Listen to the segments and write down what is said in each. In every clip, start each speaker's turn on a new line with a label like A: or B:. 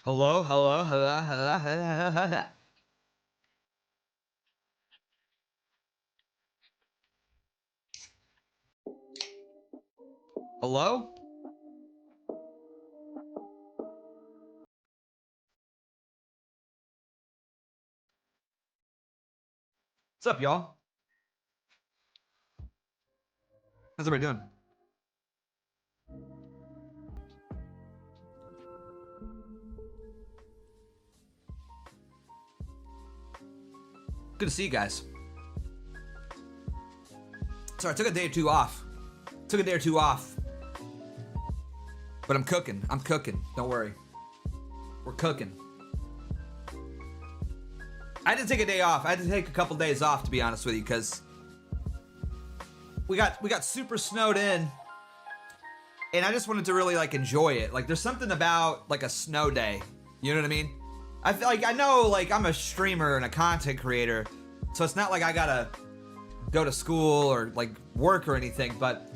A: Hello, hello, hello, hello, hello, hello. Hello? What's up, y'all? How's everybody doing? Good to see you guys. Sorry, I took a day or two off. But I'm cooking. Don't worry. We're cooking. I had to take a day off. I had to take a couple days off, to be honest with you, because we got super snowed in, and I just wanted to really like enjoy it. Like, there's something about like a snow day. You know what I mean? I feel like, I know, like, I'm a streamer and a content creator, so it's not like I gotta go to school or like work or anything, but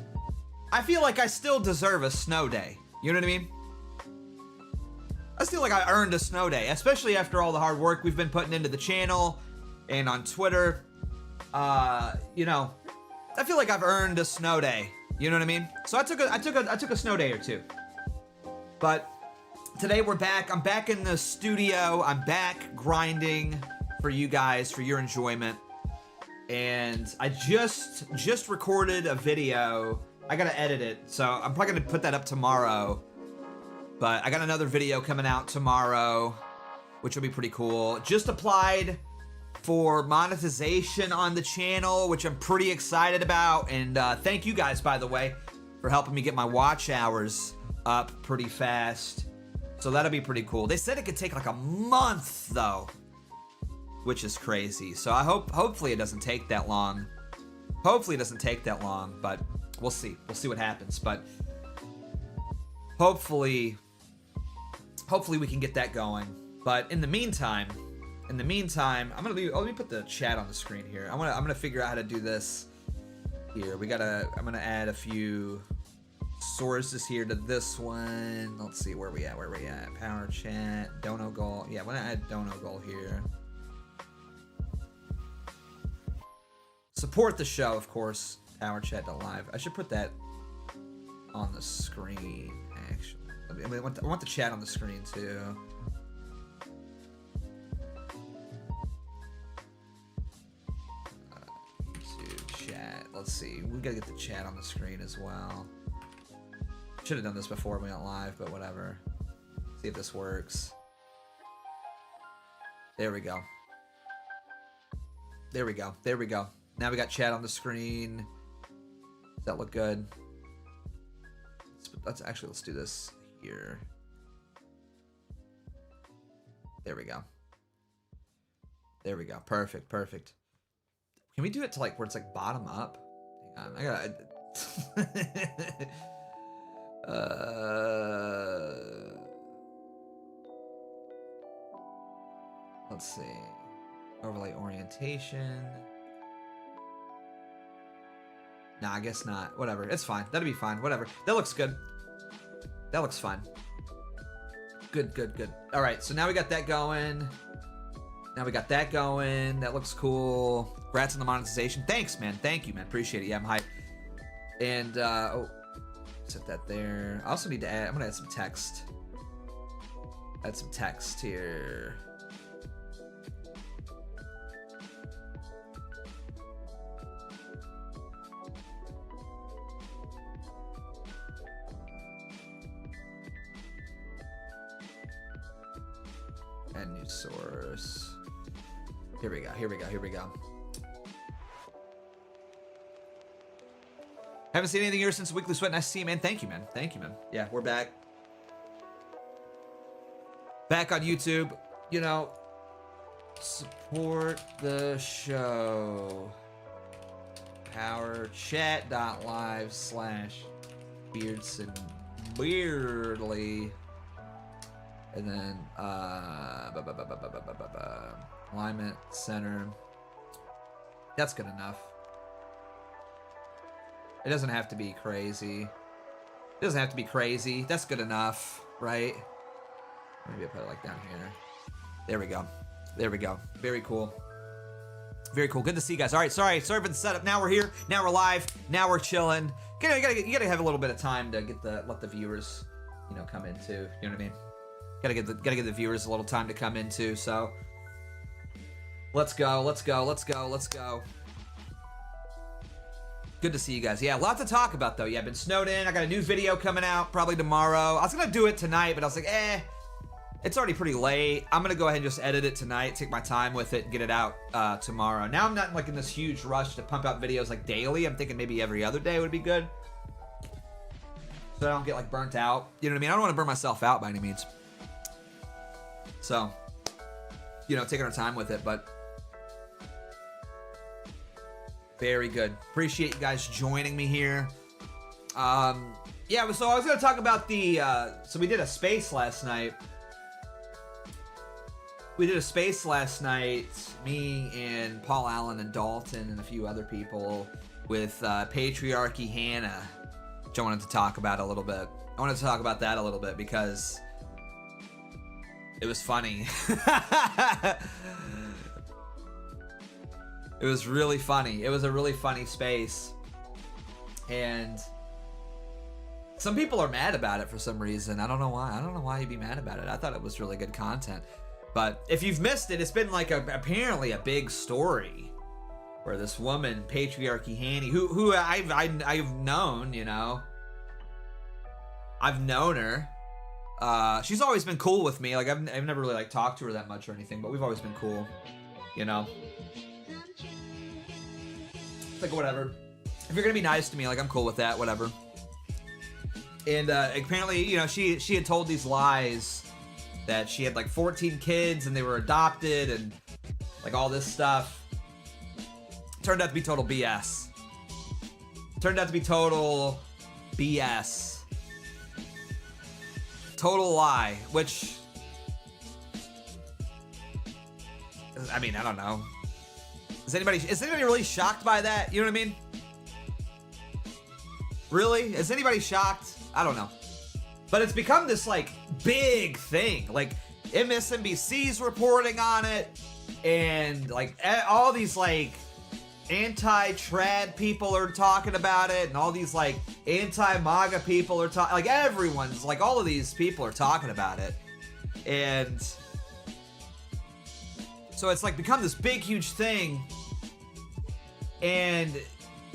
A: I feel like I still deserve a snow day. You know what I mean? I feel like I earned a snow day, especially after all the hard work we've been putting into the channel and on Twitter. You know, I feel like I've earned a snow day. You know what I mean? So I took a snow day or two. But today we're back. I'm back in the studio. I'm back grinding for you guys, for your enjoyment. And I just recorded a video. I gotta edit it, so I'm probably gonna put that up tomorrow. But I got another video coming out tomorrow, which will be pretty cool. Just applied for monetization on the channel, which I'm pretty excited about. And thank you guys, by the way, for helping me get my watch hours up pretty fast. So that'll be pretty cool. They said it could take like a month though, which is crazy. So I hopefully it doesn't take that long. But we'll see. We'll see what happens. But hopefully we can get that going. But in the meantime, let me put the chat on the screen here. I'm gonna figure out how to do this here. I'm gonna add a few sources here to this one. Let's see, where we at? Power chat, dono goal. Yeah, I'm gonna add dono goal here. Support the show, of course. Powerchat.live. I should put that on the screen, actually. I want the chat on the screen too. YouTube chat. Let's see. We gotta get the chat on the screen as well. Should have done this before we went live, but whatever. See if this works. There we go. There we go. Now we got chat on the screen. Does that look good? Let's do this here. There we go. Perfect. Can we do it to like where it's like bottom up? Hang on, I gotta let's see. Overlay orientation. Nah, I guess not. Whatever. It's fine. That'll be fine. Whatever. That looks good. That looks fine. Good. All right, so now we got that going. That looks cool. Congrats on the monetization. Thanks, man. Thank you, man. Appreciate it. Yeah, I'm hyped. And, oh, set that there. I also need to add, I'm gonna add some text. Add some text here. And new source. Here we go. Haven't seen anything here since Weekly Sweat. Nice to see you, man. Thank you, man. Yeah, we're back. Back on YouTube. You know, support the show. powerchat.live/BeardsonBeardly. And then alignment center. That's good enough. It doesn't have to be crazy. That's good enough, right? Maybe I put it like down here. There we go. There we go. Very cool. Very cool. Good to see you guys. All right, sorry for the setup. Now we're here. Now we're live. Now we're chilling. You gotta have a little bit of time to let the viewers, come in too. You know what I mean? Gotta give the viewers a little time to come in too. So let's go. Good to see you guys. Yeah, a lot to talk about though. Yeah, I've been snowed in. I got a new video coming out probably tomorrow. I was gonna do it tonight, but I was like, it's already pretty late. I'm gonna go ahead and just edit it tonight, take my time with it, and get it out tomorrow. Now I'm not in this huge rush to pump out videos like daily. I'm thinking maybe every other day would be good, so I don't get burnt out. You know what I mean? I don't want to burn myself out by any means. So, taking our time with it, but very good. Appreciate you guys joining me here. Yeah, so I was gonna talk about so we did a space last night. Me and Paul Allen and Dalton and a few other people with Patriarchy Hannah, which I wanted to talk about a little bit. I wanted to talk about that a little bit because it was funny. It was really funny. It was a really funny space. And some people are mad about it for some reason. I don't know why. I don't know why you'd be mad about it. I thought it was really good content. But if you've missed it, it's been apparently a big story where this woman, Patriarchy Hannah, who I've known, I've known her. She's always been cool with me. I've never really talked to her that much or anything, but we've always been cool, It's whatever. If you're gonna be nice to me, I'm cool with that, whatever. And apparently, she had told these lies that she had 14 kids and they were adopted and all this stuff. Turned out to be total BS. Total lie, which, I mean, I don't know. Is anybody really shocked by that? You know what I mean? Really? Is anybody shocked? I don't know. But it's become this big thing. MSNBC's reporting on it, and all these anti-trad people are talking about it, and all these anti-MAGA people are talking. Everyone's all of these people are talking about it, and so it's become this big huge thing. And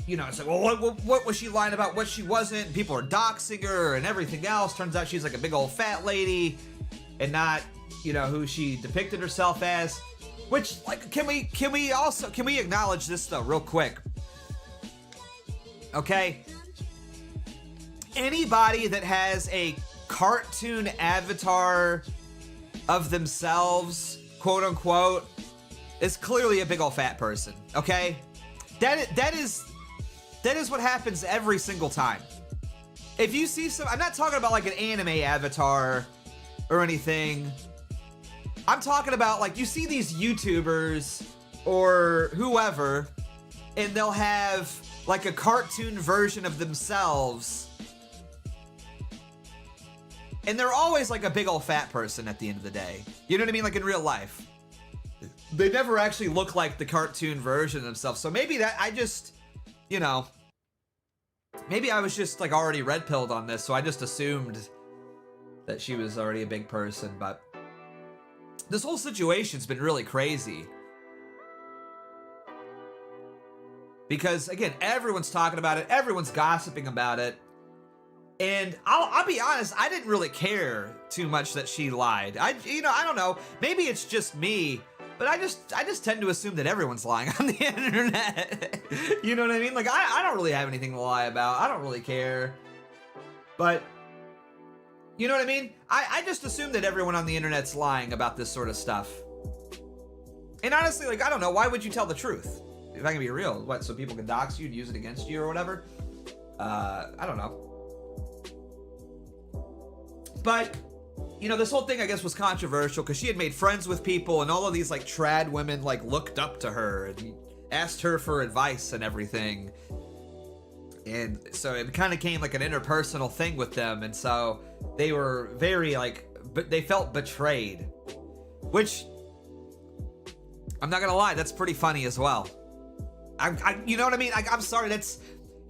A: it's well, what was she lying about? What she wasn't? People are doxing her and everything else. Turns out she's a big old fat lady, and not who she depicted herself as. Which can we acknowledge this though real quick? Okay. Anybody that has a cartoon avatar of themselves, quote unquote, is clearly a big old fat person. Okay. That is what happens every single time. If you see I'm not talking about an anime avatar or anything. I'm talking about you see these YouTubers or whoever, and they'll have a cartoon version of themselves, and they're always a big old fat person at the end of the day. You know what I mean? In real life. They never actually look like the cartoon version of themselves. So maybe that maybe I was just already red pilled on this, so I just assumed that she was already a big person. But this whole situation's been really crazy because again, everyone's talking about it, everyone's gossiping about it, and I'll be honest, I didn't really care too much that she lied. I don't know, maybe it's just me, but I just tend to assume that everyone's lying on the internet. You know what I mean? I don't really have anything to lie about. I don't really care. But, you know what I mean? I just assume that everyone on the internet's lying about this sort of stuff. And honestly, I don't know. Why would you tell the truth? If I can be real. What, so people can dox you and use it against you or whatever? I don't know. But this whole thing, I guess, was controversial because she had made friends with people, and all of these trad women looked up to her and asked her for advice and everything. And so it kind of came an interpersonal thing with them, and so they were very betrayed, which I'm not gonna lie, that's pretty funny as well. You know what I mean? I'm sorry, that's,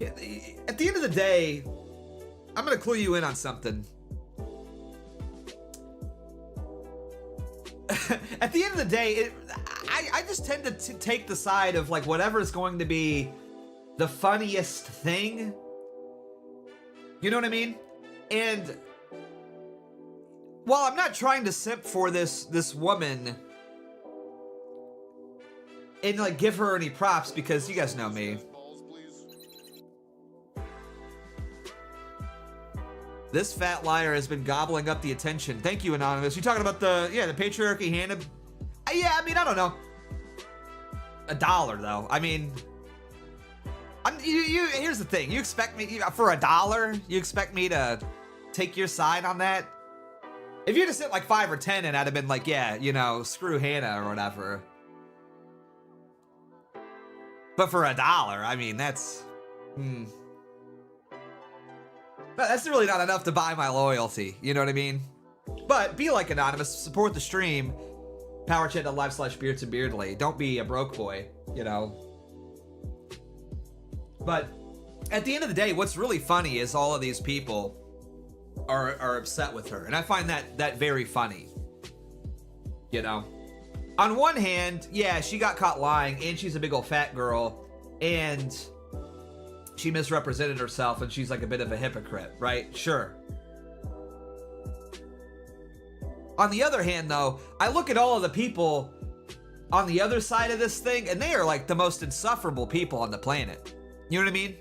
A: at the end of the day, I'm gonna clue you in on something. At the end of the day, I just tend to take the side of like whatever is going to be the funniest thing. You know what I mean? And while I'm not trying to simp for this woman and like give her any props, because you guys know me. This fat liar has been gobbling up the attention. Thank you, Anonymous. You talking about the Patriarchy Hannah? Yeah, I mean, I don't know. $1 though. I mean, here's the thing. You expect me for $1? You expect me to take your side on that? If you just hit like 5 or 10, and I'd have been like, yeah, you know, screw Hannah or whatever. But for $1, I mean, that's that's really not enough to buy my loyalty. You know what I mean? But be like Anonymous. Support the stream. powerchat.live/BeardsonBeardly. Don't be a broke boy, you know. But at the end of the day, what's really funny is all of these people are upset with her. And I find that very funny. You know? On one hand, yeah, she got caught lying, and she's a big old fat girl, and she misrepresented herself, and she's like a bit of a hypocrite, right? Sure. On the other hand, though, I look at all of the people on the other side of this thing, and they are like the most insufferable people on the planet. You know what I mean?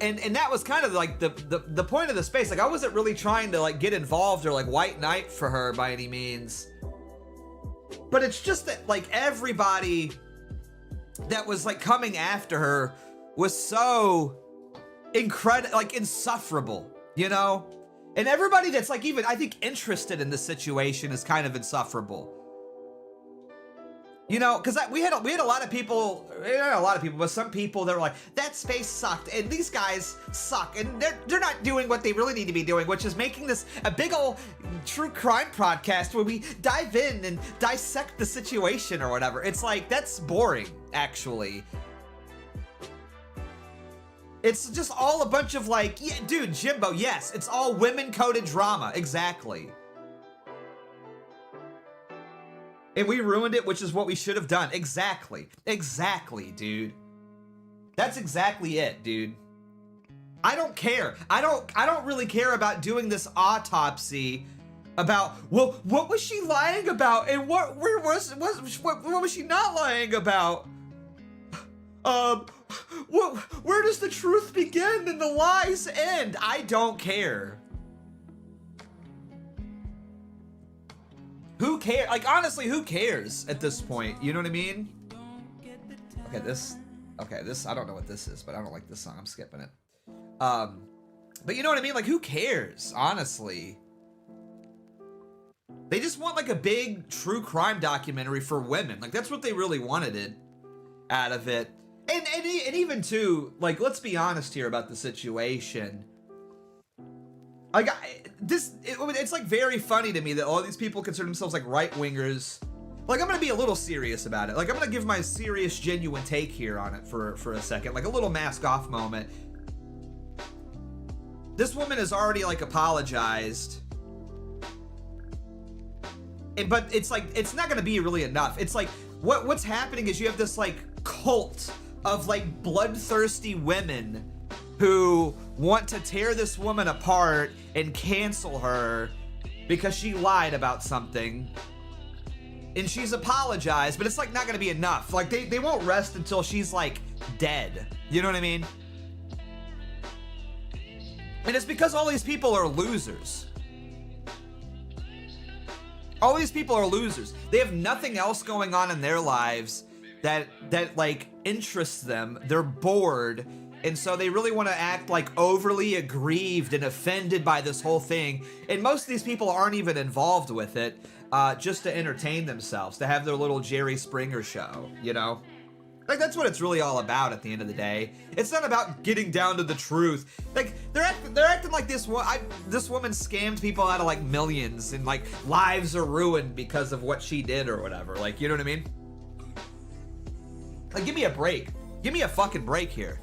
A: And that was kind of like the point of the space. Like, I wasn't really trying to like get involved or like white knight for her by any means. But it's just that like everybody that was like coming after her was so incredible, like insufferable, you know? And everybody that's like even, I think, interested in this situation is kind of insufferable. You know, because we had a lot of people, not a lot of people, but some people that were like, that space sucked, and these guys suck, and they're not doing what they really need to be doing, which is making this a big old true crime podcast where we dive in and dissect the situation or whatever. It's like, that's boring, actually. It's just all a bunch of like, yeah, dude, Jimbo, yes, it's all women-coded drama, exactly. And we ruined it, which is what we should have done. Exactly. Exactly, dude. That's exactly it, dude. I don't care. I don't really care about doing this autopsy about, well, what was she lying about? And what was she not lying about? Where does the truth begin and the lies end? I don't care. Who cares? Like, honestly, who cares at this point? You know what I mean? Okay, this, I don't know what this is, but I don't like this song. I'm skipping it. But you know what I mean? Like, who cares? Honestly. They just want, like, a big true crime documentary for women. Like, that's what they really wanted it out of it. And even, too, like, let's be honest here about the situation. Like, it's like very funny to me that all these people consider themselves like right-wingers. Like, I'm gonna be a little serious about it. Like, I'm gonna give my serious, genuine take here on it for a second. Like a little mask off moment. This woman has already like apologized. But it's like, it's not gonna be really enough. It's like, what's happening is you have this like cult of like bloodthirsty women who want to tear this woman apart and cancel her because she lied about something. And she's apologized, but it's like not gonna be enough. Like they won't rest until she's like dead. You know what I mean? And it's because all these people are losers. All these people are losers. They have nothing else going on in their lives that like interests them. They're bored. And so they really want to act like overly aggrieved and offended by this whole thing. And most of these people aren't even involved with it, just to entertain themselves, to have their little Jerry Springer show, you know? Like, that's what it's really all about at the end of the day. It's not about getting down to the truth. Like, they're acting like this woman scammed people out of like millions, and like lives are ruined because of what she did or whatever. Like, you know what I mean? Like, give me a break. Give me a fucking break here.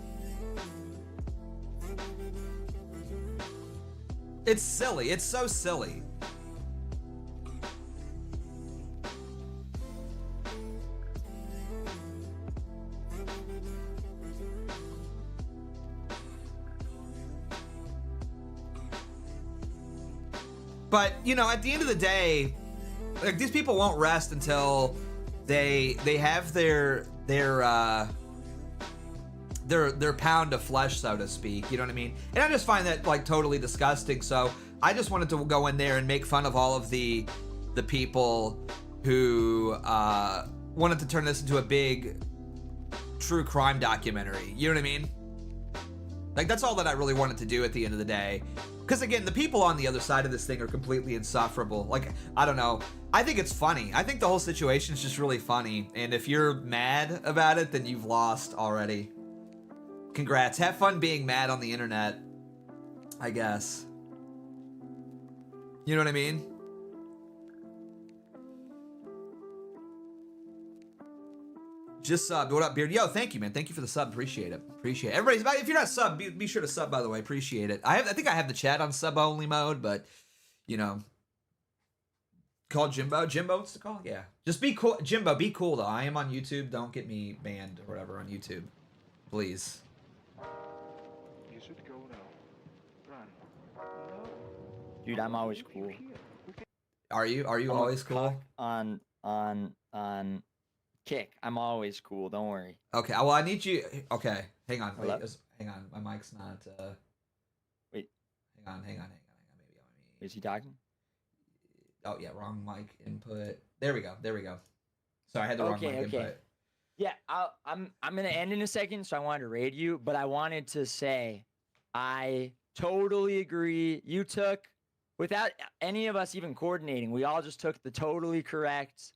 A: It's silly. It's so silly. But, you know, at the end of the day, like, these people won't rest until they have their pound of flesh, so to speak. You know what I mean? And I just find that like totally disgusting. So I just wanted to go in there and make fun of all of the people who wanted to turn this into a big true crime documentary. You know what I mean? Like, that's all that I really wanted to do at the end of the day. Because again, the people on the other side of this thing are completely insufferable. Like, I don't know. I think it's funny. I think the whole situation is just really funny. And if you're mad about it, then you've lost already. Congrats. Have fun being mad on the internet, I guess. You know what I mean? Just subbed. What up, Beard? Yo, thank you, man. Thank you for the sub. Appreciate it. Appreciate it. Everybody's, if you're not subbed, be sure to sub, by the way. Appreciate it. I think I have the chat on sub-only mode, but, you know. Call Jimbo. Jimbo, what's the call? Yeah. Just be cool. Jimbo, be cool, though. I am on YouTube. Don't get me banned or whatever on YouTube. Please.
B: You should go now. Run. No.
C: Dude, I'm always cool.
A: Are you always cool?
C: On Kick. I'm always cool. Don't worry.
A: Okay. Well, I need you. Okay. Hang on. Wait.
C: Hello?
A: Hang on. My mic's not.
C: Wait.
A: Hang on. Maybe
C: Is he talking?
A: Oh yeah, wrong mic input. There we go. Sorry, I had the wrong mic input.
C: Yeah, I'm gonna end in a second, so I wanted to raid you, but I wanted to say I totally agree. You took, without any of us even coordinating, we all just took the totally correct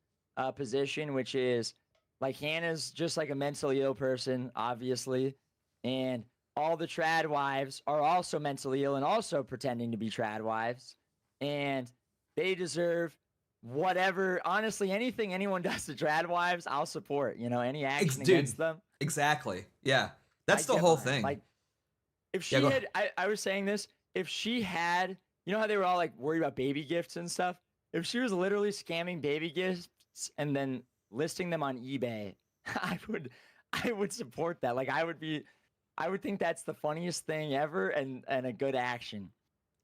C: position, which is like Hannah's just like a mentally ill person, obviously, and all the trad wives are also mentally ill and also pretending to be trad wives, and they deserve whatever. Honestly, anything anyone does to trad wives, I'll support. You know, any action against them.
A: Exactly. Yeah, that's the whole thing.
C: Like, if she had, I was saying this. If she had, you know how they were all like worried about baby gifts and stuff. If she was literally scamming baby gifts and then listing them on eBay, I would support that. Like, I would think that's the funniest thing ever and a good action.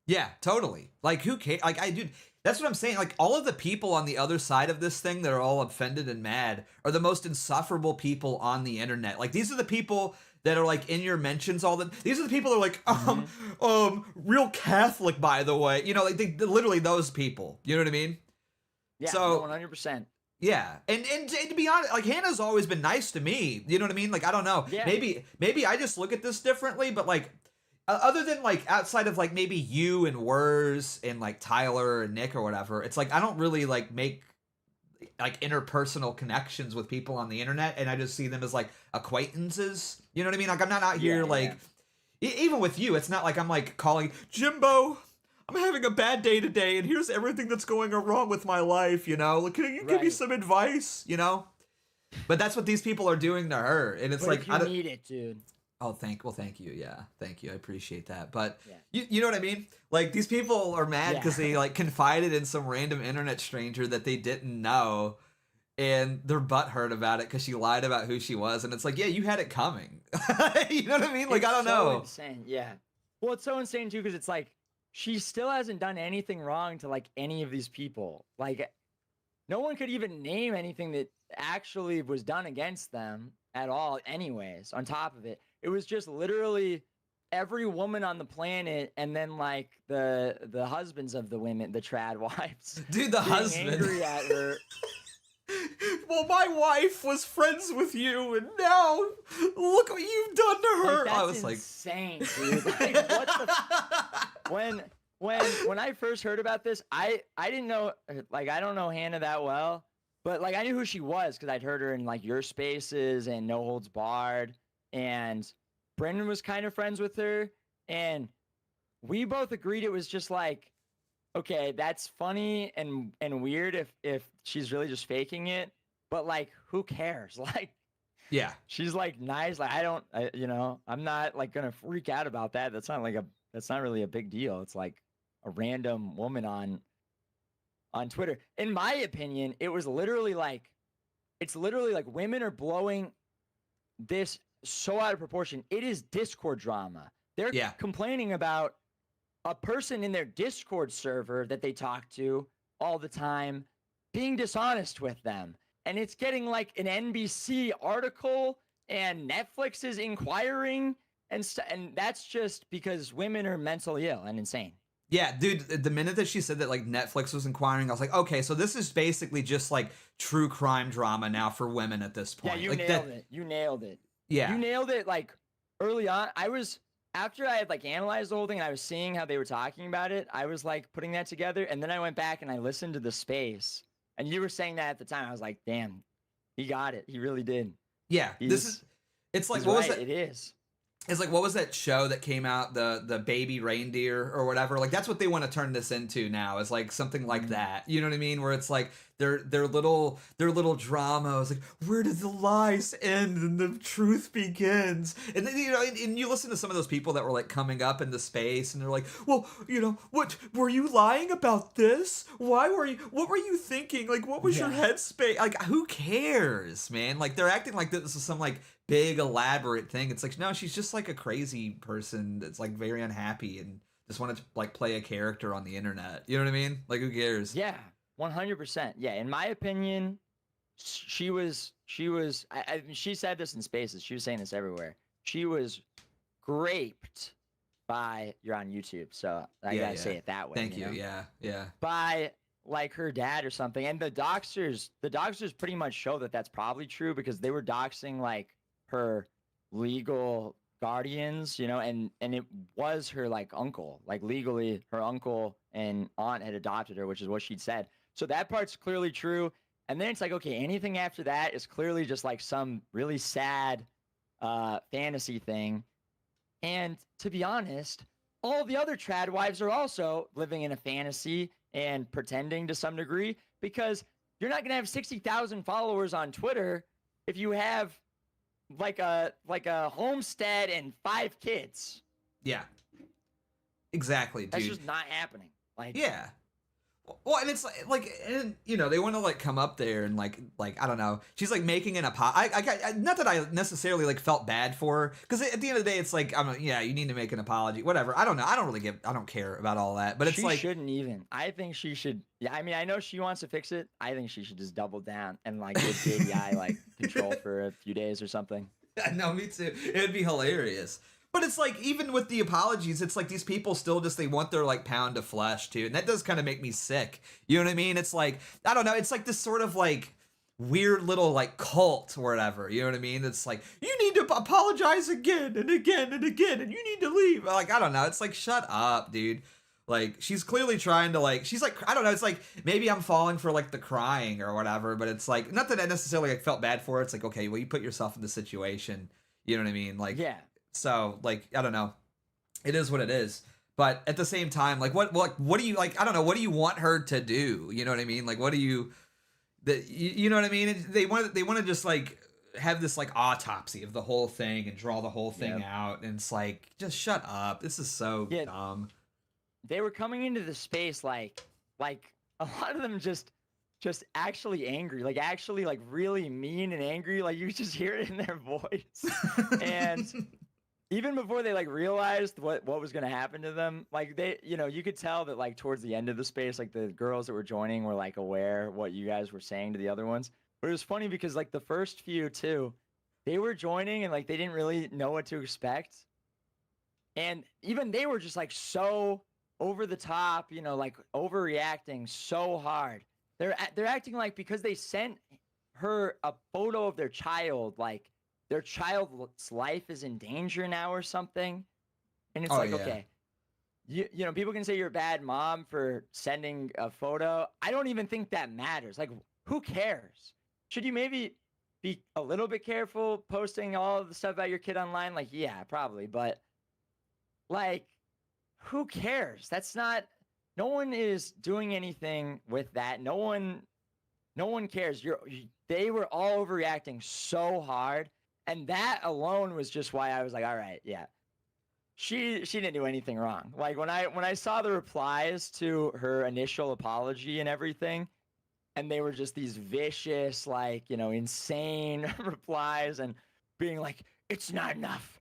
A: Yeah, totally. Like, who cares? Like, dude, that's what I'm saying. Like, all of the people on the other side of this thing that are all offended and mad are the most insufferable people on the internet. Like, these are the people that are like in your mentions these are the people that are like, real Catholic, by the way. You know, like literally those people. You know what I mean?
C: Yeah,
A: so
C: 100%.
A: Yeah, and to be honest, like, Hannah's always been nice to me. You know what I mean? Like, I don't know. Yeah. Maybe I just look at this differently, but like, other than like outside of like maybe you and Wurs and like Tyler and Nick or whatever, it's like I don't really like make like interpersonal connections with people on the internet, and I just see them as like acquaintances. You know what I mean? Like, I'm not out here even with you. It's not like I'm like calling Jimbo, I'm having a bad day today, and here's everything that's going wrong with my life. You know, like, can you give me some advice? You know, but that's what these people are doing to her, and it's like,
C: if you need it, dude.
A: Oh, thank you. Yeah, thank you. I appreciate that. But you know what I mean? Like, these people are mad because they like confided in some random internet stranger that they didn't know, and they're butthurt about it because she lied about who she was. And it's like, yeah, you had it coming. You know what I mean? Like, I don't know.
C: Insane. Yeah. Well, it's so insane too because it's like she still hasn't done anything wrong to like any of these people. Like, no one could even name anything that actually was done against them at all. Anyways, on top of it. It was just literally every woman on the planet, and then like the husbands of the women, the trad wives.
A: Dude, the husband
C: angry at her.
A: Well, my wife was friends with you, and now look what you've done to her.
C: Like, that's
A: I was
C: insane, dude. Like, what the? When I first heard about this, I didn't know, like, I don't know Hannah that well, But like I knew who she was because I'd heard her in like your spaces and No Holds Barred, and Brendan was kind of friends with her, and we both agreed it was just like, okay, that's funny and weird if she's really just faking it, but like who cares? Like
A: Yeah.
C: she's like nice. Like I'm not like gonna freak out about that. That's not really a big deal. It's like a random woman on Twitter. In my opinion, it's literally like women are blowing this so out of proportion. It is Discord drama. They're complaining about a person in their Discord server that they talk to all the time being dishonest with them. And it's getting like an NBC article and Netflix is inquiring and that's just because women are mentally ill and insane.
A: Yeah, dude, the minute that she said that like Netflix was inquiring, I was like, okay, so this is basically just like true crime drama now for women at this point.
C: Yeah, you
A: like
C: nailed it. You nailed it.
A: Yeah.
C: You nailed it like early on. After I had like analyzed the whole thing and I was seeing how they were talking about it, I was like putting that together. And then I went back and I listened to the space. And you were saying that at the time. I was like, damn, he got it. He really did.
A: Yeah. It's like, what was that?
C: It is.
A: It's like, what was that show that came out, the baby reindeer or whatever? Like, that's what they want to turn this into now, is like something like that. You know what I mean? Where it's like their little drama is like, where did the lies end and the truth begins? And then, you know, and you listen to some of those people that were like coming up into space and they're like, well, you know, what were you lying about this? What were you thinking? Like, what was your headspace? Like, who cares, man? Like, they're acting like this is some like big elaborate thing. It's like, no, she's just like a crazy person that's like very unhappy and just wanted to like play a character on the internet. You know what I mean? Like, who cares?
C: Yeah, 100%. Yeah, in my opinion, she said this in spaces. She was saying this everywhere. She was raped by, you're on YouTube, so I gotta say it that way.
A: Thank you.
C: Know?
A: Yeah.
C: By like her dad or something. And the doxers pretty much show that that's probably true because they were doxing like her legal guardians, you know, and it was her like uncle, like legally her uncle and aunt had adopted her, which is what she'd said. So that part's clearly true. And then it's like, okay, anything after that is clearly just like some really sad fantasy thing. And to be honest, all the other trad wives are also living in a fantasy and pretending to some degree, because you're not going to have 60,000 followers on Twitter if you have like a homestead and 5 kids.
A: Yeah. Exactly, dude.
C: That's just not happening. Like,
A: yeah. Well, and it's like, and you know, they want to like come up there and like I don't know. She's like making an apology. Not that I necessarily like felt bad for her, because at the end of the day, it's like, you need to make an apology, whatever. I don't know. I don't care about all that. But it's like,
C: she shouldn't even. I think she should. Yeah, I mean, I know she wants to fix it. I think she should just double down and like give JDI like control for a few days or something.
A: No, me too. It would be hilarious. But it's like, even with the apologies, it's like these people still just, they want their like pound of flesh too. And that does kind of make me sick. You know what I mean? It's like, I don't know. It's like this sort of like weird little like cult or whatever. You know what I mean? It's like, you need to apologize again and again and again, and you need to leave. Like, I don't know. It's like, shut up, dude. Like, she's clearly trying to like, she's like, I don't know. It's like, maybe I'm falling for like the crying or whatever, but it's like, not that I necessarily like felt bad for her. It's like, okay, well, you put yourself in the situation. You know what I mean? Like, yeah. So, like, I don't know. It is what it is. But at the same time, like, what do you, like, I don't know, what do you want her to do? You know what I mean? Like, what do you know what I mean? They want to just, like, have this, like, autopsy of the whole thing and draw the whole thing out. And it's like, just shut up. This is so dumb.
C: They were coming into the space, like a lot of them just actually angry, like actually like really mean and angry. Like, you just hear it in their voice. And even before they like realized what was going to happen to them, like they, you know, you could tell that like towards the end of the space, like the girls that were joining were like aware what you guys were saying to the other ones. But it was funny because like the first few too, they were joining and like they didn't really know what to expect. And even they were just like so over the top, you know, like overreacting so hard. They're acting like because they sent her a photo of their child, like their child's life is in danger now or something. And it's okay, you know, people can say you're a bad mom for sending a photo. I don't even think that matters. Like, who cares? Should you maybe be a little bit careful posting all of the stuff about your kid online? Like, yeah, probably, but like, who cares? That's not. No one is doing anything with that. No one cares. They were all overreacting so hard, and that alone was just why I was like, all right, yeah. She didn't do anything wrong. Like when I saw the replies to her initial apology and everything, and they were just these vicious, like, insane replies and being like, it's not enough.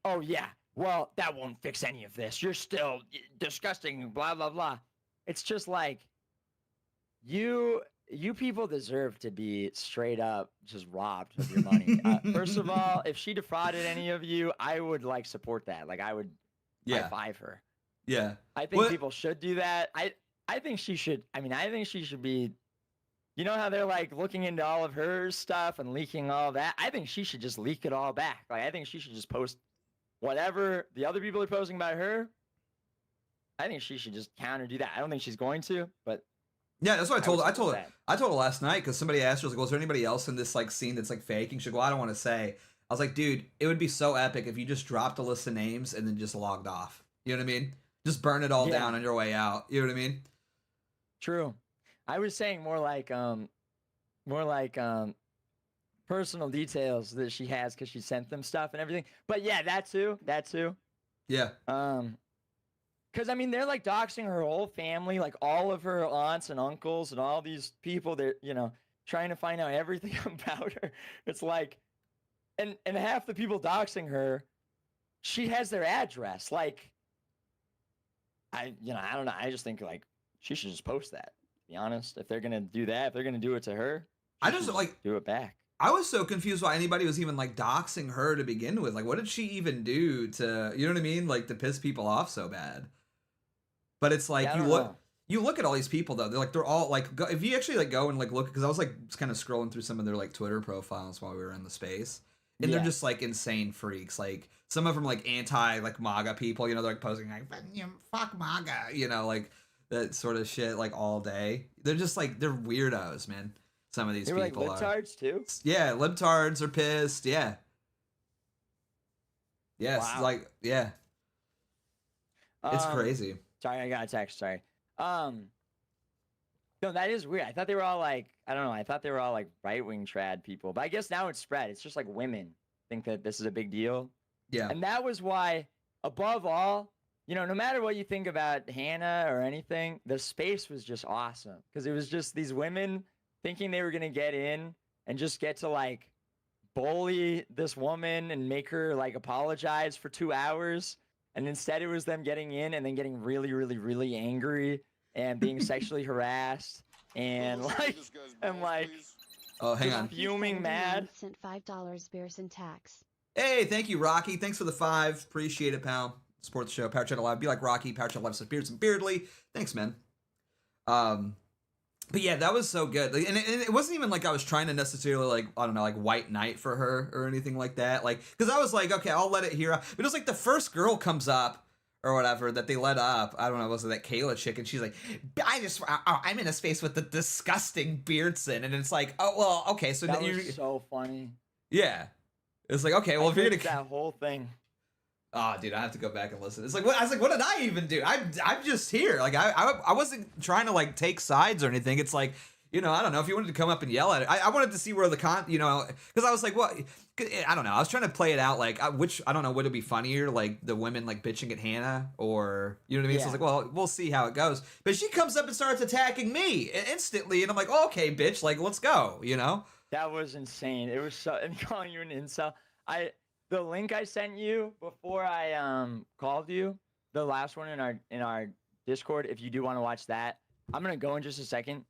C: Oh yeah, well, that won't fix any of this. You're still disgusting, blah, blah, blah. It's just like, you people deserve to be straight up just robbed of your money. First of all, if she defrauded any of you, I would like support that. Like I would high five her.
A: Yeah.
C: I think people should do that. I think she should. I mean, I think she should be. You know how they're like looking into all of her stuff and leaking all that? I think she should just leak it all back. Like I think she should just post whatever the other people are posting about her. I think she should just do that. I don't think she's going to, but
A: yeah, that's what I told her. I told her last night because somebody asked her, like, was there anybody else in this like scene that's like faking? She goes, well, I don't want to say. I was like, dude, it would be so epic if you just dropped a list of names and then just logged off. You know what I mean? Just burn it all down on your way out. You know what I mean?
C: True. I was saying more like personal details that she has because she sent them stuff and everything. But yeah, that too.
A: Yeah.
C: Because I mean, they're like doxing her whole family, like all of her aunts and uncles and all these people. They're trying to find out everything about her. It's like, and half the people doxing her, she has their address. Like, I don't know. I just think like she should just post that. To be honest, if they're gonna do that, if they're gonna do it to her,
A: I just like
C: do it back.
A: I was so confused why anybody was even like doxing her to begin with. Like, what did she even do to, you know what I mean? Like to piss people off so bad. But it's like you look at all these people though. They're all like, if you actually like go and like look, because I was like kind of scrolling through some of their like Twitter profiles while we were in the space, and they're just like insane freaks. Like some of them like anti like MAGA people. They're like posing like fuck MAGA. Like that sort of shit like all day. They're just like they're weirdos, man. Some of these people
C: like libtards too.
A: Yeah, libtards are pissed. Yeah. Yes,
C: wow.
A: like yeah. It's crazy.
C: Sorry, I got a text. Sorry. No, that is weird. I thought they were all like, I don't know. I thought they were all like right-wing trad people, but I guess now it's spread. It's just like women think that this is a big deal.
A: Yeah.
C: And that was why, above all, no matter what you think about Hannah or anything, the space was just awesome because it was just these women thinking they were going to get in and just get to like bully this woman and make her like apologize for 2 hours. And instead it was them getting in and then getting really, really, really angry and being sexually harassed and
A: oh, hang on,
C: fuming mad.
D: Sent $5 Beardson tax.
A: Hey, thank you, Rocky. Thanks for the 5. Appreciate it, pal. Support the show. Powerchat.live. Be like Rocky. Powerchat.live says BeardsonBeardly. Thanks, man. But yeah, that was so good. And it wasn't even like I was trying to necessarily like, I don't know, like white knight for her or anything like that. Like, because I was like, okay, I'll let it hear. But it was like the first girl comes up or whatever that they let up. I don't know, was it that Kayla chick? And she's like, I'm in a space with the disgusting Beardson. And it's like, oh, well, okay. So
C: that was so funny.
A: Yeah. It's like, okay, well, if you're going to.
C: That whole thing.
A: Oh, dude, I have to go back and listen. It's like, I was like, what did I even do? I'm just here. Like, I wasn't trying to like take sides or anything. It's like, I don't know if you wanted to come up and yell at it. I wanted to see where the because I was like, what? I don't know. I was trying to play it out like, I don't know, would it be funnier? Like the women like bitching at Hannah or, you know what I mean?
C: Yeah.
A: So I was like, well, we'll see how it goes. But she comes up and starts attacking me instantly. And I'm like, oh, okay, bitch, like, let's go,
C: That was insane. It was so, and calling you an incel. The link I sent you before I called you, the last one in our Discord, if you do want to watch that, I'm gonna go in just a second.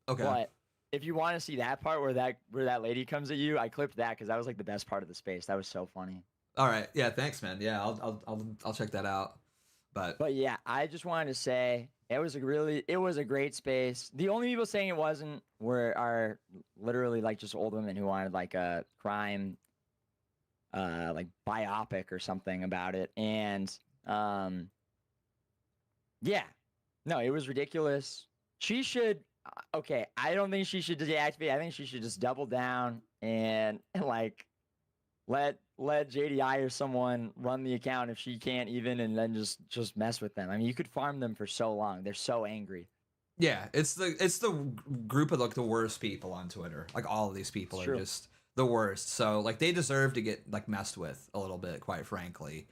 A: Okay.
C: But if you want to see that part where that lady comes at you, I clipped that because that was like the best part of the space. That was so funny.
A: All right. Yeah. Thanks, man. Yeah. I'll check that out. But
C: yeah, I just wanted to say it was a great space. The only people saying it wasn't are literally like just old women who wanted like a crime. Like biopic or something about it. And yeah, no, it was ridiculous. She should, okay, I don't think she should deactivate. I think she should just double down and like let JDI or someone run the account if she can't even, and then just mess with them. I mean, you could farm them for so long. They're so angry.
A: Yeah, it's the group of like the worst people on Twitter. Like all of these people
C: It's
A: are
C: true.
A: just the worst. So like they deserve to get like messed with a little bit, quite frankly.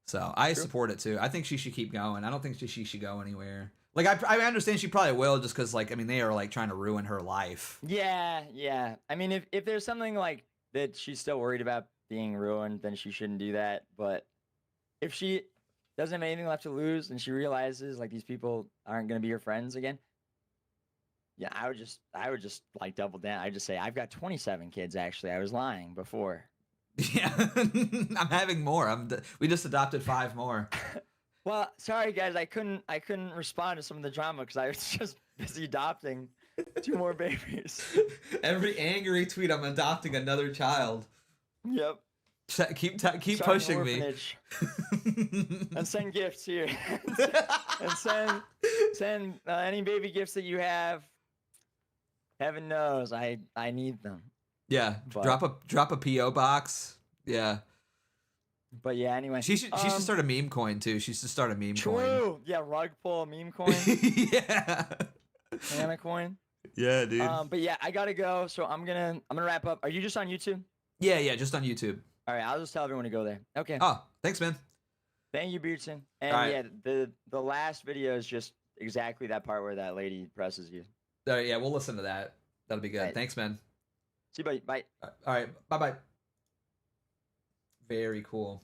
A: So I support it too. I think she should keep going. I don't think she should go anywhere. Like I understand she probably will, just because like I mean they are like trying to ruin her life.
C: Yeah, yeah. I mean, if there's something like that she's still worried about being ruined, then she shouldn't do that. But if she doesn't have anything left to lose and she realizes like these people aren't going to be her friends again, yeah, I would just like double down. I just say I've got 27 kids. Actually, I was lying before.
A: Yeah, I'm having more. We just adopted 5 more.
C: Well, sorry guys, I couldn't respond to some of the drama because I was just busy adopting 2 more babies.
A: Every angry tweet, I'm adopting another child.
C: Yep.
A: Keep
C: Starting
A: pushing
C: an
A: me.
C: orphanage. And send gifts here. And send any baby gifts that you have. Heaven knows I need them.
A: Yeah,
C: But-
A: drop a PO box. Yeah,
C: But yeah, anyway.
A: she should start a meme coin too. She should start a meme coin.
C: True. Yeah, rug pull, meme coin,
A: Yeah,
C: Hannah coin.
A: yeah, dude.
C: But yeah, I gotta go. So I'm gonna wrap up. Are you just on YouTube?
A: Yeah, just on YouTube.
C: All right, I'll just tell everyone to go there. Okay.
A: Oh, thanks, man.
C: Thank you, Beardson. And
A: All right.
C: yeah, the last video is just exactly that part where that lady presses you.
A: All right, yeah, we'll listen to that. That'll be good.
C: Right.
A: Thanks, man.
C: See you, bye.
A: All right, bye. Very cool.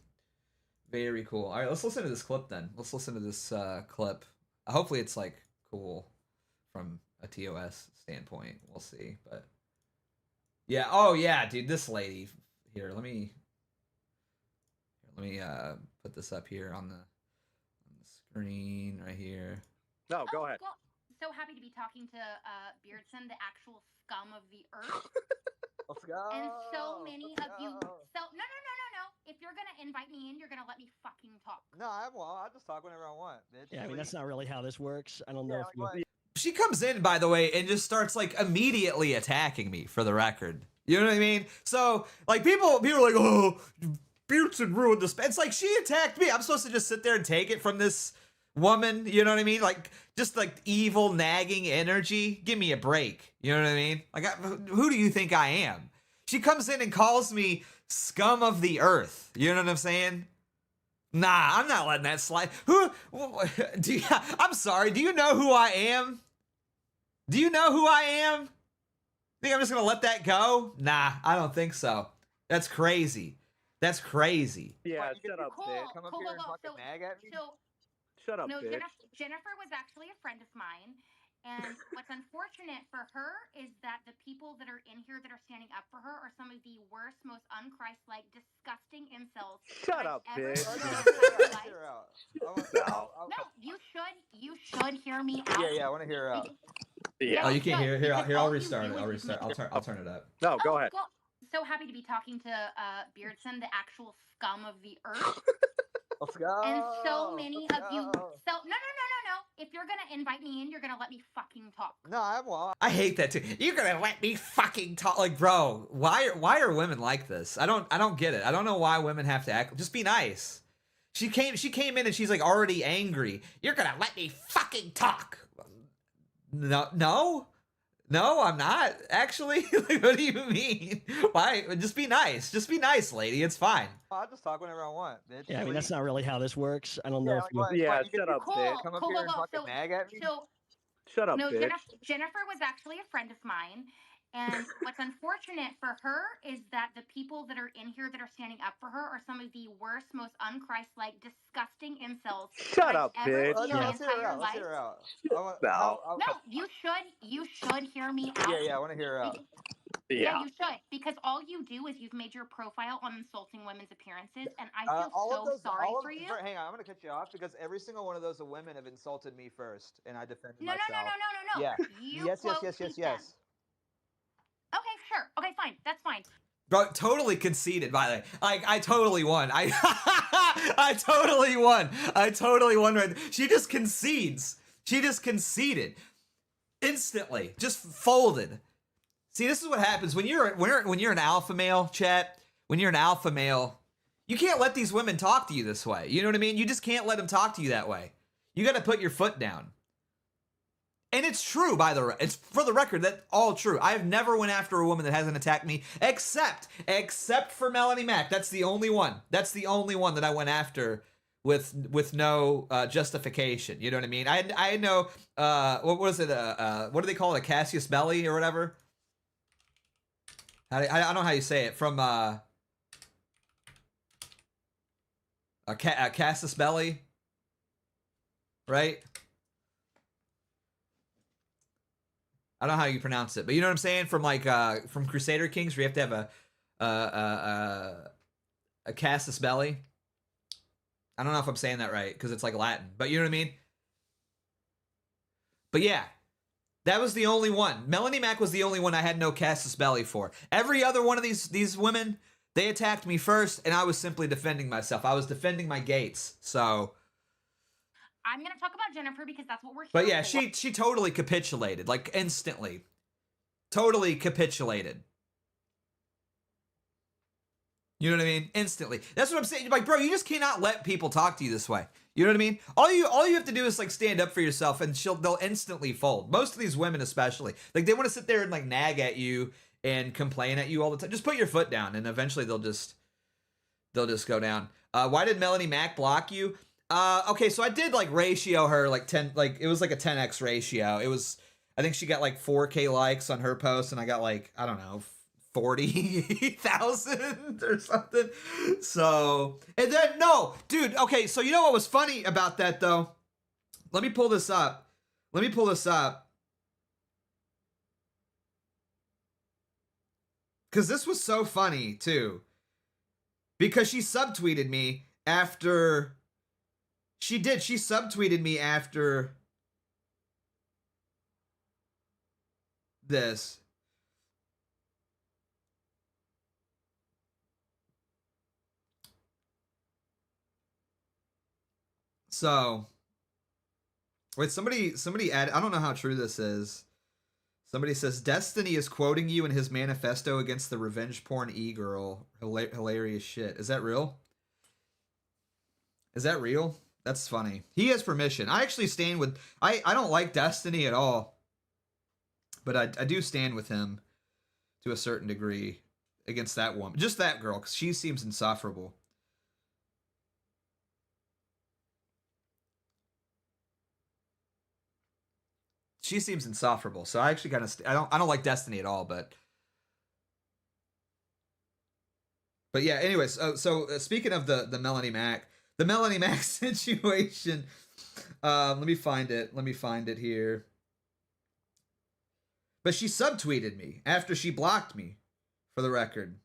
A: Very cool. All right, let's listen to this clip then. Let's listen to this clip. Hopefully it's like cool from a TOS standpoint. We'll see, but yeah. Oh yeah, dude, this lady here. Let me put this up here on the screen right here.
E: No, go ahead.
F: So happy to be talking to Beardson, the actual scum of the earth.
E: Let's go.
F: And so many of you. So no. If you're gonna invite me in, you're gonna let me fucking talk.
E: No, I won't. I'll just talk whenever I want, bitch.
G: Yeah, I mean, that's not really how this works. I don't know if you...
A: She comes in, by the way, and just starts like immediately attacking me. For the record, you know what I mean? So like people are like, oh, Beardson ruined this. It's like she attacked me. I'm supposed to just sit there and take it from this woman. You know what I mean? Like just like evil nagging energy. Give me a break. You know what I mean? Like who do you think I am? She comes in and calls me scum of the earth. You know what I'm saying? Nah, I'm not letting that slide. I'm sorry. Do you know who I am? Do you know who I am? Think I'm just gonna let that go? Nah, I don't think so. That's crazy. That's crazy.
E: Yeah,
F: But-
E: shut up,
F: Cool,
E: bitch. Come up
F: cool,
E: here and
F: cool,
E: fucking
F: so-
E: nag at me.
F: So
E: Shut up,
F: no,
E: bitch.
F: Jennifer was actually a friend of mine. And what's unfortunate for her is that the people that are in here that are standing up for her are some of the worst, most un-Christ-like, disgusting incels.
E: Shut up,
F: I've ever
E: bitch.
F: seen in my life.
E: Hear her out.
F: No, you should hear me out.
E: Yeah, I want to hear her out.
F: Yeah.
A: Oh, you can't hear. Here,
F: Because
A: I'll
F: all you
A: restart
F: do
A: it.
F: is
A: I'll
F: you
A: restart.
F: make-
A: I'll turn it up.
E: No, go ahead.
F: Cool. So happy to be talking to Beardson, the actual scum of the earth.
E: Let's go.
F: And so many
E: Let's
F: of you.
E: go.
F: So no. If you're gonna invite me in, you're gonna let me fucking talk.
E: No, I won't.
A: I hate that too. You're gonna let me fucking talk, like, bro. Why are women like this? I don't get it. I don't know why women have to act. Just be nice. She came in and she's like already angry. You're gonna let me fucking talk. No, I'm not actually. Like, what do you mean? Why? Just be nice. Just be nice, lady. It's fine.
E: I'll just talk whenever I want, bitch.
G: Yeah, I mean, that's not really how this works. I don't know if you...
E: Yeah,
F: Cool,
E: shut up, bitch. Come up
F: cool,
E: here and
F: cool.
E: fucking
F: So-
E: nag at me.
F: So
E: Shut up,
F: no,
E: bitch.
F: Jennifer was actually a friend of mine. And what's unfortunate for her is that the people that are in here that are standing up for her are some of the worst, most un-Christ-like, disgusting incels.
E: Shut
F: I've
E: up,
F: ever
E: bitch.
F: seen in my
E: Let's hear her
F: entire
E: out. Let's
F: life.
E: hear her out.
F: No, you should hear me out.
E: Yeah, I want to hear her out.
F: Yeah, you should, because all you do is you've made your profile on insulting women's appearances, and I feel so sorry for you.
E: Hang on, I'm gonna cut you off because every single one of those women have insulted me first, and I defended
F: No.
E: myself.
F: Yeah.
E: Yes.
F: Okay, sure. Okay, fine. That's fine.
A: Bro, totally conceded, by the way. Like, I totally won. I totally won. I totally won. Right. She just concedes. She just conceded. Instantly, just folded. See, this is what happens when you're an alpha male, chat. When you're an alpha male, you can't let these women talk to you this way. You know what I mean? You just can't let them talk to you that way. You got to put your foot down. And it's true, it's for the record, that's all true. I've never went after a woman that hasn't attacked me, except for Melanie Mac. That's the only one. That's the only one that I went after with no justification. You know what I mean? I know what was it? What do they call it? A Cassius belly or whatever? I don't know how you say it. From a Cassius belly, right? I don't know how you pronounce it, but you know what I'm saying? From like from Crusader Kings, where you have to have a Casus belly. I don't know if I'm saying that right because it's like Latin, but you know what I mean? But yeah, that was the only one. Melanie Mac was the only one I had no Casus belly for. Every other one of these women, they attacked me first, and I was simply defending myself. I was defending my gates. So
F: I'm gonna talk about Jennifer because that's what we're here
A: but yeah,
F: for.
A: she totally capitulated, like instantly. Totally capitulated. You know what I mean? Instantly. That's what I'm saying. Like, bro, you just cannot let people talk to you this way. You know what I mean? All you have to do is like stand up for yourself, and they'll instantly fold. Most of these women, especially, like they want to sit there and like nag at you and complain at you all the time. Just put your foot down, and eventually they'll just go down. Why did Melanie Mac block you? Okay, so I did like ratio her like 10, like it was like a 10x ratio. It was, I think she got like 4K likes on her post, and I got like, I don't know, 40,000 or something. So, and then no, dude. Okay, so you know what was funny about that though? Let me pull this up. Because this was so funny too. Because she subtweeted me after. She subtweeted me after this. So, wait, somebody add, I don't know how true this is. Somebody says, Destiny is quoting you in his manifesto against the revenge porn e-girl. Hilarious shit. Is that real? Is that real? That's funny. He has permission. I actually stand with... I don't like Destiny at all. But I do stand with him to a certain degree against that woman. Just that girl, because she seems insufferable. She seems insufferable. So I actually kind of... I don't like Destiny at all, but... But yeah, anyways. So speaking of the Melanie Mac... The Melanie Mac situation. Let me find it here. But she subtweeted me after she blocked me, for the record.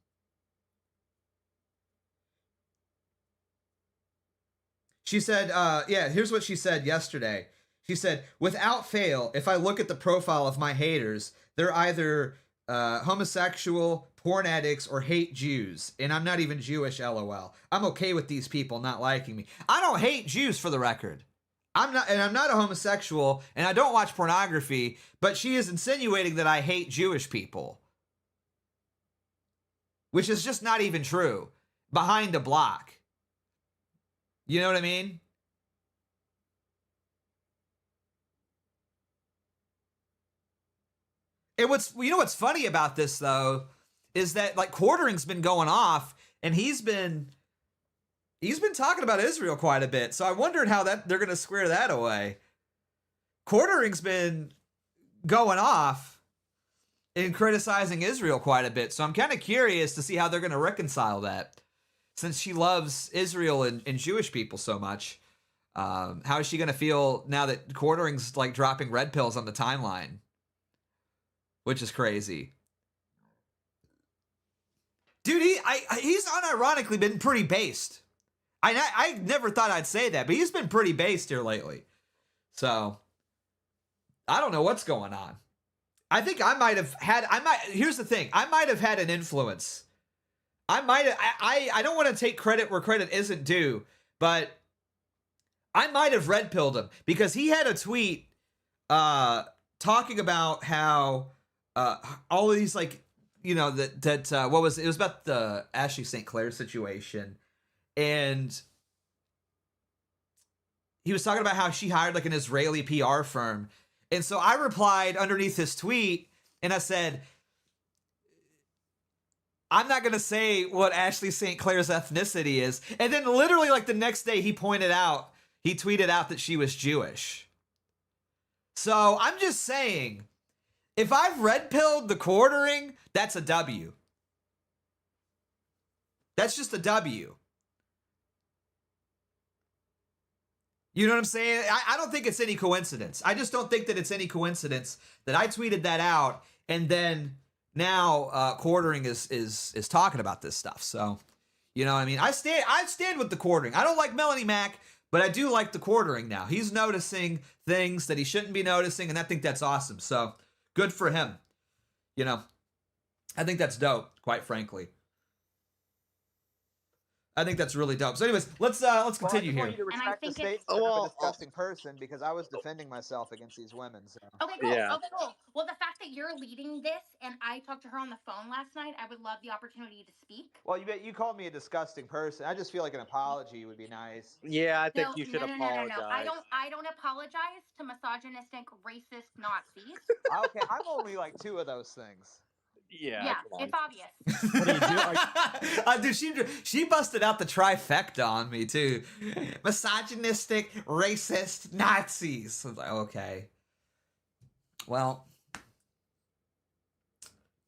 A: She said, yeah, here's what she said yesterday. She said, without fail, if I look at the profile of my haters, they're either homosexual, porn addicts, or hate Jews. And I'm not even Jewish, LOL. I'm okay with these people not liking me. I don't hate Jews, for the record. I'm not a homosexual, and I don't watch pornography, but she is insinuating that I hate Jewish people. Which is just not even true. Behind a block. You know what I mean? You know what's funny about this though is that like Quartering's been going off, and he's been talking about Israel quite a bit. So I wondered how they're gonna square that away. Quartering's been going off and criticizing Israel quite a bit. So I'm kind of curious to see how they're gonna reconcile that, since she loves Israel and Jewish people so much. How is she gonna feel now that Quartering's like dropping red pills on the timeline? Which is crazy. Dude, he's unironically been pretty based. I never thought I'd say that, but he's been pretty based here lately. So, I don't know what's going on. I think here's the thing. I might have had an influence. I don't want to take credit where credit isn't due, but I might have red pilled him because he had a tweet talking about how all of these, like, you know, what was it? It was about the Ashley St. Clair situation, and he was talking about how she hired like an Israeli PR firm. And so I replied underneath his tweet and I said, I'm not going to say what Ashley St. Clair's ethnicity is. And then literally like the next day he tweeted out that she was Jewish. So I'm just saying, if I've red-pilled the quartering, that's a W. That's just a W. You know what I'm saying? I don't think it's any coincidence. I just don't think that it's any coincidence that I tweeted that out, and then now quartering is talking about this stuff. So, you know what I mean? I stand with the quartering. I don't like Melanie Mac, but I do like the quartering now. He's noticing things that he shouldn't be noticing, and I think that's awesome. So, good for him. You know, I think that's dope, quite frankly. I think that's really dope. So anyways, let's continue here.
E: I to
F: And I
E: retract the
F: think it's-
E: statement of a disgusting person because I was defending myself against these women. So.
F: Okay, cool.
H: Yeah.
F: Okay, cool. Well, the fact that you're leading this, and I talked to her on the phone last night, I would love the opportunity to speak.
E: Well, you called me a disgusting person. I just feel like an apology would be nice.
H: Yeah, I think you should
F: no.
H: apologize.
F: I don't apologize to misogynistic, racist Nazis.
E: Okay, I'm only like 2 of those things.
H: Yeah, come on.
F: It's obvious.
G: What do you do?
A: Dude, she busted out the trifecta on me too. Misogynistic, racist, Nazis. I was like, okay. Well,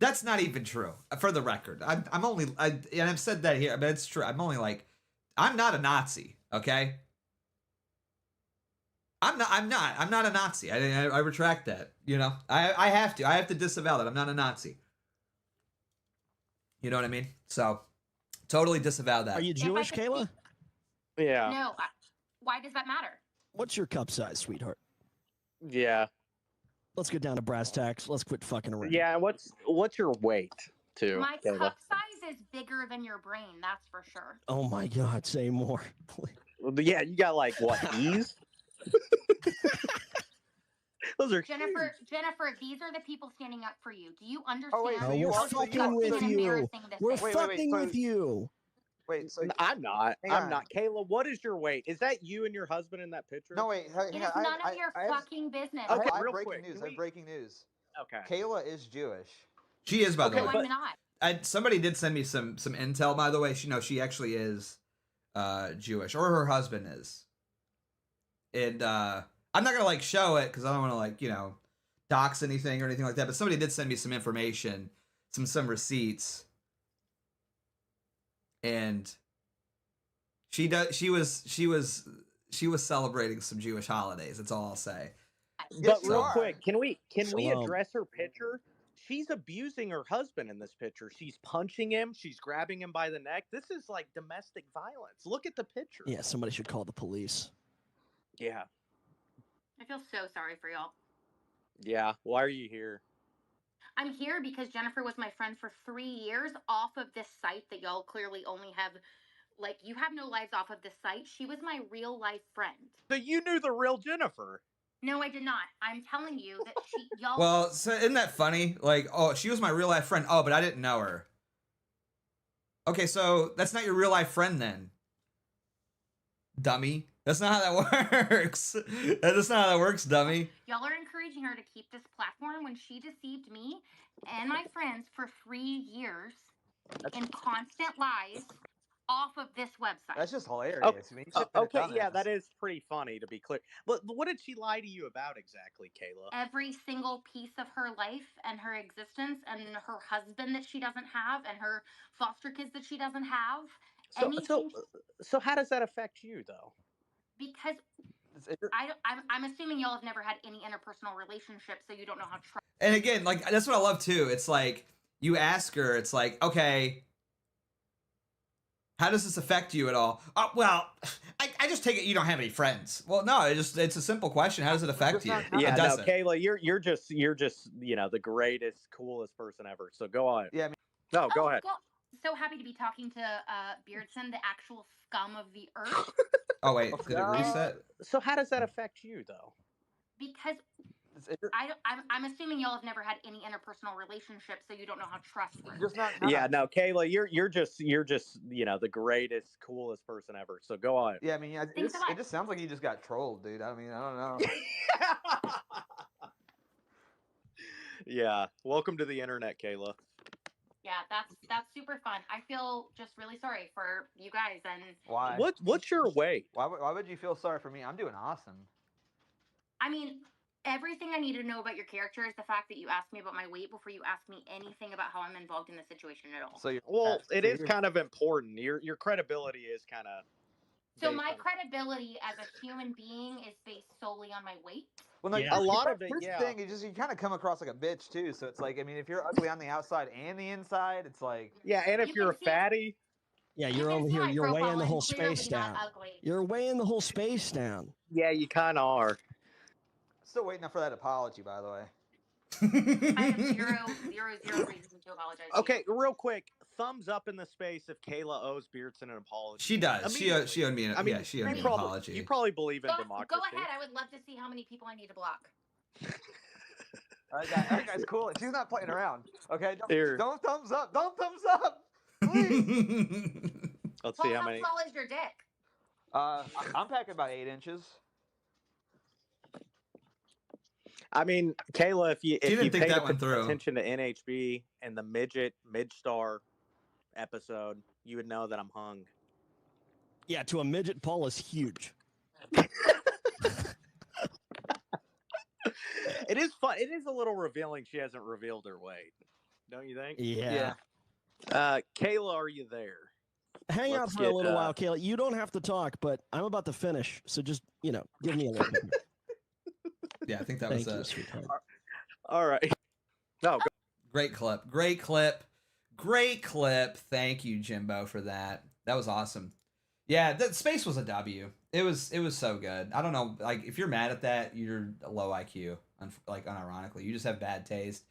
A: that's not even true. For the record, and I've said that here, but it's true. I'm not a Nazi. Okay. I'm not a Nazi. I retract that. You know, I have to disavow that. I'm not a Nazi. You know what I mean? So, totally disavow that.
G: Are you Jewish, Kayla?
H: Yeah.
F: No. Why does that matter?
G: What's your cup size, sweetheart?
H: Yeah.
G: Let's get down to brass tacks. Let's quit fucking around.
H: Yeah. What's your weight too?
F: My
H: Kayla?
F: cup size is bigger than your brain, that's for sure.
G: Oh my God, say more.
H: Yeah, you got like what, E's? Those are
F: Jennifer, these are the people standing up for you. Do you understand?
E: Oh, wait, so
G: No,
E: you
G: we're
E: are- so you
G: fucking
E: are-
G: with
E: so
G: you.
F: embarrassing this
G: We're
F: is.
E: Wait,
G: fucking
E: so-
G: with you.
E: Wait, so
H: I'm not.
E: Hang
H: I'm
E: on.
H: not. Kayla, what is your weight? Is that you and your husband in that picture?
E: no, wait.
F: It is none of your fucking business.
H: Okay,
E: I have
H: real
E: breaking
H: quick,
E: news.
H: can
E: I have
H: we-
E: breaking news.
H: Okay.
E: Kayla is Jewish.
A: She is, by the
F: No,
A: way.
F: I'm not.
A: Somebody did send me some intel, by the way. She actually is Jewish, or her husband is. And I'm not gonna like show it because I don't want to like dox anything or anything like that. But somebody did send me some information, some receipts, and she was celebrating some Jewish holidays. That's all I'll say.
E: Yes,
H: But
E: you
H: real
E: are.
H: quick, can we
G: Shalom.
H: address her picture? She's abusing her husband in this picture. She's punching him. She's grabbing him by the neck. This is like domestic violence. Look at the picture.
G: Yeah, somebody should call the police.
H: Yeah.
F: I feel so sorry for y'all.
H: Yeah. Why are you here?
F: I'm here because Jennifer was my friend for 3 years off of this site that y'all clearly only have, like, you have no lives off of this site. She was my real life friend.
H: So you knew the real Jennifer.
F: No, I did not. I'm telling you that y'all.
A: Well, so isn't that funny? Like, oh, she was my real life friend. Oh, but I didn't know her. Okay, so that's not your real life friend then, dummy. That's not how that works. That's not how that works, dummy.
F: Y'all are encouraging her to keep this platform when she deceived me and my friends for 3 years in constant lies off of this website.
E: That's just hilarious.
H: Oh,
E: I mean, you should've been a
H: okay, yeah,
E: dumbass.
H: that is pretty funny to be clear. But what did she lie to you about exactly, Kayla?
F: Every single piece of her life and her existence and her husband that she doesn't have and her foster kids that she doesn't have.
H: So how does that affect you though?
F: Because I'm assuming y'all have never had any interpersonal relationship, so you don't know how trust.
A: And again, like, that's what I love too. It's like, you ask her, it's like, okay, how does this affect you at all? Oh, well, I just take it you don't have any friends. Well, no, it's a simple question. How does it affect you?
H: Yeah,
A: It
H: no,
A: doesn't.
H: Kayla, you're just the greatest, coolest person ever. So go on.
E: Yeah, I mean,
H: No, go ahead.
F: So happy to be talking to Beardson, the actual scum of the earth.
A: Oh wait, did it reset?
H: So how does that affect you though?
F: Because I'm assuming y'all have never had any interpersonal relationships, so you don't know how trust works.
E: Just not.
H: Yeah, no, Kayla, you're just the greatest, coolest person ever. So go on.
E: Yeah, I mean, yeah,
F: Thanks so much.
E: it just sounds like you just got trolled, dude. I mean, I don't know.
H: Yeah, welcome to the internet, Kayla.
F: Yeah, that's super fun. I feel just really sorry for you guys and
E: Why?
H: What's your weight?
E: Why would you feel sorry for me? I'm doing awesome.
F: I mean, everything I need to know about your character is the fact that you asked me about my weight before you asked me anything about how I'm involved in the situation at all.
E: So you're
H: Well,
E: fat.
H: it
E: So
H: is
E: you're-
H: kind of important. Your credibility is kind of.
F: So my credibility as a human being is based solely on my weight.
E: Well, no,
G: Yeah.
H: A lot of it,
E: here's
H: yeah.
E: the thing. You kind of come across like a bitch too. So it's like, I mean, if you're ugly on the outside and the inside, it's like.
H: Yeah, and if
F: You
H: you're a
F: can see-
H: fatty,
G: Yeah,
F: You
G: you're
F: can
G: over
F: see
G: here.
F: my
G: You're
F: profile,
G: weighing the
F: I'm
G: whole
F: clearly
G: space
F: not
G: down.
F: ugly.
G: You're weighing the whole space down.
H: yeah, you kind of are.
E: Still waiting for that apology, by the way.
F: I have zero reason to apologize. to
H: Okay,
F: you.
H: real quick, thumbs up in the space if Kayla owes Beardson an apology.
A: She does. She owed me.
H: I mean,
A: yeah, she owed me an
H: you
A: apology.
H: probably believe in
F: Go
H: democracy.
F: ahead. I would love to see how many people I need to block.
E: That guy's cool. She's not playing around. Okay,
H: Here.
E: don't thumbs up. Don't thumbs up. Please.
H: Let's
F: Paul,
H: see how
F: how
H: many.
F: small is your dick?
E: I'm packing about 8 inches.
H: I mean, Kayla, if you
A: didn't think
H: paid
A: that one through.
H: attention to NHB and the mid-star episode, you would know that I'm hung.
G: Yeah, to a midget, Paul is huge.
H: It is fun. It is a little revealing. She hasn't revealed her weight, don't you think?
G: Yeah.
H: Kayla, are you there?
G: Hang out
H: Let's
G: for a
H: get,
G: little while, Kayla. You don't have to talk, but I'm about to finish. So just, give me a little bit.
A: Yeah, I think that
G: Thank
A: was
G: you,
A: it.
G: sweetheart.
H: All right. No, go.
A: Great clip. Great clip. Great clip. Thank you, Jimbo, for that. That was awesome. Yeah, that space was a W. It was so good. I don't know, like if you're mad at that, you're a low IQ. Like unironically, you just have bad taste.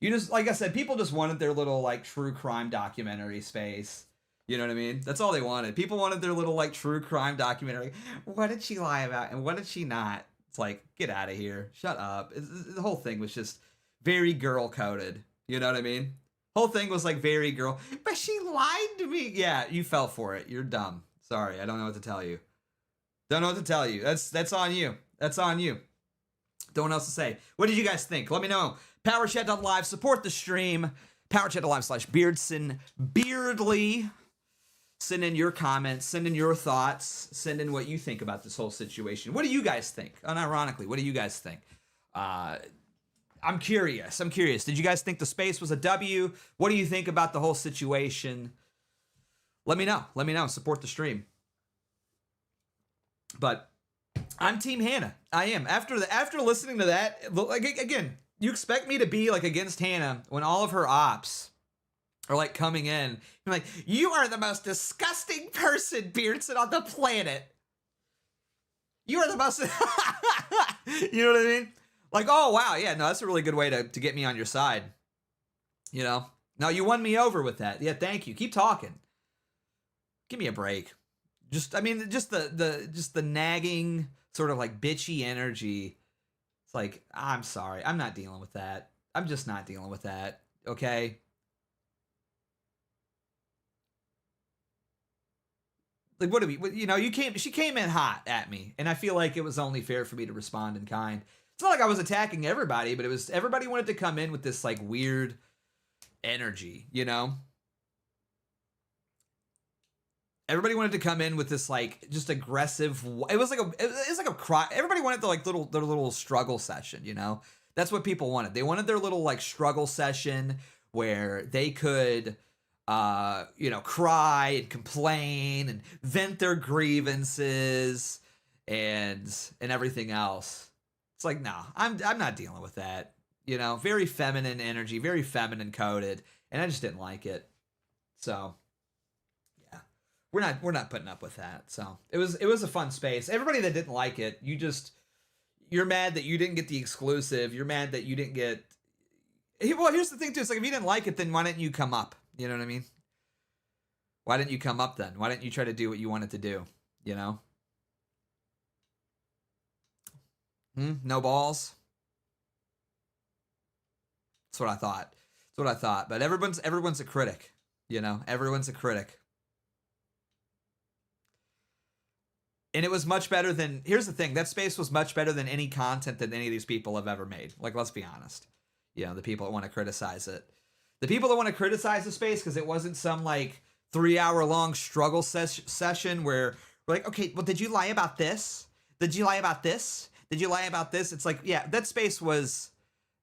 A: You just, like I said, people just wanted their little like true crime documentary space. You know what I mean? That's all they wanted. People wanted their little like true crime documentary. What did she lie about and what did she not? It's like, get out of here. Shut up. The whole thing was just very girl coded. You know what I mean? Whole thing was like very girl. But she lied to me. Yeah, you fell for it. You're dumb. Sorry, I don't know what to tell you. Don't know what to tell you. That's on you. That's on you. Don't know what else to say. What did you guys think? Let me know. Powerchat.live. Support the stream. Powerchat.live/BeardsonBeardly. Send in your comments. Send in your thoughts. Send in what you think about this whole situation. What do you guys think? Unironically, what do you guys think? I'm curious. Did you guys think the space was a W? What do you think about the whole situation? Let me know. Support the stream. But I'm Team Hannah. I am. After listening to that, like again, you expect me to be like against Hannah when all of her ops are like coming in. I'm like, you are the most disgusting person, Beardson, on the planet. You are the most. You know what I mean? Like, oh wow, yeah, no, that's a really good way to get me on your side. You know? No, you won me over with that. Yeah, thank you. Keep talking. Give me a break. Just the nagging sort of like bitchy energy. It's like, I'm sorry. I'm not dealing with that. I'm just not dealing with that. Okay? Like, what do we, she came in hot at me, and I feel like it was only fair for me to respond in kind. It's not like I was attacking everybody, but everybody wanted to come in with this like weird energy, you know? Everybody wanted to come in with this like just aggressive. It was like a cry. Everybody wanted their little struggle session, you know? That's what people wanted. They wanted their little like struggle session where they could cry and complain and vent their grievances and everything else. It's like, no, I'm not dealing with that. You know, very feminine energy, very feminine coded, and I just didn't like it. So, yeah. We're not putting up with that. So, it was a fun space. Everybody that didn't like it, you're mad that you didn't get the exclusive. You're mad that you didn't get. Well, here's the thing too. It's like, if you didn't like it, then why didn't you come up? You know what I mean? Why didn't you come up then? Why didn't you try to do what you wanted to do? You know? No balls? That's what I thought. That's what I thought. But everyone's a critic. You know, everyone's a critic. And it was much better than, here's the thing, that space was much better than any content that any of these people have ever made. Like, let's be honest. You know, the people that want to criticize it. The people that want to criticize the space because it wasn't some, like, 3-hour-long struggle session where we're like, okay, well, did you lie about this? Did you lie about this? Did you lie about this? It's like, yeah, that space was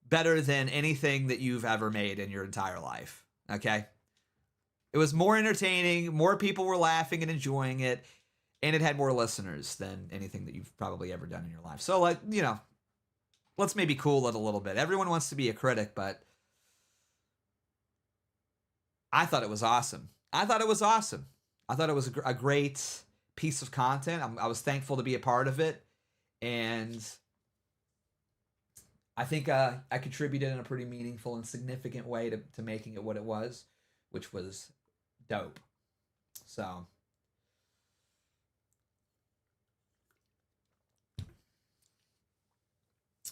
A: better than anything that you've ever made in your entire life, okay? It was more entertaining, more people were laughing and enjoying it, and it had more listeners than anything that you've probably ever done in your life. So, like, you know, let's maybe cool it a little bit. Everyone wants to be a critic, but I thought it was awesome. I thought it was awesome. I thought it was a great piece of content. I was thankful to be a part of it, and I think I contributed in a pretty meaningful and significant way to making it what it was, which was dope. So...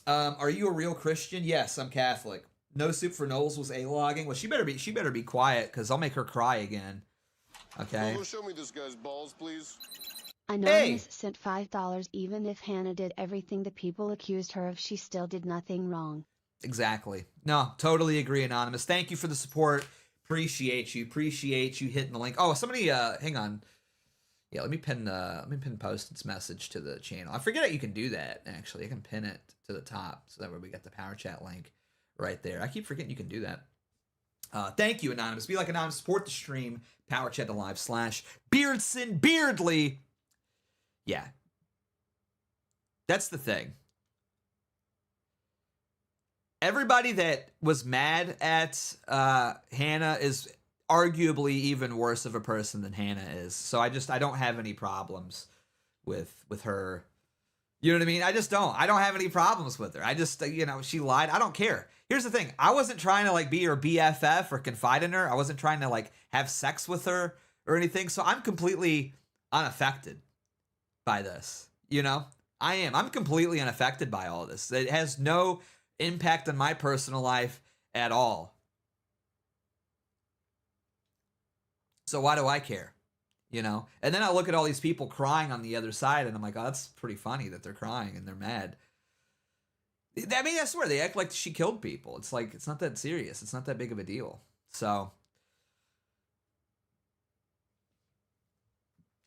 A: are you a real Christian? Yes, I'm Catholic. No Soup for Knowles was A-logging. Well, she better be quiet, because I'll make her cry again. Okay.
I: Google, show me this guy's balls, please.
D: Anonymous sent $5. Even if Hannah did everything the people accused her of, she still did nothing wrong.
A: Exactly. No, totally agree, Anonymous. Thank you for the support. Appreciate you. Appreciate you hitting the link. Oh, somebody, hang on. Yeah, let me pin Poston's message to the channel. I forget that you can do that, actually. I can pin it to the top, so that way we got the Power Chat link right there. I keep forgetting you can do that. Thank you, Anonymous. Be like Anonymous. Support the stream. powerchat.live /BeardsonBeardly. Yeah. That's the thing. Everybody that was mad at Hannah is arguably even worse of a person than Hannah is. So I don't have any problems with her. You know what I mean? I don't have any problems with her. I just, you know, she lied. I don't care. Here's the thing. I wasn't trying to, like, be her BFF or confide in her. I wasn't trying to, like, have sex with her or anything. So I'm completely unaffected by this. You know? I am. I'm completely unaffected by all this. It has no impact on my personal life at all. So why do I care? You know? And then I look at all these people crying on the other side, and I'm like, oh, that's pretty funny that they're crying and they're mad. I mean, I swear, they act like she killed people. It's like, it's not that serious. It's not that big of a deal. So,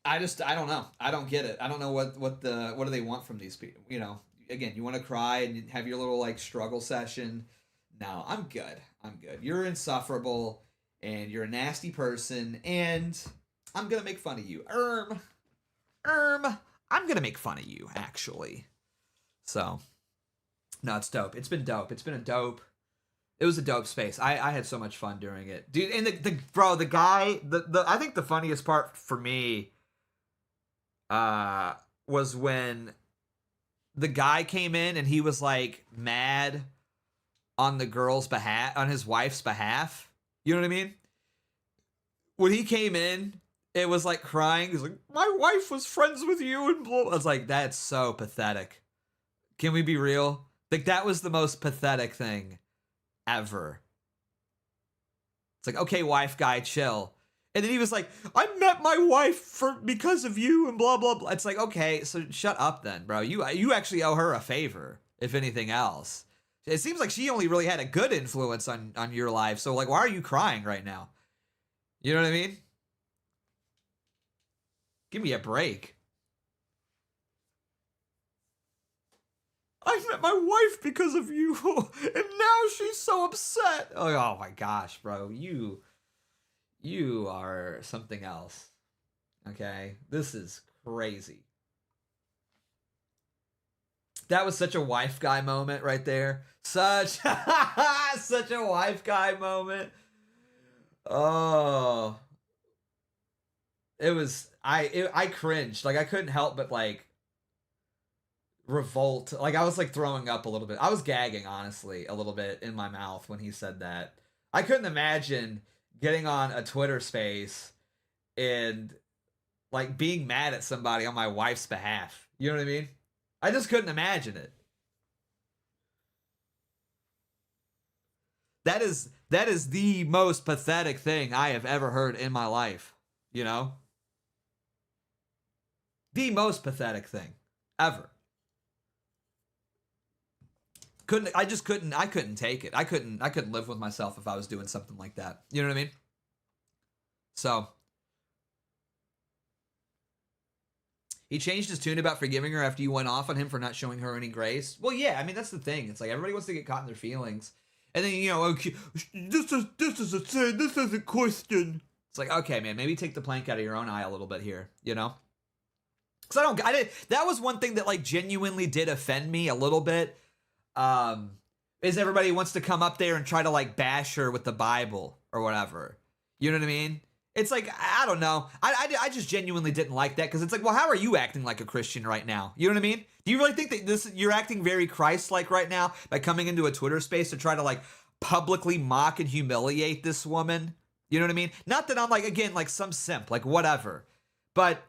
A: I don't know. I don't get it. I don't know what do they want from these people? You know, again, you want to cry and have your little, like, struggle session. No, I'm good. I'm good. You're insufferable, and you're a nasty person, and I'm gonna make fun of you. I'm gonna make fun of you, actually. So, no, it's dope. It's been dope. It was a dope space. I had so much fun during it. Dude, and the guy, I think the funniest part for me was when the guy came in and he was, like, mad on the girl's behalf, on his wife's behalf. You know what I mean? When he came in, it was like crying. He's like, my wife was friends with you, and blah. I was like, that's so pathetic. Can we be real? Like, that was the most pathetic thing ever. It's like, okay, wife guy, chill. And then he was like, I met my wife because of you, and blah, blah, blah. It's like, okay, so shut up then, bro. You actually owe her a favor, if anything else. It seems like she only really had a good influence on your life. So, like, why are you crying right now? You know what I mean? Give me a break. I met my wife because of you, and now she's so upset. Oh my gosh, bro. You are something else. Okay? This is crazy. That was such a wife guy moment right there. Such a wife guy moment. Oh. It was, I cringed. Like, I couldn't help but, like, revolt. Like, I was, like, throwing up a little bit. I was gagging, honestly, a little bit in my mouth when he said that. I couldn't imagine getting on a Twitter space and, like, being mad at somebody on my wife's behalf. You know what I mean? I just couldn't imagine it. That is the most pathetic thing I have ever heard in my life, you know? The most pathetic thing ever. I couldn't take it. I couldn't live with myself if I was doing something like that. You know what I mean? So he changed his tune about forgiving her after you went off on him for not showing her any grace. Well, yeah, I mean, that's the thing. It's like everybody wants to get caught in their feelings. And then, you know, okay, this is a sin, this is a question. It's like, okay, man, maybe take the plank out of your own eye a little bit here, you know? Because that was one thing that, like, genuinely did offend me a little bit, is everybody wants to come up there and try to, like, bash her with the Bible or whatever. You know what I mean? It's like, I don't know. I just genuinely didn't like that because it's like, well, how are you acting like a Christian right now? You know what I mean? Do you really think that you're acting very Christ-like right now by coming into a Twitter space to try to like publicly mock and humiliate this woman? You know what I mean? Not that I'm like, again, like some simp, like whatever. But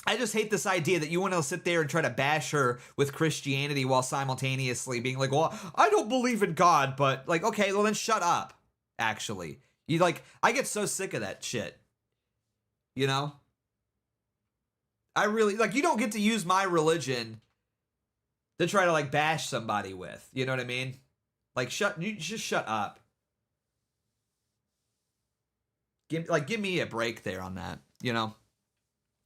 A: I just hate this idea that you want to sit there and try to bash her with Christianity while simultaneously being like, well, I don't believe in God, but like, okay, well then shut up, actually. You like, I get so sick of that shit. You know? I really, like, you don't get to use my religion to try to, like, bash somebody with. You know what I mean? Like, you just shut up. Give me a break there on that, you know?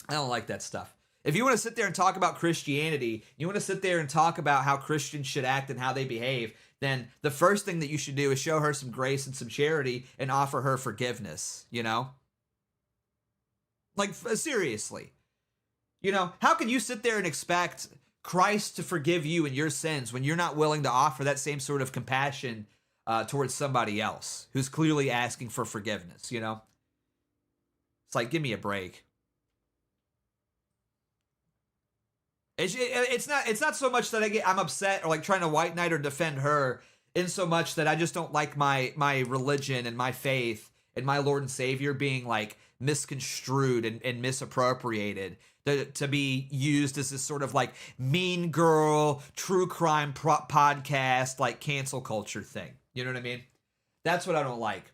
A: I don't like that stuff. If you want to sit there and talk about Christianity, you want to sit there and talk about how Christians should act and how they behave, then the first thing that you should do is show her some grace and some charity and offer her forgiveness, you know? Like, seriously. You know, how can you sit there and expect Christ to forgive you and your sins when you're not willing to offer that same sort of compassion towards somebody else who's clearly asking for forgiveness, you know? It's like, give me a break. It's not so much that I'm upset or like trying to white knight or defend her in so much that I just don't like my religion and my faith and my Lord and Savior being like misconstrued and misappropriated to be used as this sort of like mean girl, true crime podcast, like cancel culture thing. You know what I mean? That's what I don't like.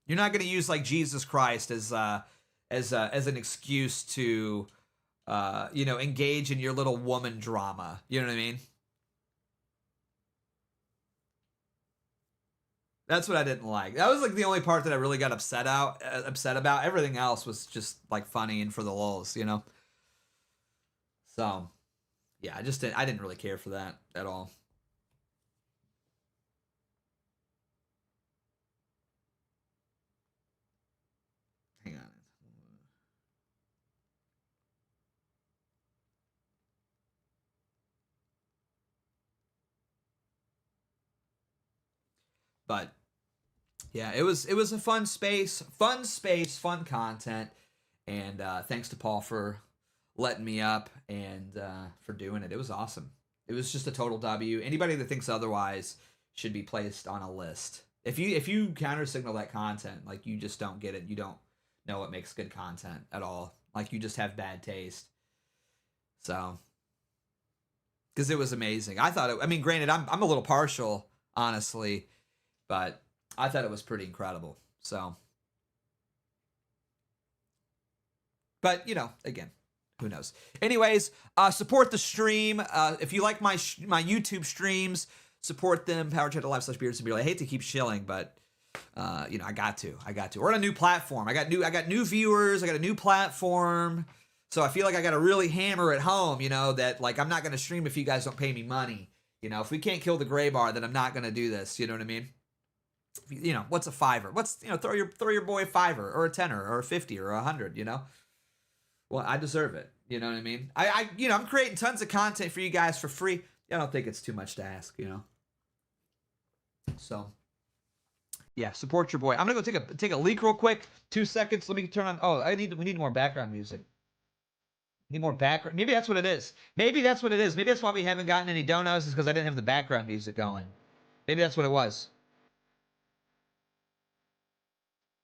A: You're not going to use like Jesus Christ as an excuse to, you know, engage in your little woman drama. You know what I mean? That's what I didn't like. That was like the only part that I really got upset about. Everything else was just like funny and for the lulz, you know? So, yeah, I didn't really care for that at all. Hang on. But yeah, it was a fun space, fun content, and thanks to Paul for letting me up and for doing it. It was awesome. It was just a total W. Anybody that thinks otherwise should be placed on a list. If you counter signal that content, like you just don't get it. You don't know what makes good content at all. Like you just have bad taste. So, because it was amazing. I mean, granted, I'm a little partial, honestly, but I thought it was pretty incredible. So, but you know, again, who knows? Anyways, support the stream. If you like my YouTube streams, support them. powerchat.live/BeardsonBeardly. I hate to keep shilling, but you know, I got to. We're on a new platform. I got new viewers. I got a new platform. So I feel like I got to really hammer it home, you know, that like I'm not going to stream if you guys don't pay me money. You know, if we can't kill the gray bar, then I'm not going to do this. You know what I mean? You know, what's a $5? What's, you know, throw your boy a $5 or a $10 or a $50 or a $100, you know? Well, I deserve it. You know what I mean? You know, I'm creating tons of content for you guys for free. I don't think it's too much to ask, you know? So, yeah, support your boy. I'm going to go take a leak real quick. 2 seconds. Let me turn on. Oh, we need more background music. Need more background. Maybe that's what it is. Maybe that's why we haven't gotten any donos, is because I didn't have the background music going. Maybe that's what it was.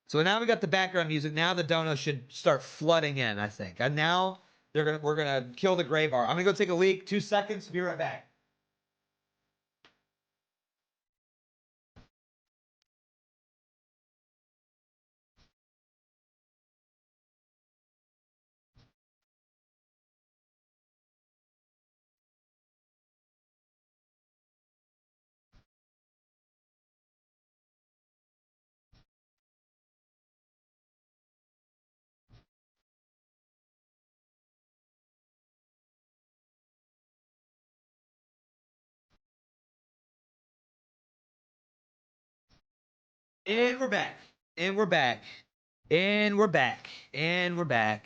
A: So now we got the background music. Now the donos should start flooding in, I think. And now we're gonna kill the gray bar. I'm gonna go take a leak. 2 seconds. Be right back. And we're back. And we're back. And we're back. And we're back.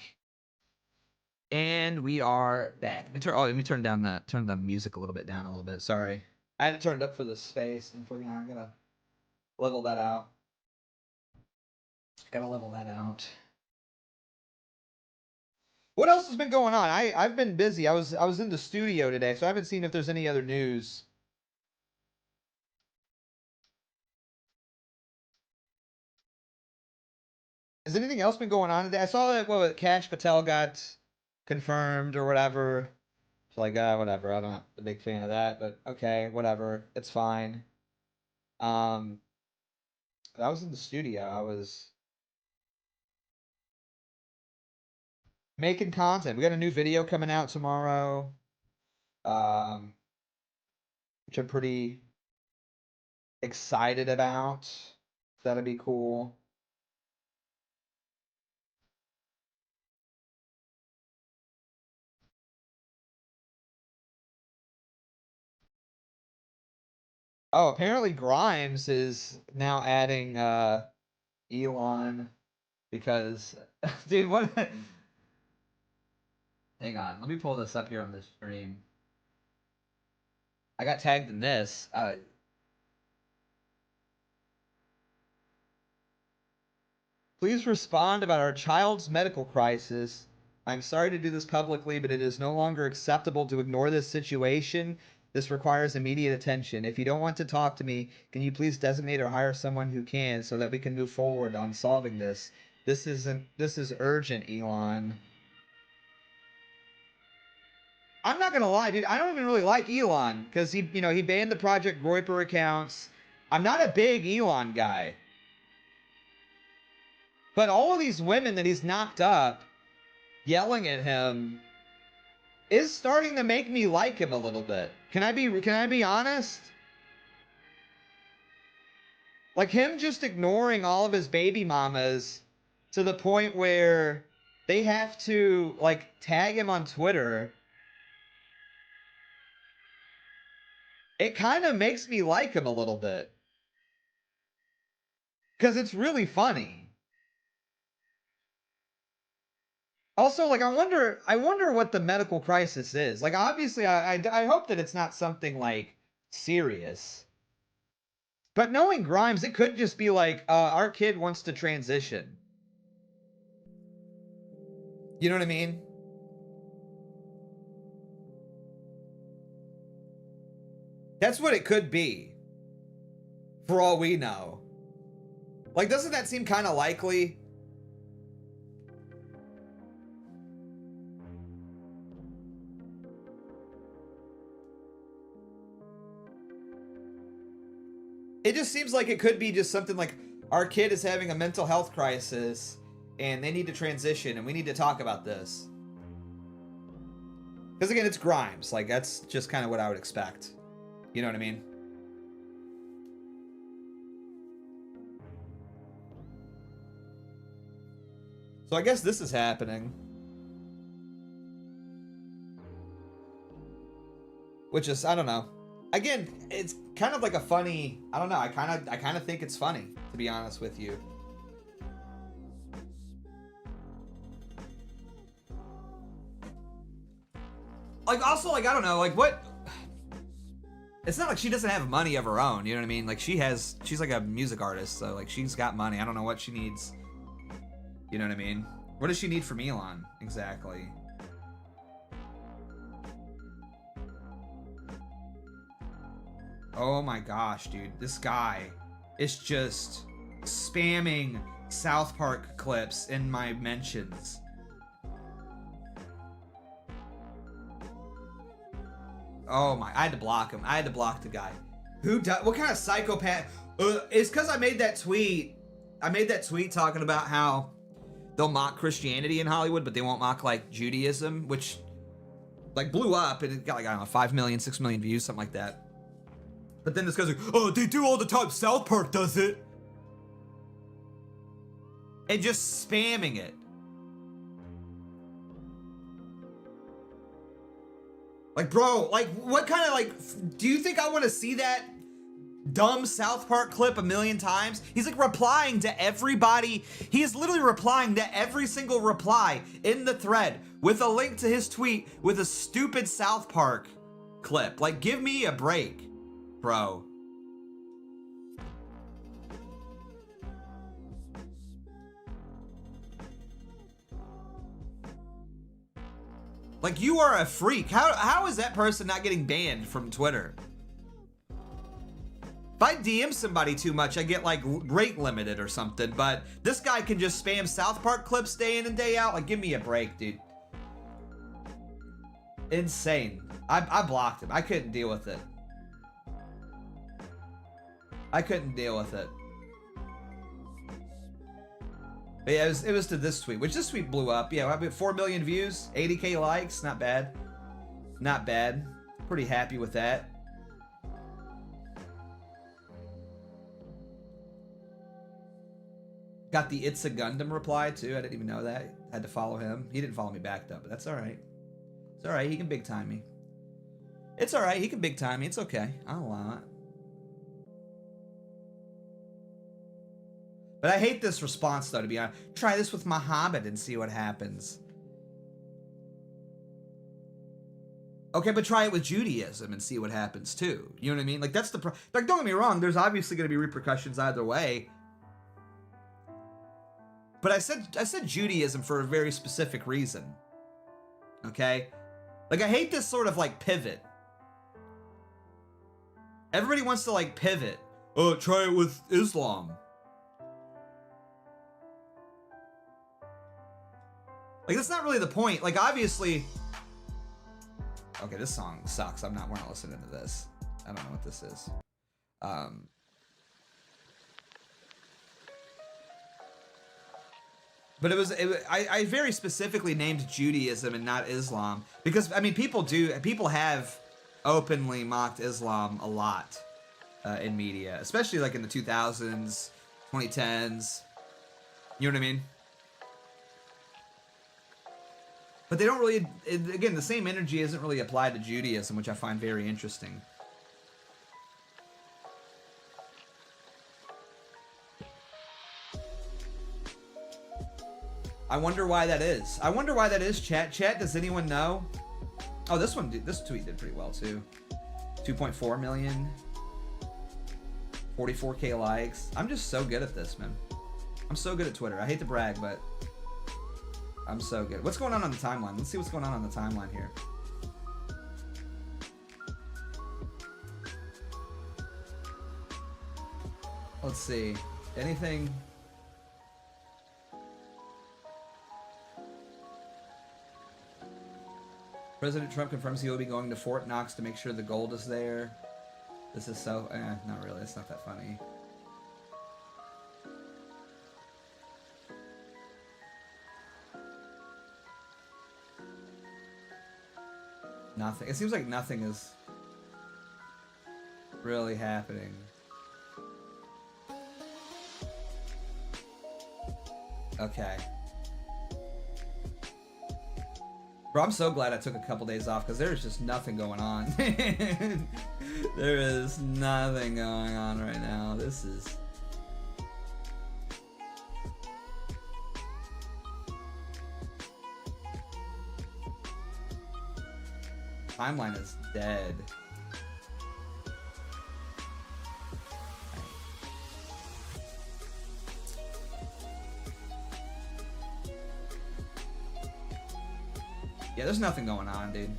A: And we are back. Let me turn the music a little bit down a little bit. Sorry. I had to turn it up for the space, and I'm gonna level that out. Gotta level that out. What else has been going on? I've been busy. I was in the studio today, so I haven't seen if there's any other news. Has anything else been going on today? I saw that Cash Patel got confirmed or whatever. It's like, whatever. I'm not a big fan of that, but okay, whatever. It's fine. I was in the studio. I was making content. We got a new video coming out tomorrow, which I'm pretty excited about. That'll be cool. Oh, apparently Grimes is now adding Elon because dude, what hang on, let me pull this up here on the stream. I got tagged in this. Please respond about our child's medical crisis. I'm sorry to do this publicly, but it is no longer acceptable to ignore this situation. This requires immediate attention. If you don't want to talk to me, can you please designate or hire someone who can so that we can move forward on solving this? This is urgent, Elon. I'm not gonna lie, dude. I don't even really like Elon because he banned the Project Groyper accounts. I'm not a big Elon guy. But all of these women that he's knocked up yelling at him is starting to make me like him a little bit. Can I be honest? Like him just ignoring all of his baby mamas to the point where they have to like tag him on Twitter. It kind of makes me like him a little bit. Cuz it's really funny. Also, like, I wonder what the medical crisis is. Like, obviously, I hope that it's not something, like, serious. But knowing Grimes, it could just be like, our kid wants to transition. You know what I mean? That's what it could be. For all we know. Like, doesn't that seem kind of likely? It just seems like it could be just something like our kid is having a mental health crisis and they need to transition and we need to talk about this. Because again, it's Grimes. Like, that's just kind of what I would expect. You know what I mean? So I guess this is happening. Which is, I don't know. Again, it's kind of like a funny, I don't know, I kind of think it's funny, to be honest with you. Like, also, like, I don't know, like, what? It's not like she doesn't have money of her own, you know what I mean? Like, she's like a music artist, so, like, she's got money. I don't know what she needs. You know what I mean? What does she need from Elon, exactly? Oh my gosh, dude. This guy is just spamming South Park clips in my mentions. Oh my, I had to block him. I had to block the guy. What kind of psychopath? It's because I made that tweet. I made that tweet talking about how they'll mock Christianity in Hollywood, but they won't mock, like, Judaism, which, like, blew up and it got, like, I don't know, 5 million, 6 million views, something like that. But then this guy's like, oh, they do all the time. South Park does it. And just spamming it. Like, bro, like, what kind of, like, do you think I want to see that dumb South Park clip a million times. He's like replying to everybody. He is literally replying to every single reply in the thread with a link to his tweet with a stupid South Park clip. Like, give me a break, bro. Like, you are a freak. How is that person not getting banned from Twitter? If I DM somebody too much, I get like rate limited or something, but this guy can just spam South Park clips day in and day out. Like, give me a break, dude. Insane. I blocked him. I couldn't deal with it. I couldn't deal with it. But yeah, it was to this tweet, which this tweet blew up. Yeah, I mean, 4 million views, 80K likes. Not bad. Not bad. Pretty happy with that. Got the It's a Gundam reply too. I didn't even know that. Had to follow him. He didn't follow me back though, but that's all right. It's all right. He can big time me. It's all right. He can big time me. It's okay. I'll allow it. But I hate this response though, to be honest. Try this with Muhammad and see what happens. Okay, but try it with Judaism and see what happens too. You know what I mean? Like, that's the like, don't get me wrong, there's obviously going to be repercussions either way. But I said Judaism for a very specific reason. Okay? Like, I hate this sort of like pivot. Everybody wants to like pivot. Oh, try it with Islam. Like, that's not really the point. Like, obviously... Okay, this song sucks. We're not listening to this. I don't know what this is. But I very specifically named Judaism and not Islam. Because, I mean, people have openly mocked Islam a lot in media. Especially, like, in the 2000s, 2010s. You know what I mean? But they don't really, again, the same energy isn't really applied to Judaism, which I find very interesting. I wonder why that is. I wonder why that is, chat. Chat, does anyone know? Oh, this tweet did pretty well, too. 2.4 million. 44K likes. I'm just so good at this, man. I'm so good at Twitter. I hate to brag, but... I'm so good. What's going on the timeline? Let's see what's going on the timeline here. Let's see. Anything? President Trump confirms he will be going to Fort Knox to make sure the gold is there. This is so... not really. It's not that funny. Nothing. It seems like nothing is really happening. Okay. Bro, I'm so glad I took a couple days off because there's just nothing going on. There is nothing going on right now. This is... Timeline is dead. Yeah, there's nothing going on, dude.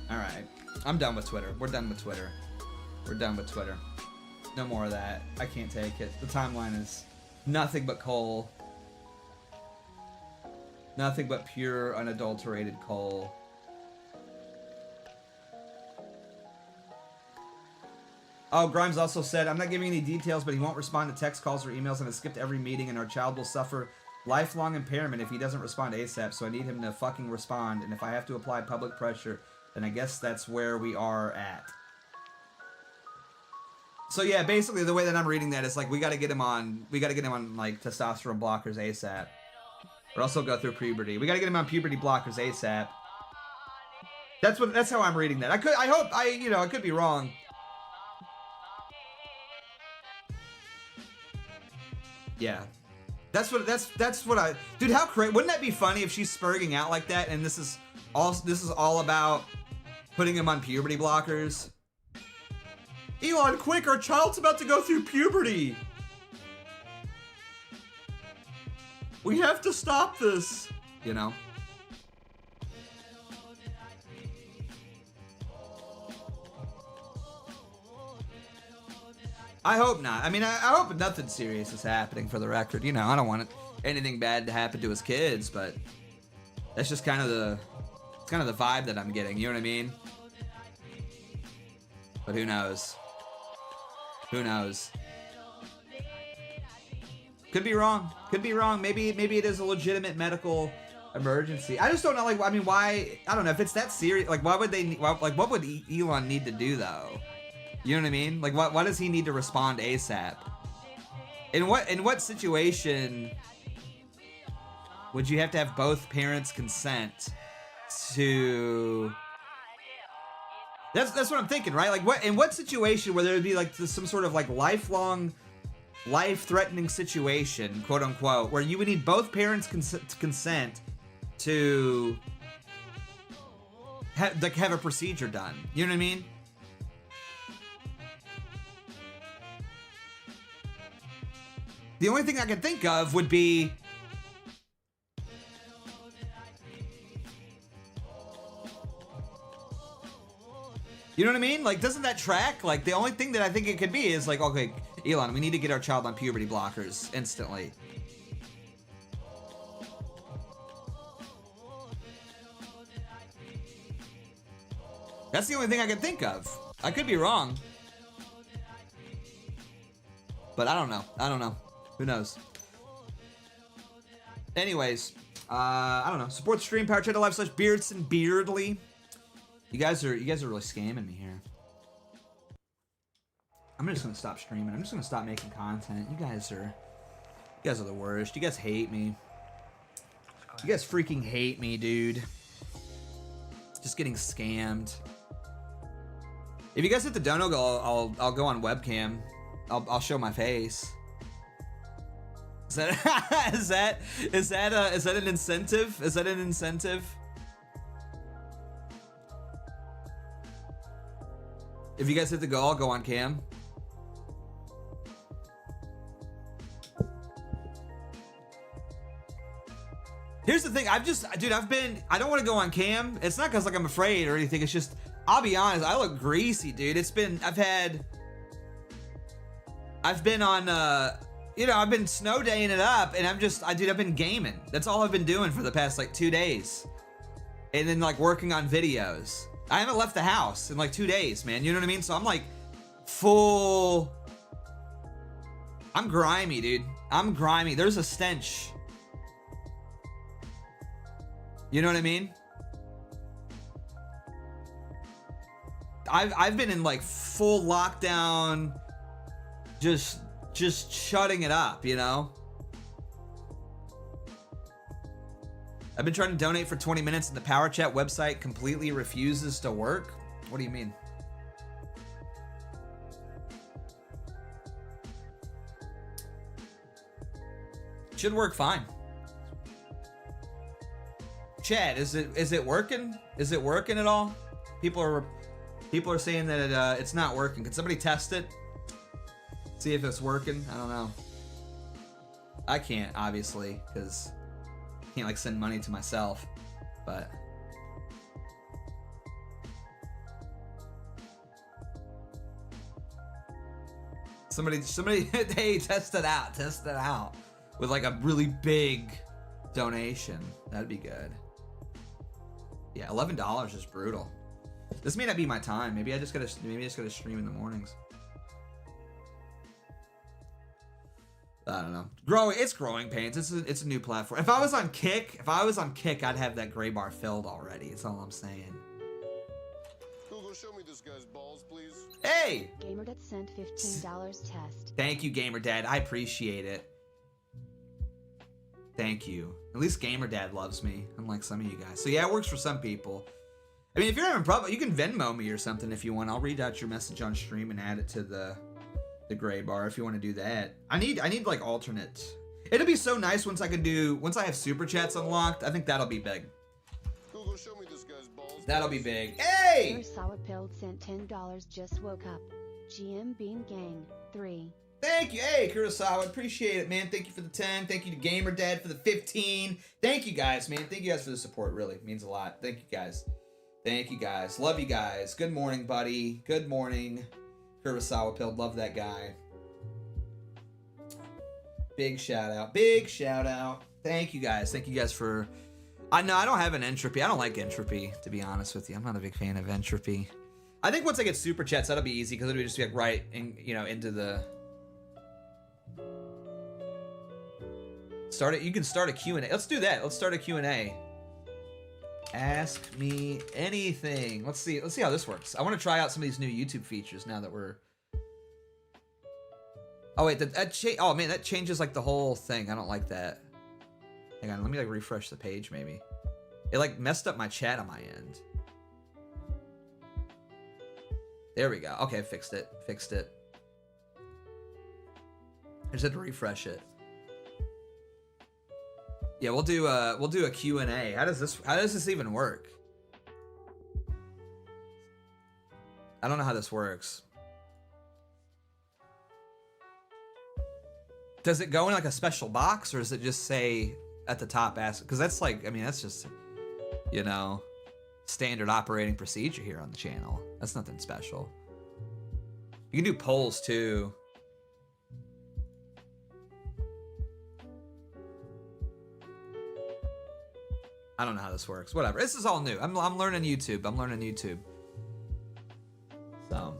A: Alright. I'm done with Twitter. We're done with Twitter. We're done with Twitter. No more of that. I can't take it. The timeline is nothing but coal. Nothing but pure, unadulterated coal. Oh, Grimes also said, I'm not giving any details, but he won't respond to text calls or emails and has skipped every meeting, and our child will suffer lifelong impairment if he doesn't respond ASAP, so I need him to fucking respond, and if I have to apply public pressure, then I guess that's where we are at. So yeah, basically the way that I'm reading that is like we gotta get him on like testosterone blockers ASAP. Or else he'll go through puberty. We gotta get him on puberty blockers ASAP. That's how I'm reading that. I could be wrong. Yeah. That's what I, dude, how crazy, wouldn't that be funny if she's spurging out like that and this is all about putting him on puberty blockers? Elon, quick, our child's about to go through puberty. We have to stop this, you know? I hope not. I mean, I hope nothing serious is happening for the record. You know, I don't want anything bad to happen to his kids, but that's just kind of the vibe that I'm getting. You know what I mean? But who knows? Who knows? Could be wrong. Could be wrong. Maybe it is a legitimate medical emergency. I just don't know. Like, I mean, why? I don't know if it's that serious. Like, why would they? Like, what would Elon need to do though? You know what I mean? Like, why does he need to respond ASAP? In what situation would you have to have both parents consent to? That's what I'm thinking, right? Like, in what situation where there would be like some sort of like lifelong, life-threatening situation, quote unquote, where you would need both parents consent to have a procedure done? You know what I mean? The only thing I can think of would be you know what I mean? Like, doesn't that track? Like, the only thing that I think it could be is like, okay, Elon, we need to get our child on puberty blockers instantly. That's the only thing I can think of. I could be wrong. But I don't know. I don't know. Who knows? Anyways, I don't know. Support the stream, powerchat.live /BeardsonBeardly. You guys are really scamming me here. I'm just gonna stop streaming. I'm just gonna stop making content. You guys are the worst. You guys hate me. You guys freaking hate me, dude. Just getting scammed. If you guys hit the dono goal, I'll go on webcam. I'll show my face. Is that an incentive? Is that an incentive? If you guys hit the goal, I'll go on cam. Here's the thing, I don't want to go on cam. It's not because like I'm afraid or anything. It's just, I'll be honest, I look greasy, dude. I've been on, you know, I've been snow daying it up, and I've been gaming. That's all I've been doing for the past like 2 days. And then like working on videos. I haven't left the house in like 2 days, man. You know what I mean? So I'm like full. I'm grimy, dude. I'm grimy. There's a stench. You know what I mean? I've been in like full lockdown, just shutting it up, you know? I've been trying to donate for 20 minutes and the Power Chat website completely refuses to work. What do you mean? Should work fine. Chad, is it working? Is it working at all? People are saying that it's not working. Can somebody test it? See if it's working. I don't know. I can't, obviously, because I can't like send money to myself. But somebody, hey, test it out. Test it out with like a really big donation. That'd be good. Yeah, $11 is brutal. This may not be my time. Maybe I just gotta stream in the mornings. I don't know. It's growing pains. It's a new platform. If I was on Kick, I'd have that gray bar filled already. That's all I'm saying.
I: Google Google, show me this guy's balls, please.
A: Hey!
D: GamerDad sent $15 test.
A: Thank you, GamerDad. I appreciate it. Thank you. At least GamerDad loves me, unlike some of you guys. So yeah, it works for some people. I mean, if you're having problems, you can Venmo me or something if you want. I'll read out your message on stream and add it to the gray bar if you want to do that. I need like alternate. It'll be so nice once I have super chats unlocked. I think that'll be big.
I: Google, show me this guy's balls.
A: That'll be big. Hey!
D: Kurosawa Pilled sent $10. Just woke up. GM Bean Gang 3.
A: Thank you. Hey, Kurosawa. Appreciate it, man. Thank you for the 10. Thank you to GamerDad for the 15. Thank you guys, man. Thank you guys for the support. Really. It means a lot. Thank you guys. Thank you guys. Love you guys. Good morning, buddy. Good morning. Kurosawa Pilled. Love that guy. Big shout out. Big shout out. Thank you guys. Thank you guys for... I know I don't have an entropy. I don't like entropy, to be honest with you. I'm not a big fan of entropy. I think once I get super chats, that'll be easy because it'll just be like right in, into the... Start it. You can start a Q&A. Let's do that. Let's start a Q&A. Ask me anything. Let's see how this works. I want to try out some of these new YouTube features now that we're... Oh wait, oh man, that changes like the whole thing. I don't like that. Hang on, let me like refresh the page maybe. It like messed up my chat on my end. There we go. Okay, fixed it. Fixed it. I just had to refresh it. Yeah, we'll do a Q&A. How does this even work? I don't know how this works. Does it go in like a special box or does it just say at the top ask? Because that's like, I mean, that's just, standard operating procedure here on the channel. That's nothing special. You can do polls too. I don't know how this works. Whatever. This is all new. I'm learning YouTube. I'm learning YouTube. So,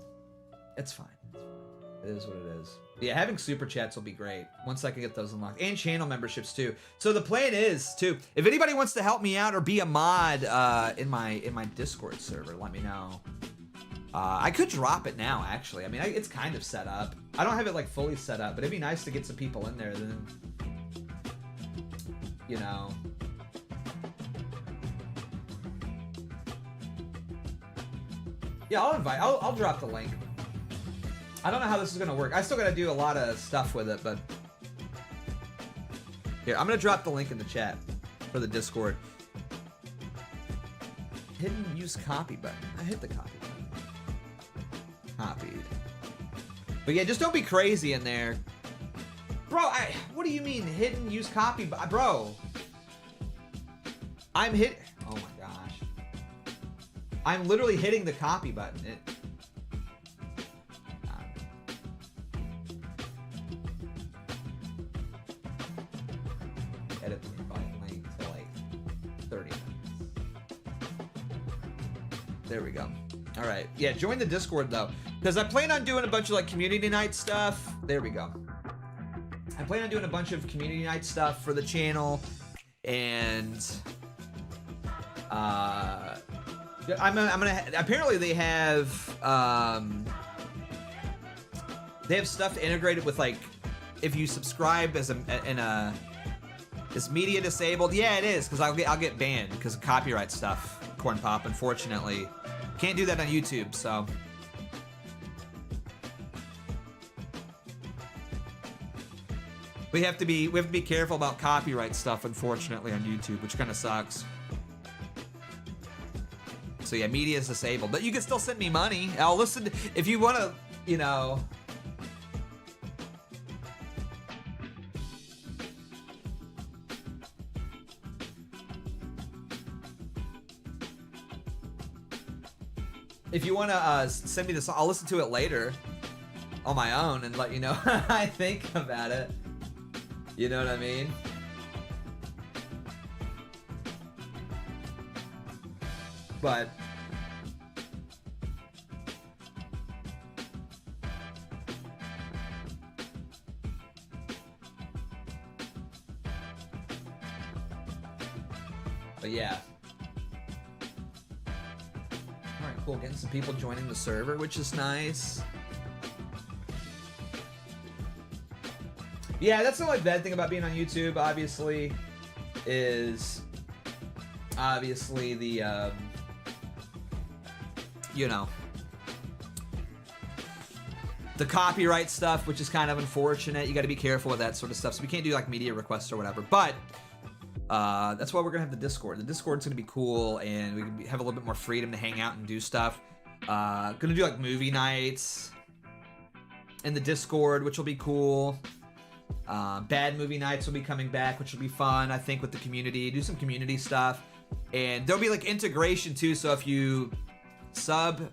A: it's fine. It is what it is. Yeah, having super chats will be great once I can get those unlocked, and channel memberships too. So the plan is too, if anybody wants to help me out or be a mod in my Discord server, let me know. I could drop it now, actually. I mean, it's kind of set up. I don't have it like fully set up, but it'd be nice to get some people in there. Then, yeah, I'll drop the link. I don't know how this is gonna work. I still gotta do a lot of stuff with it, but here, I'm gonna drop the link in the chat for the Discord. Hidden use copy button. I hit the copy button. Copied. But yeah, just don't be crazy in there. Bro, what do you mean hidden use copy button? Bro. Oh my gosh. I'm literally hitting the copy button. Edit the invite link to like 30 minutes. There we go. All right. Yeah, join the Discord though, because I plan on doing a bunch of like community night stuff. There we go. I plan on doing a bunch of community night stuff for the channel, and I'm gonna. Apparently, they have stuff integrated with like if you subscribe as is media disabled? Yeah, it is, because I'll get banned because of copyright stuff. Corn Pop, unfortunately, can't do that on YouTube. So we have to be careful about copyright stuff, unfortunately, on YouTube, which kind of sucks. So yeah, media is disabled, but you can still send me money. I'll listen if you want to, If you want to send me this, I'll listen to it later on my own and let you know how I think about it. You know what I mean? But yeah. All right. Cool, getting some people joining the server, which is nice. Yeah, that's the only bad thing about being on YouTube, obviously, is obviously the, you know, the copyright stuff, which is kind of unfortunate. You got to be careful with that sort of stuff. So we can't do like media requests or whatever. But that's why we're gonna have the Discord. The Discord's gonna be cool, and we can have a little bit more freedom to hang out and do stuff. Gonna do like movie nights in the Discord, which will be cool. Bad movie nights will be coming back, which will be fun, I think, with the community. Do some community stuff, and there'll be like integration too. So if you sub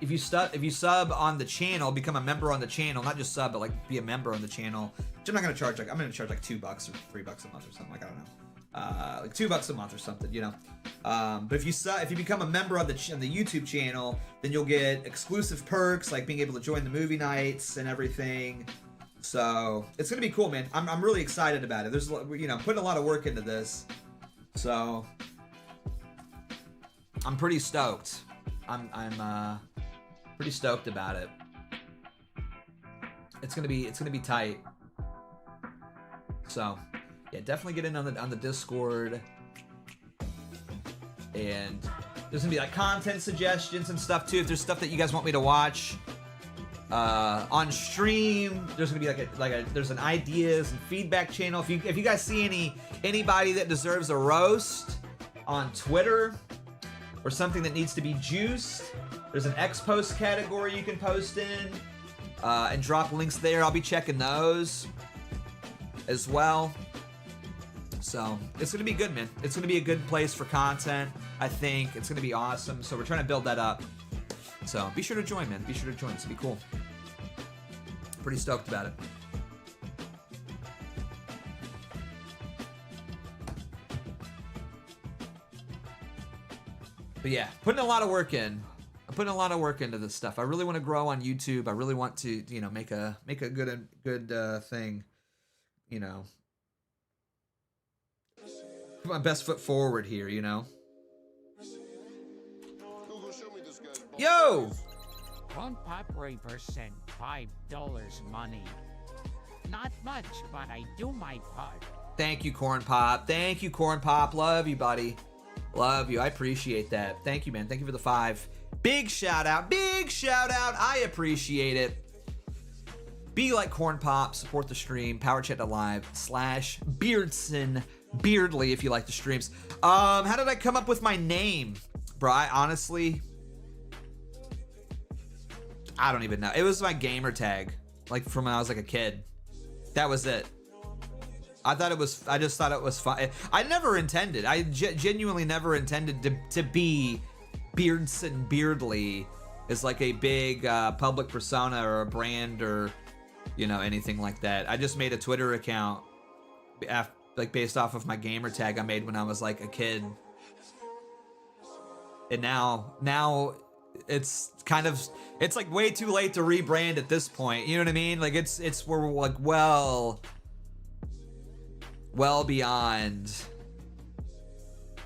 A: on the channel, become a member on the channel, not just sub, but like be a member on the channel. Which I'm not gonna charge like, I'm gonna charge like $2 or $3 a month or something. Like, I don't know, like $2 a month or something, you know. But if you become a member on the YouTube channel, then you'll get exclusive perks like being able to join the movie nights and everything. So it's gonna be cool, man. I'm really excited about it. There's, you know, putting a lot of work into this, so I'm pretty stoked. I'm pretty stoked about it. It's gonna be tight. So yeah, definitely get in on the Discord, and there's gonna be like content suggestions and stuff too. If there's stuff that you guys want me to watch on stream, there's gonna be there's an ideas and feedback channel. If you guys see anybody that deserves a roast on Twitter or something that needs to be juiced, there's an X post category you can post in and drop links there. I'll be checking those as well. So it's gonna be good, man. It's gonna be a good place for content. I think it's gonna be awesome. So we're trying to build that up. So be sure to join, man. Be sure to join. It's gonna be cool. Pretty stoked about it. But yeah, putting a lot of work in. I'm putting a lot of work into this stuff. I really want to grow on YouTube. I really want to, you know, make a good thing. You know, put my best foot forward here. You know.
I: Google, show me this guy's balls.
A: Yo.
J: One pop rapper sent $5 money. Not much, but I do my part.
A: Thank you, Corn Pop. Thank you, Corn Pop. Love you, buddy. Love you. I appreciate that. Thank you, man. Thank you for the 5. Big shout out. Big shout out. I appreciate it. Be like Corn Pop. Support the stream. powerchat.live /BeardsonBeardly if you like the streams. How did I come up with my name? Bro, I honestly, I don't even know. It was my gamer tag, like from when I was like a kid. That was it. I just thought it was fun. I never intended. I genuinely never intended to be BeardsonBeardly as like a big public persona or a brand or, you know, anything like that. I just made a Twitter account like based off of my gamer tag I made when I was like a kid. And now it's kind of, it's like way too late to rebrand at this point. You know what I mean? Like we're like well beyond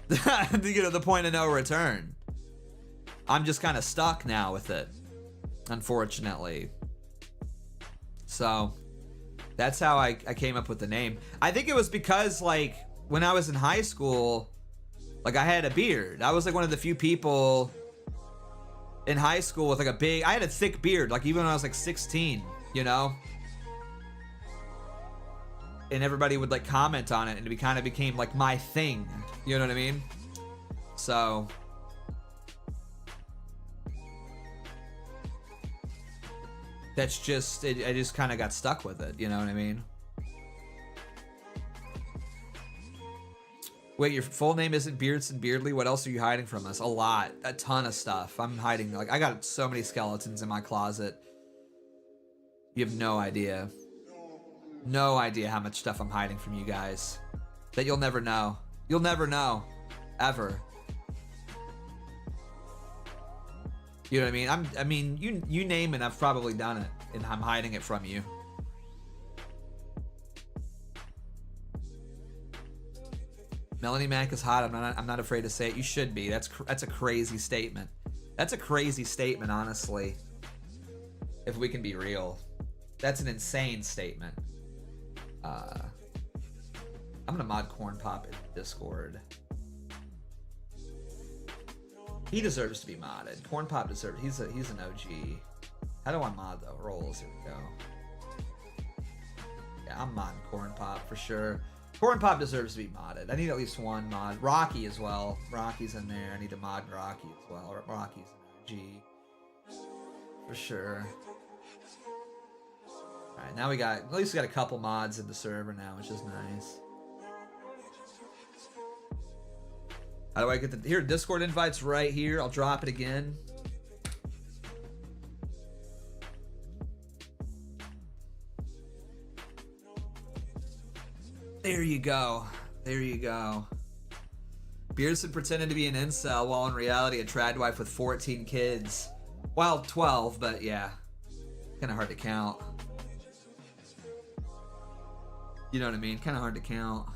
A: you know, the point of no return. I'm just kind of stuck now with it, unfortunately. So that's how I came up with the name. I think it was because like when I was in high school, like I had a beard. I was like one of the few people in high school with like I had a thick beard, like even when I was like 16, you know? And everybody would like comment on it, and it kind of became like my thing. You know what I mean? So that's just it. I just kind of got stuck with it. You know what I mean? Wait, your full name isn't BeardsonBeardly? What else are you hiding from us? A lot, a ton of stuff. I'm hiding, like I got so many skeletons in my closet. You have no idea. No idea how much stuff I'm hiding from you guys that you'll never know. You'll never know, ever. You know what I mean? I mean, you name it, I've probably done it, and I'm hiding it from you. Melanie Mac is hot. I'm not afraid to say it. You should be. That's a crazy statement. That's a crazy statement, honestly. If we can be real, that's an insane statement. I'm gonna mod Corn Pop in Discord. He deserves to be modded. Corn Pop deserves. He's an OG. How do I mod though? Rolls. Here we go. Yeah, I'm modding Corn Pop for sure. Corn Pop deserves to be modded. I need at least one mod. Rocky as well. Rocky's in there. I need to mod Rocky as well. Rocky's an OG for sure. All right, now at least we got a couple mods in the server now, which is nice. How do I get here? Discord invites right here. I'll drop it again. There you go. There you go. Beardson pretended to be an incel while in reality a trad wife with 14 kids. Well, 12, but yeah. Kind of hard to count. You know what I mean? Kind of hard to count.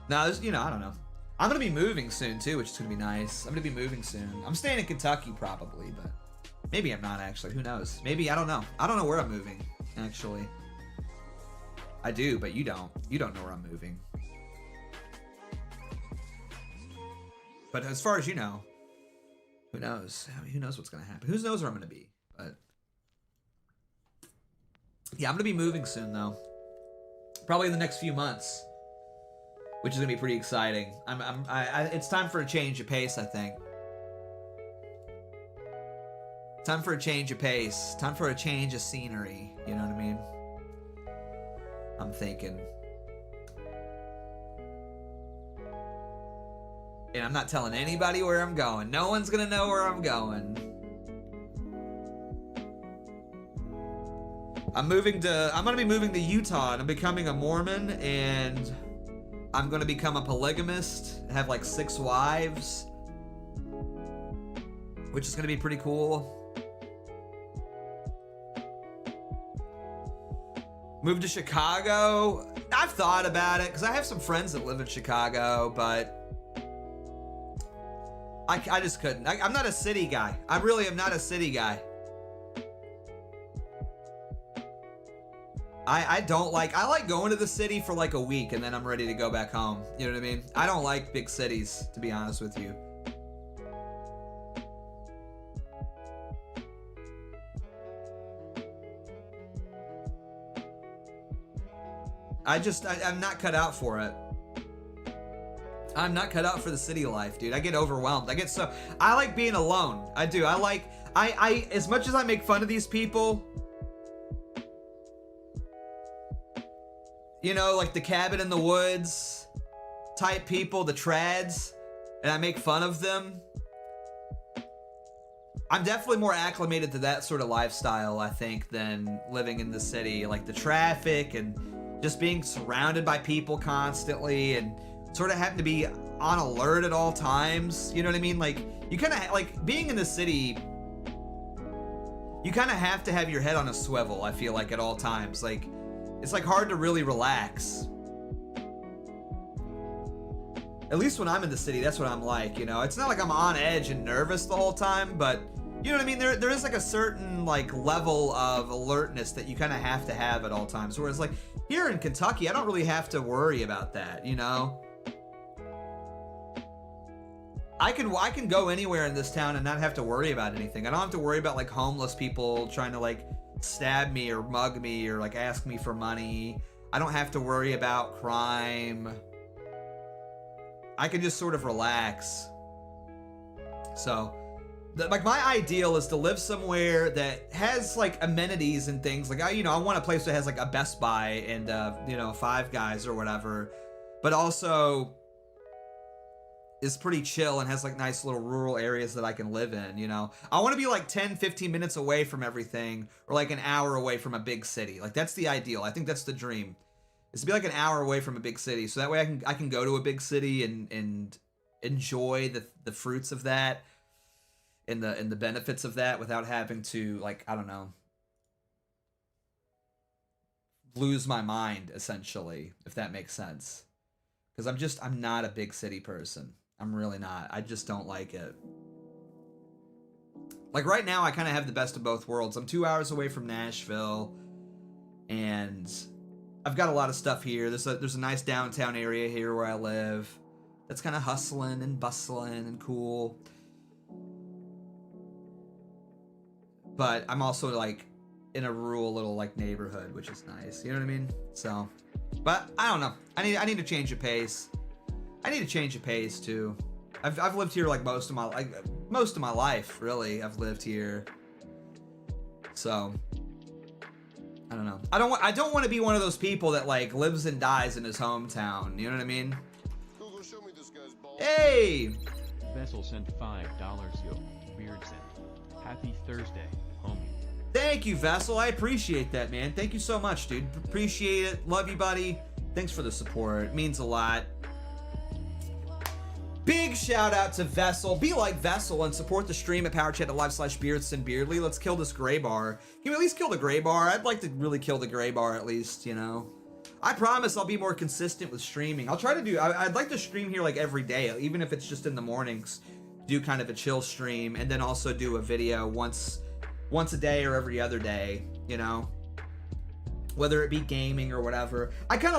A: Now, I don't know. I'm going to be moving soon, too, which is going to be nice. I'm going to be moving soon. I'm staying in Kentucky, probably, but maybe I'm not, actually. Who knows? Maybe, I don't know. I don't know where I'm moving, actually. I do, but you don't. You don't know where I'm moving. But as far as you know, who knows? I mean, who knows what's going to happen? Who knows where I'm going to be? But yeah, I'm going to be moving soon, though. Probably in the next few months. Which is gonna be pretty exciting. It's time for a change of pace, I think. Time for a change of pace. Time for a change of scenery. You know what I mean? I'm thinking. And I'm not telling anybody where I'm going. No one's gonna know where I'm going. I'm gonna be moving to Utah, and I'm becoming a Mormon, and I'm gonna become a polygamist, have like 6 wives, which is gonna be pretty cool. Move to Chicago. I've thought about it because I have some friends that live in Chicago, but I just couldn't. I'm not a city guy. I really am not a city guy. I like going to the city for like a week and then I'm ready to go back home. You know what I mean? I don't like big cities, to be honest with you. I'm not cut out for it. I'm not cut out for the city life, dude. I get overwhelmed. I like being alone. I do. I as much as I make fun of these people, you know, like the cabin in the woods type people, the trads, and I make fun of them. I'm definitely more acclimated to that sort of lifestyle, I think, than living in the city. Like the traffic and just being surrounded by people constantly and sort of having to be on alert at all times. You know what I mean? Like, you kind of, like, being in the city, you kind of have to have your head on a swivel, I feel like, at all times. Like, it's like hard to really relax. At least when I'm in the city, that's what I'm like, you know? It's not like I'm on edge and nervous the whole time, but you know what I mean? There is like a certain like level of alertness that you kind of have to have at all times. Whereas like here in Kentucky, I don't really have to worry about that, you know? I can go anywhere in this town and not have to worry about anything. I don't have to worry about like homeless people trying to like stab me or mug me or like ask me for money. I don't have to worry about crime. I can just sort of relax. So, like my ideal is to live somewhere that has like amenities and things. Like I want a place that has like a Best Buy and Five Guys or whatever, but also is pretty chill and has like nice little rural areas that I can live in, you know? I want to be like 10-15 minutes away from everything, or like an hour away from a big city. Like that's the ideal. I think that's the dream. Is to be like an hour away from a big city, so that way I can go to a big city and enjoy the fruits of that and the benefits of that without having to, like, I don't know, lose my mind, essentially, if that makes sense. Because I'm not a big city person. I'm really not. I just don't like it. Like right now, I kind of have the best of both worlds. I'm 2 hours away from Nashville, and I've got a lot of stuff here. There's a nice downtown area here where I live that's kind of hustling and bustling and cool. But I'm also like in a rural little like neighborhood, which is nice. You know what I mean? So, but I don't know. I need to change of pace. I need to change of pace too. I've lived here like most of my life, really. I've lived here. So, I don't know. I don't want to be one of those people that like lives and dies in his hometown. You know what I mean?
I: Google, show me this guy's balls.
A: Hey!
K: Vessel sent $5, yo. Beardson. Happy Thursday, homie.
A: Thank you, Vessel. I appreciate that, man. Thank you so much, dude. Appreciate it. Love you, buddy. Thanks for the support. It means a lot. Big shout out to Vessel. Be like Vessel and support the stream at powerchat.live/BeardsonBeardly. Let's kill this gray bar. Can we at least kill the gray bar? I'd like to really kill the gray bar at least, you know. I promise I'll be more consistent with streaming. I'll try to do, I'd like to stream here like every day, even if it's just in the mornings. Do kind of a chill stream and then also do a video once a day or every other day, you know. Whether it be gaming or whatever. I don't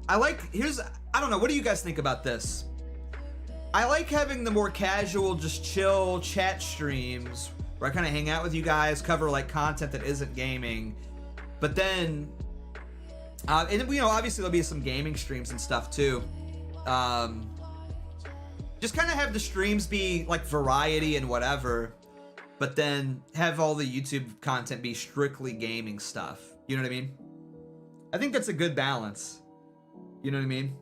A: know, what do you guys think about this? I like having the more casual, just chill chat streams where I kind of hang out with you guys, cover like content that isn't gaming. But then, and you know, obviously there'll be some gaming streams and stuff too. Just kind of have the streams be like variety and whatever, but then have all the YouTube content be strictly gaming stuff. You know what I mean? I think that's a good balance. You know what I mean?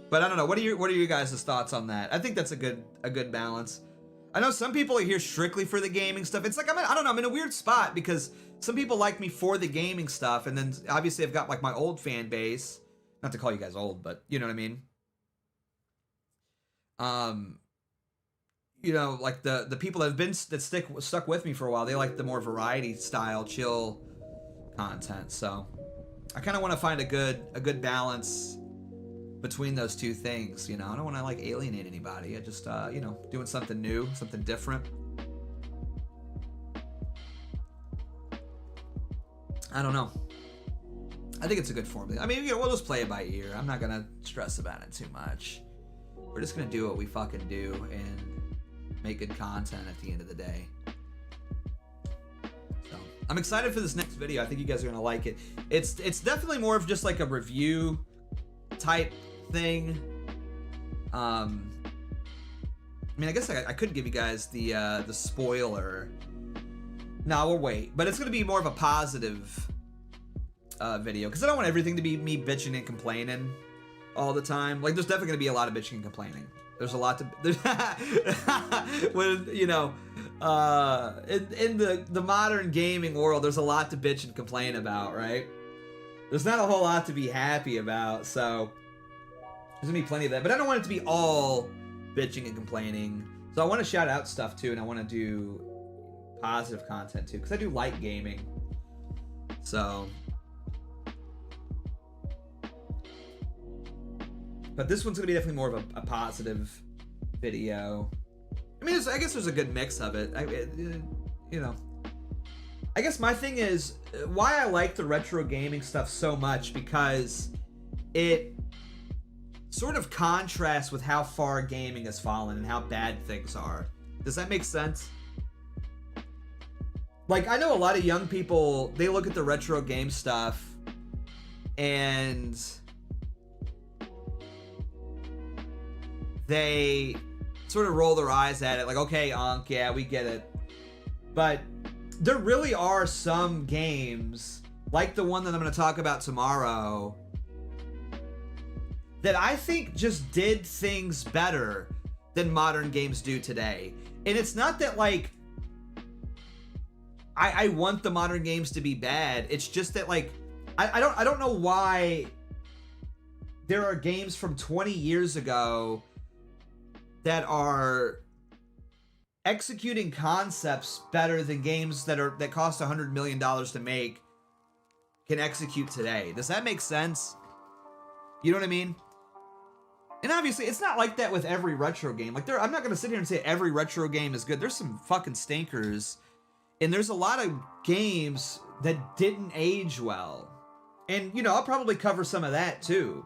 A: But I don't know. What are your guys' thoughts on that? I think that's a good balance. I know some people are here strictly for the gaming stuff. It's like I don't know. I'm in a weird spot because some people like me for the gaming stuff, and then obviously I've got like my old fan base. Not to call you guys old, but you know what I mean. You know, like the people that stuck with me for a while. They like the more variety style, chill content. So I kind of want to find a good balance between those two things, you know. I don't want to like alienate anybody. I just you know, doing something new, something different. I don't know. I think it's a good formula. I mean, you know, we'll just play it by ear. I'm not gonna stress about it too much. We're just gonna do what we fucking do and make good content at the end of the day. So I'm excited for this next video. I think you guys are gonna like it. It's definitely more of just like a review type thing. I mean, I guess I could give you guys the spoiler. No, we'll wait. But it's gonna be more of a positive video because I don't want everything to be me bitching and complaining all the time. Like, there's definitely gonna be a lot of bitching and complaining. There's a lot to when you know, in the modern gaming world, there's a lot to bitch and complain about, right? There's not a whole lot to be happy about, so there's gonna be plenty of that. But I don't want it to be all bitching and complaining. So I want to shout out stuff too, and I want to do positive content too, because I do like gaming. So, but this one's gonna be definitely more of a positive video. I mean, I guess there's a good mix of it. You know. I guess my thing is why I like the retro gaming stuff so much, because it sort of contrasts with how far gaming has fallen and how bad things are. Does that make sense? Like, I know a lot of young people, they look at the retro game stuff and they sort of roll their eyes at it like, okay, Unc, yeah, we get it. But there really are some games, like the one that I'm going to talk about tomorrow, that I think just did things better than modern games do today. And it's not that, like, I want the modern games to be bad. It's just that, like, I don't know why there are games from 20 years ago that are executing concepts better than games that cost $100 million to make can execute today. Does that make sense? You know what I mean? And obviously, it's not like that with every retro game. Like, I'm not gonna sit here and say every retro game is good. There's some fucking stinkers, and there's a lot of games that didn't age well. And you know, I'll probably cover some of that too.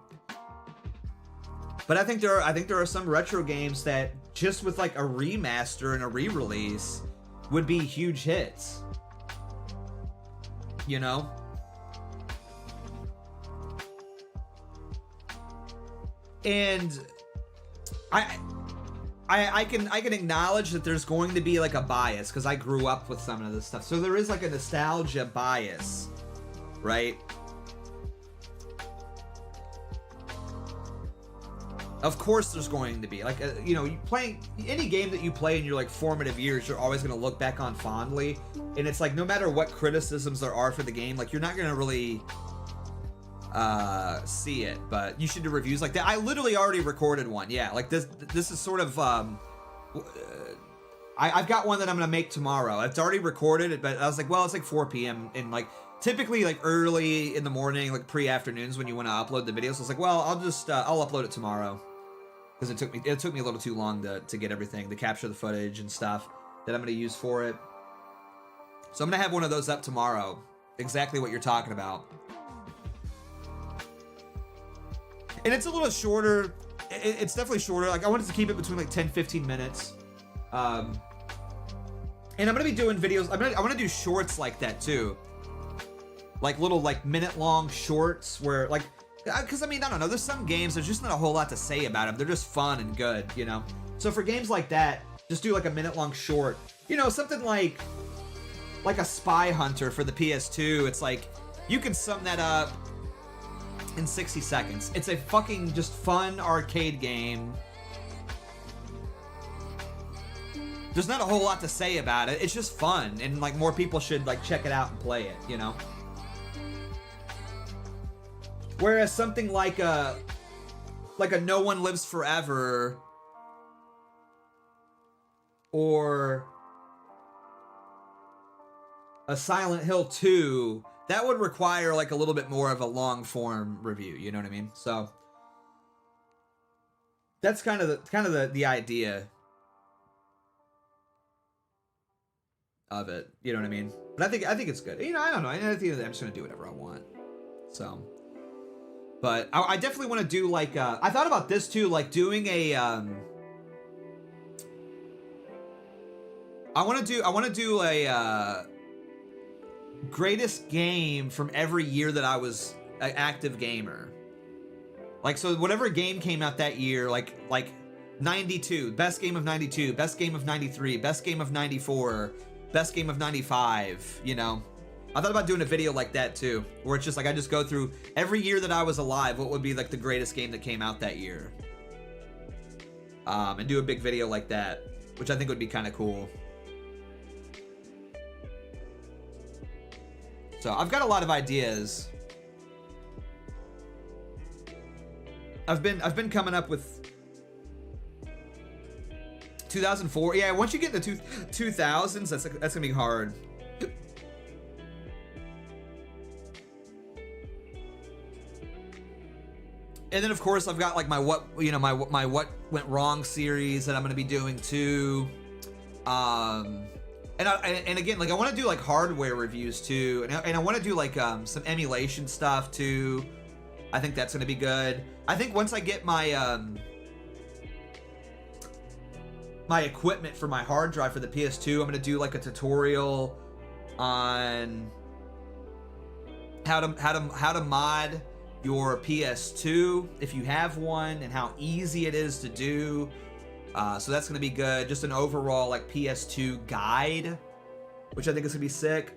A: But I think there are some retro games that just with like a remaster and a re-release would be huge hits. You know? And I can acknowledge that there's going to be like a bias because I grew up with some of this stuff. So there is like a nostalgia bias, right? Of course there's going to be like, you know, you playing any game that you play in your like formative years, you're always going to look back on fondly. And it's like, no matter what criticisms there are for the game, like you're not going to really see it, but you should do reviews like that. I literally already recorded one. Yeah. Like this is sort of, I've got one that I'm going to make tomorrow. It's already recorded, but I was like, well, it's like 4 PM and like typically like early in the morning, like pre-afternoons when you want to upload the videos. So I was like, well, I'll upload it tomorrow. Because it took me a little too long to get everything, to capture the footage and stuff that I'm going to use for it. So I'm going to have one of those up tomorrow. Exactly what you're talking about. And it's a little shorter. It's definitely shorter. Like I wanted to keep it between like 10-15 minutes. And I'm going to be doing videos. I want to do shorts like that too. Like little like minute long shorts where like, because I mean, I don't know, there's some games there's just not a whole lot to say about them. They're just fun and good, you know. So for games like that, just do like a minute long short, you know, something like a Spy Hunter for the PS2. It's like you can sum that up in 60 seconds. It's a fucking just fun arcade game. There's not a whole lot to say about it. It's just fun, and like more people should like check it out and play it, you know. Whereas something like a No One Lives Forever or a Silent Hill 2, that would require like a little bit more of a long form review, you know what I mean? So that's kind of the idea of it, you know what I mean? But I think it's good. You know, I don't know. I think I'm just gonna do whatever I want. So. But I definitely want to do like I thought about this too, like doing a I want to do a greatest game from every year that I was an active gamer. Like, so whatever game came out that year, like 92, best game of 92, best game of 93, best game of 94, best game of 95, you know. I thought about doing a video like that too, where it's just like I just go through every year that I was alive, what would be like the greatest game that came out that year. And do a big video like that, which I think would be kind of cool. So I've got a lot of ideas. I've been coming up with 2004. Yeah, once you get into 2000s, that's gonna be hard. And then of course I've got like my what went wrong series that I'm gonna be doing too. And again, like I want to do like hardware reviews too, and I want to do like some emulation stuff too. I think that's gonna be good. I think once I get my my equipment for my hard drive for the PS2, I'm gonna do like a tutorial on how to mod your PS2 if you have one, and how easy it is to do. So that's gonna be good. Just an overall like PS2 guide, which I think is gonna be sick.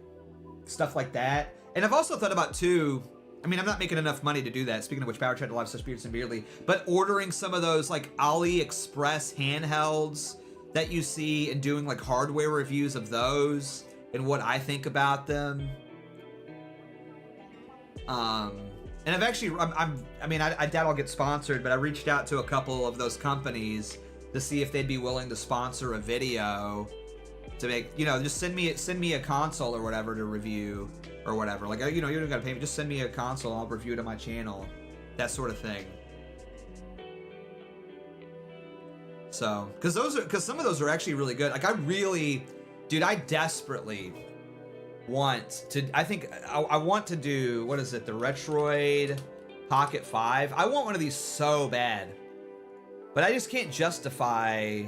A: Stuff like that. And I've also thought about too, I mean, I'm not making enough money to do that. Speaking of which, powerchat.live/BeardsonBeardly, but ordering some of those like AliExpress handhelds that you see and doing like hardware reviews of those and what I think about them. And I've actually, I doubt I'll get sponsored, but I reached out to a couple of those companies to see if they'd be willing to sponsor a video to make, you know, just send me a console or whatever to review or whatever. Like, you know, you don't gotta pay me. Just send me a console. I'll review it on my channel. That sort of thing. So, because some of those are actually really good. Like, I really, dude, I desperately want to. I think I want to do, what is it? The Retroid Pocket 5. I want one of these so bad, but I just can't justify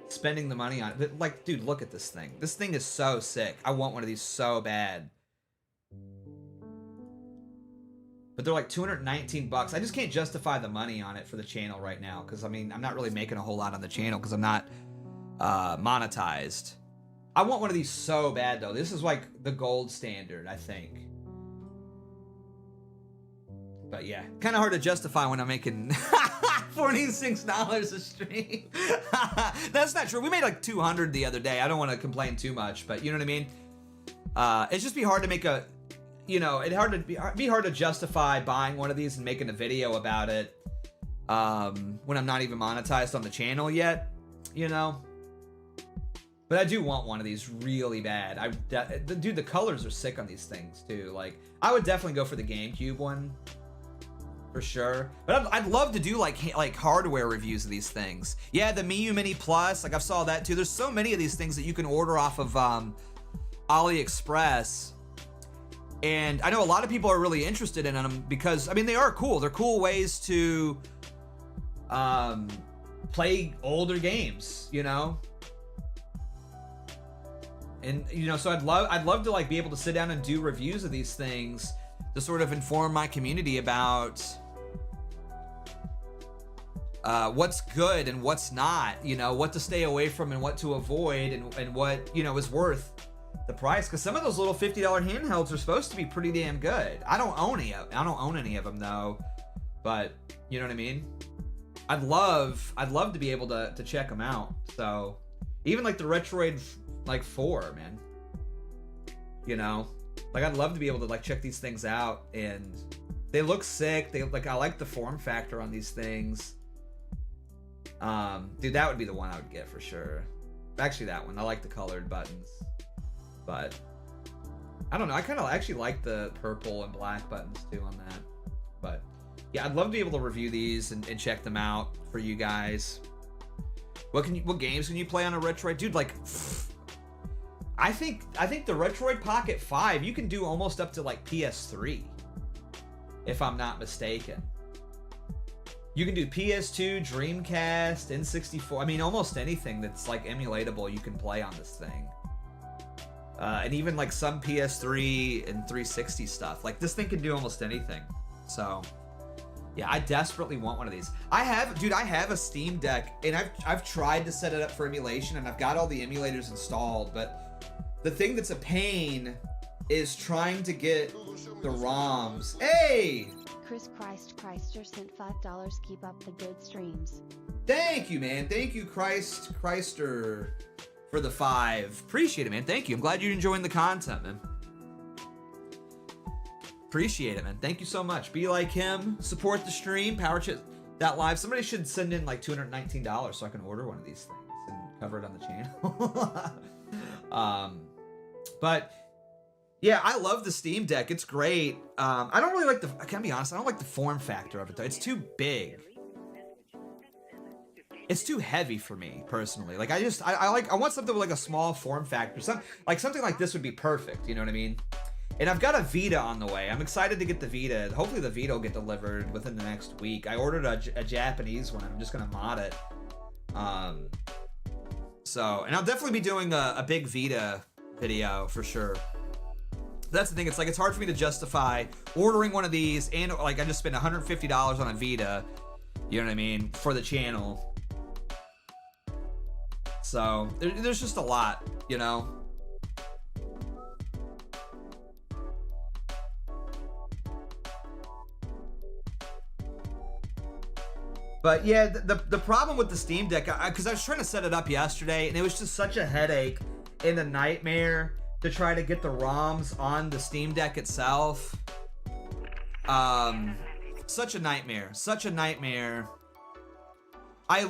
A: spending the money on it. But like, dude, look at this thing. This thing is so sick. I want one of these so bad. But they're like 219 bucks. I just can't justify the money on it for the channel right now. Because, I mean, I'm not really making a whole lot on the channel because I'm not monetized. I want one of these so bad, though. This is like the gold standard, I think. But yeah, kind of hard to justify when I'm making $46 a stream. That's not true. We made like 200 the other day. I don't want to complain too much, but you know what I mean? It's just be hard to make a, you know, it'd be hard to justify buying one of these and making a video about it when I'm not even monetized on the channel yet, you know? But I do want one of these really bad. Dude, the colors are sick on these things too. Like, I would definitely go for the GameCube one for sure. But I'd love to do like hardware reviews of these things. Yeah, the Miu Mini Plus, like I saw that too. There's so many of these things that you can order off of AliExpress. And I know a lot of people are really interested in them because, I mean, they are cool. They're cool ways to play older games, you know? And, you know, so I'd love to like be able to sit down and do reviews of these things to sort of inform my community about what's good and what's not, you know, what to stay away from and what to avoid and what, you know, is worth the price. Because some of those little $50 handhelds are supposed to be pretty damn good. I don't own any of them though, but you know what I mean? I'd love to be able to check them out. So even like the Retroid like 4, man, you know, like I'd love to be able to like check these things out, and they look sick. They like, I like the form factor on these things. Dude, that would be the one I would get for sure. Actually, that one. I like the colored buttons, but I don't know. I kind of actually like the purple and black buttons too on that. But yeah, I'd love to be able to review these and check them out for you guys. What games can you play on a Retroid, dude? Like, I think the Retroid Pocket 5, you can do almost up to like PS3, if I'm not mistaken. You can do PS2, Dreamcast, N64. I mean, almost anything that's like emulatable you can play on this thing. And even like some PS3 and 360 stuff. Like, this thing can do almost anything. So yeah, I desperately want one of these. I have a Steam Deck, and I've tried to set it up for emulation, and I've got all the emulators installed, but the thing that's a pain is trying to get the ROMs. Hey!
D: Chris Christer sent $5. Keep up the good streams.
A: Thank you, man. Thank you, Christer, for the 5. Appreciate it, man. Thank you. I'm glad you're enjoying the content, man. Appreciate it, man. Thank you so much. Be like him. Support the stream. powerchat.live. Somebody should send in like $219 so I can order one of these things and cover it on the channel. But yeah, I love the Steam Deck. It's great. I don't really like I can't be honest, I don't like the form factor of it though. It's too big. It's too heavy for me personally. Like, I want something with like a small form factor. Something like this would be perfect, you know what I mean? And I've got a Vita on the way. I'm excited to get the Vita. Hopefully the Vita will get delivered within the next week. I ordered a Japanese one. I'm just gonna mod it. So, and I'll definitely be doing a big Vita video for sure. That's the thing. It's like, it's hard for me to justify ordering one of these, and like I just spent $150 on a Vita, you know what I mean, for the channel. So there's just a lot, you know. But yeah, the problem with the Steam Deck, because I was trying to set it up yesterday, and it was just such a headache and a nightmare to try to get the ROMs on the Steam Deck itself. Such a nightmare. I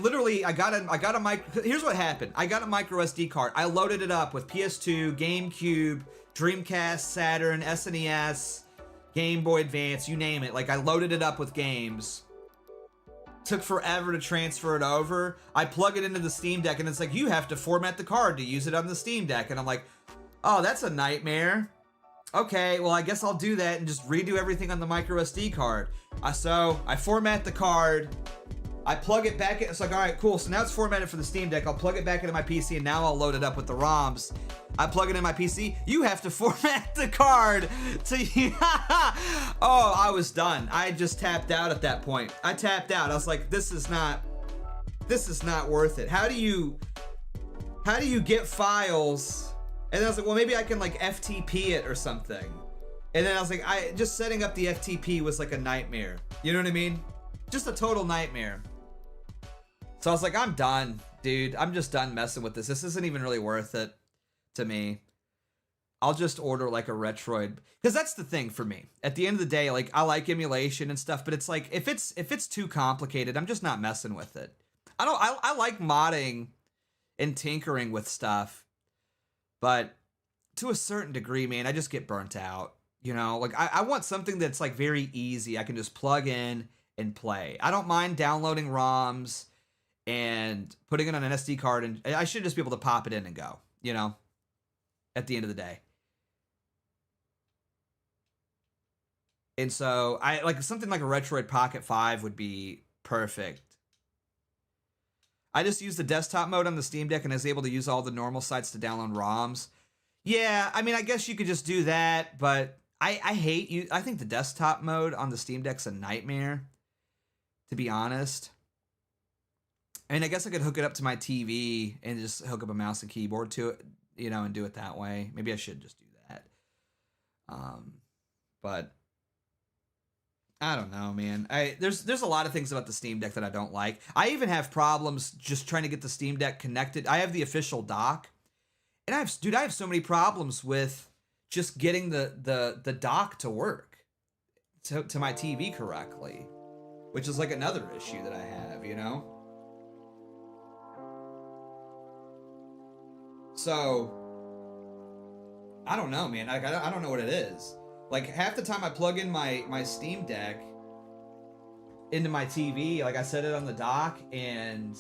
A: got a micro. Here's what happened. I got a micro SD card. I loaded it up with PS2, GameCube, Dreamcast, Saturn, SNES, Game Boy Advance, you name it. Like, I loaded it up with games. Took forever to transfer it over. I plug it into the Steam Deck, and it's like, you have to format the card to use it on the Steam Deck. And I'm like, oh, that's a nightmare. Okay, well, I guess I'll do that and just redo everything on the micro SD card. So I format the card. I plug it back in. It's like, all right, cool. So now it's formatted for the Steam Deck. I'll plug it back into my PC, and now I'll load it up with the ROMs. I plug it in my PC. You have to format the card to... Oh, I was done. I just tapped out at that point. I tapped out. I was like, this is not worth it. How do you get files? And then I was like, well, maybe I can like FTP it or something. And then I was like, just setting up the FTP was like a nightmare. You know what I mean? Just a total nightmare. So I was like, I'm done, dude. I'm just done messing with this. This isn't even really worth it to me. I'll just order like a Retroid, because that's the thing for me. At the end of the day, like, I like emulation and stuff, but it's like, if it's too complicated, I'm just not messing with it. I like modding and tinkering with stuff, but to a certain degree, man, I just get burnt out. You know, like, I want something that's like very easy. I can just plug in and play. I don't mind downloading ROMs and putting it on an SD card, and I should just be able to pop it in and go, you know, at the end of the day. And so I like something like a Retroid Pocket 5 would be perfect. I just used the desktop mode on the Steam Deck and I was able to use all the normal sites to download ROMs. Yeah, I mean, I guess you could just do that, but I hate you. I think the desktop mode on the Steam Deck's a nightmare, to be honest. I mean, I guess I could hook it up to my TV and just hook up a mouse and keyboard to it, you know, and do it that way. Maybe I should just do that. But I don't know, man. There's a lot of things about the Steam Deck that I don't like. I even have problems just trying to get the Steam Deck connected. I have the official dock, and I have so many problems with just getting the dock to work to my TV correctly, which is like another issue that I have, you know? So, I don't know, man. I don't know what it is. Like, half the time I plug in my Steam Deck into my TV, like I set it on the dock, and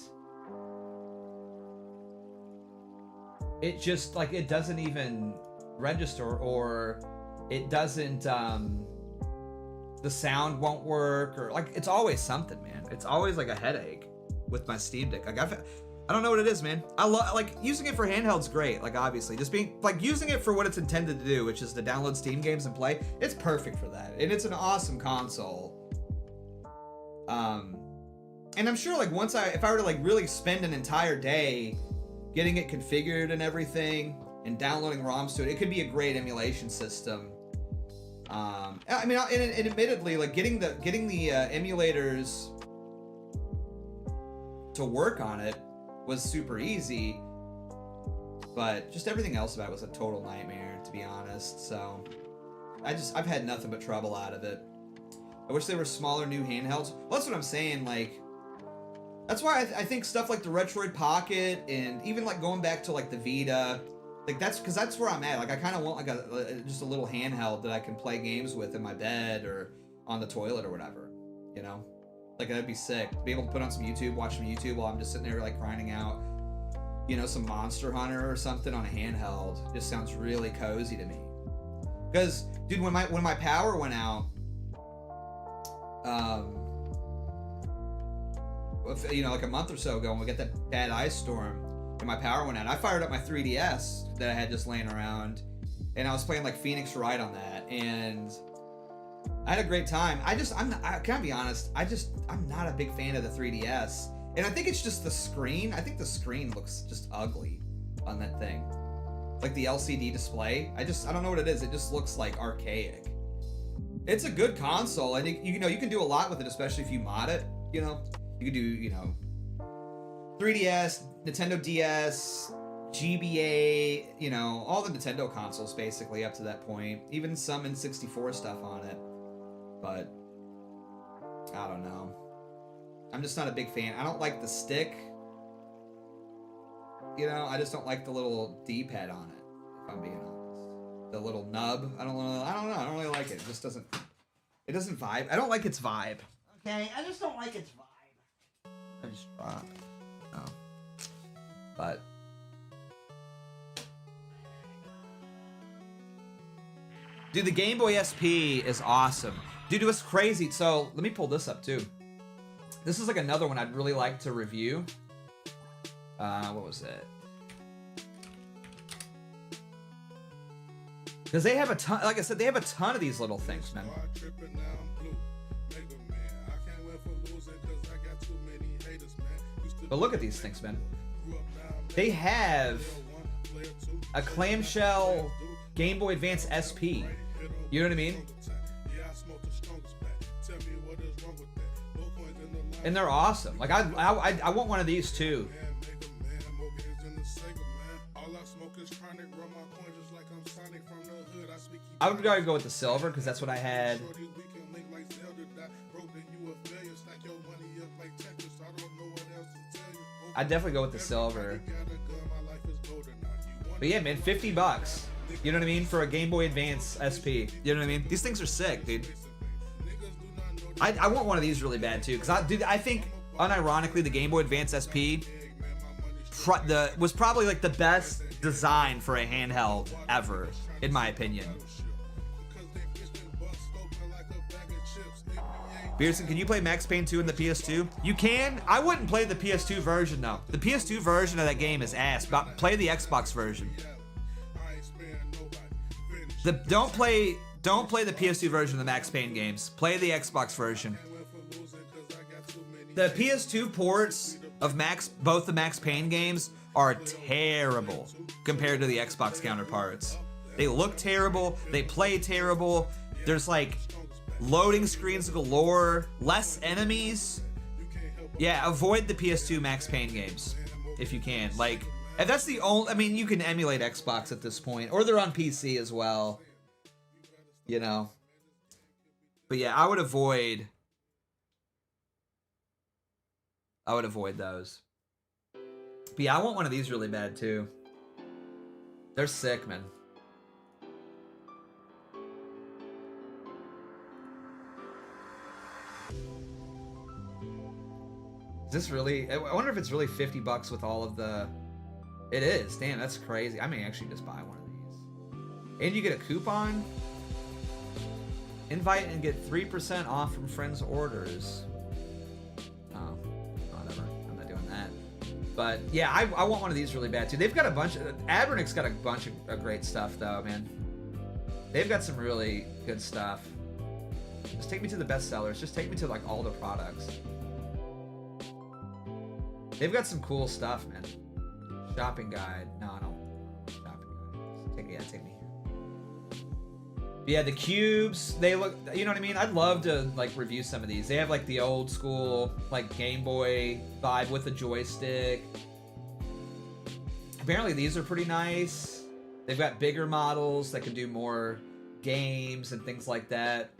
A: it just, like, it doesn't even register, or it doesn't, the sound won't work, or, like, it's always something, man. It's always, like, a headache with my Steam Deck. Like, I don't know what it is, man. I love, like, using it for handheld's great, like, obviously. Just being, like, using it for what it's intended to do, which is to download Steam games and play, it's perfect for that. And it's an awesome console. And I'm sure, like, if I were to, like, really spend an entire day getting it configured and everything, and downloading ROMs to it, it could be a great emulation system. I mean, and admittedly, like, getting the emulators to work on it was super easy, but just everything else about it was a total nightmare, to be honest. So I've had nothing but trouble out of it. I wish there were smaller new handhelds. Well, that's what I'm saying. Like, that's why I think stuff like the Retroid Pocket, and even like going back to like the Vita, like that's where I'm at. Like, I kind of want like just a little handheld that I can play games with in my bed or on the toilet or whatever, you know? Like, that'd be sick. Be able to put on some YouTube, watch some YouTube while I'm just sitting there, like, grinding out, you know, some Monster Hunter or something on a handheld. Just sounds really cozy to me. Because, dude, when my power went out, you know, like a month or so ago, when we got that bad ice storm and my power went out, I fired up my 3DS that I had just laying around, and I was playing, like, Phoenix Wright on that, and I had a great time. Can I be honest? I'm not a big fan of the 3DS. And I think it's just the screen. I think the screen looks just ugly on that thing. Like the LCD display. I don't know what it is. It just looks like archaic. It's a good console, and you know, you can do a lot with it, especially if you mod it, you know. You can do, you know, 3DS, Nintendo DS, GBA, you know, all the Nintendo consoles basically up to that point. Even some N64 stuff on it. But I don't know. I'm just not a big fan. I don't like the stick. You know, I just don't like the little D-pad on it, if I'm being honest. The little nub. I don't know. I don't really like it. It just doesn't. It doesn't vibe. I don't like its vibe. Okay, I just don't like its vibe. I just no. But dude, the Game Boy SP is awesome. Dude, it was crazy. So let me pull this up too. This is like another one I'd really like to review. What was it? Because they have a ton, like I said, they have a ton of these little things, man. But look at these things, man. They have a clamshell Game Boy Advance SP. You know what I mean? And they're awesome. Like I want one of these too. I would probably go with the silver because that's what I had. I'd definitely go with the silver. But yeah, man, $50. You know what I mean? For a Game Boy Advance SP. You know what I mean? These things are sick, dude. I want one of these really bad too, because I think unironically the Game Boy Advance SP was probably like the best design for a handheld ever, in my opinion. Beardson, can you play Max Payne 2 in the PS2? You can. I wouldn't play the PS2 version though. The PS2 version of that game is ass. But play the Xbox version. Don't play the PS2 version of the Max Payne games. Play the Xbox version. The PS2 ports of both the Max Payne games are terrible compared to the Xbox counterparts. They look terrible. They play terrible. There's like loading screens galore, less enemies. Yeah, avoid the PS2 Max Payne games if you can. Like, if that's the only, I mean, you can emulate Xbox at this point, or they're on PC as well. You know. But yeah, I would avoid those. But yeah, I want one of these really bad too. They're sick, man. Is this really? I wonder if it's really $50 with all of the. It is. Damn, that's crazy. I may actually just buy one of these. And you get a coupon. Invite and get 3% off from friends' orders. Oh, whatever. I'm not doing that. But yeah, I want one of these really bad too. They've got a bunch of. Abernick's got a bunch of great stuff though, man. They've got some really good stuff. Just take me to the bestsellers. Just take me to like all the products. They've got some cool stuff, man. Shopping guide. No, I don't. Shopping guide. Take me here. But yeah, the cubes. They look. You know what I mean? I'd love to like review some of these. They have like the old school like Game Boy vibe with the joystick. Apparently these are pretty nice. They've got bigger models that can do more games and things like that.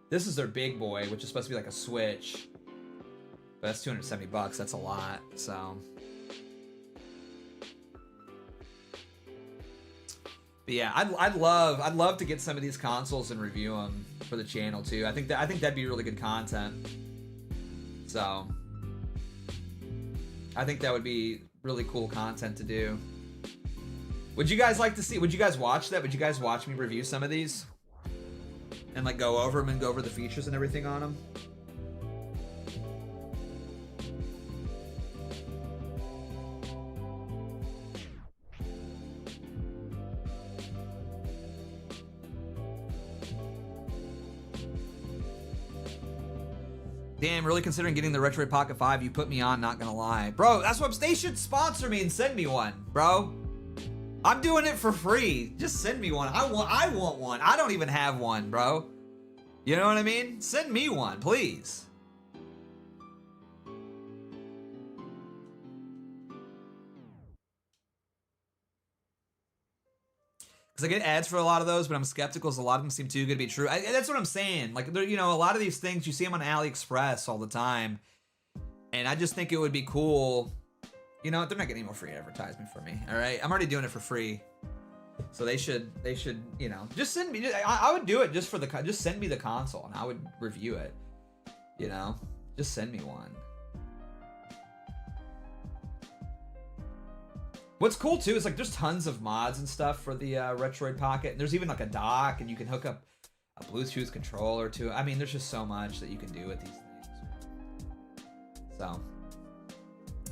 A: This is their big boy, which is supposed to be like a Switch. But that's $270. That's a lot. So, but yeah, I'd love to get some of these consoles and review them for the channel too. I think that'd be really good content. So, I think that would be really cool content to do. Would you guys like to see? Would you guys watch that? Would you guys watch me review some of these and like go over them and go over the features and everything on them? Damn, really considering getting the Retroid Pocket 5. You put me on, not gonna lie. Bro, that's what they should sponsor me and send me one, bro. I'm doing it for free. Just send me one. I want one. I don't even have one, bro. You know what I mean? Send me one, please. Because I get ads for a lot of those, but I'm skeptical because a lot of them seem too good to be true. That's what I'm saying. Like, you know, a lot of these things, you see them on AliExpress all the time. And I just think it would be cool. You know, they're not getting any more free advertisement for me, all right? I'm already doing it for free. So they should, you know, just send me, I would do it just for just send me the console and I would review it. You know, just send me one. What's cool too is like there's tons of mods and stuff for the Retroid Pocket. And there's even like a dock and you can hook up a Bluetooth controller to it. I mean, there's just so much that you can do with these things. So,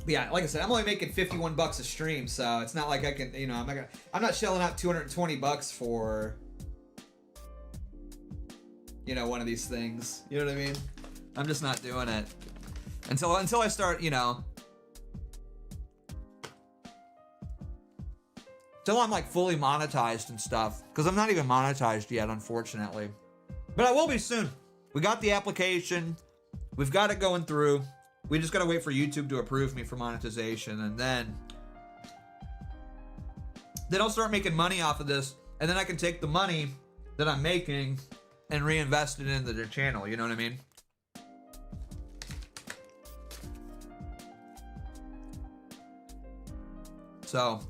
A: yeah, like I said, I'm only making 51 bucks a stream, so it's not like I can, you know, I'm not shelling out 220 bucks for, you know, one of these things. You know what I mean? I'm just not doing it until I start, you know, till I'm like fully monetized and stuff, because I'm not even monetized yet, unfortunately. But I will be soon. We got the application. We've got it going through. We just got to wait for YouTube to approve me for monetization, and then I'll start making money off of this, and then I can take the money that I'm making and reinvest it into their channel. You know what I mean? So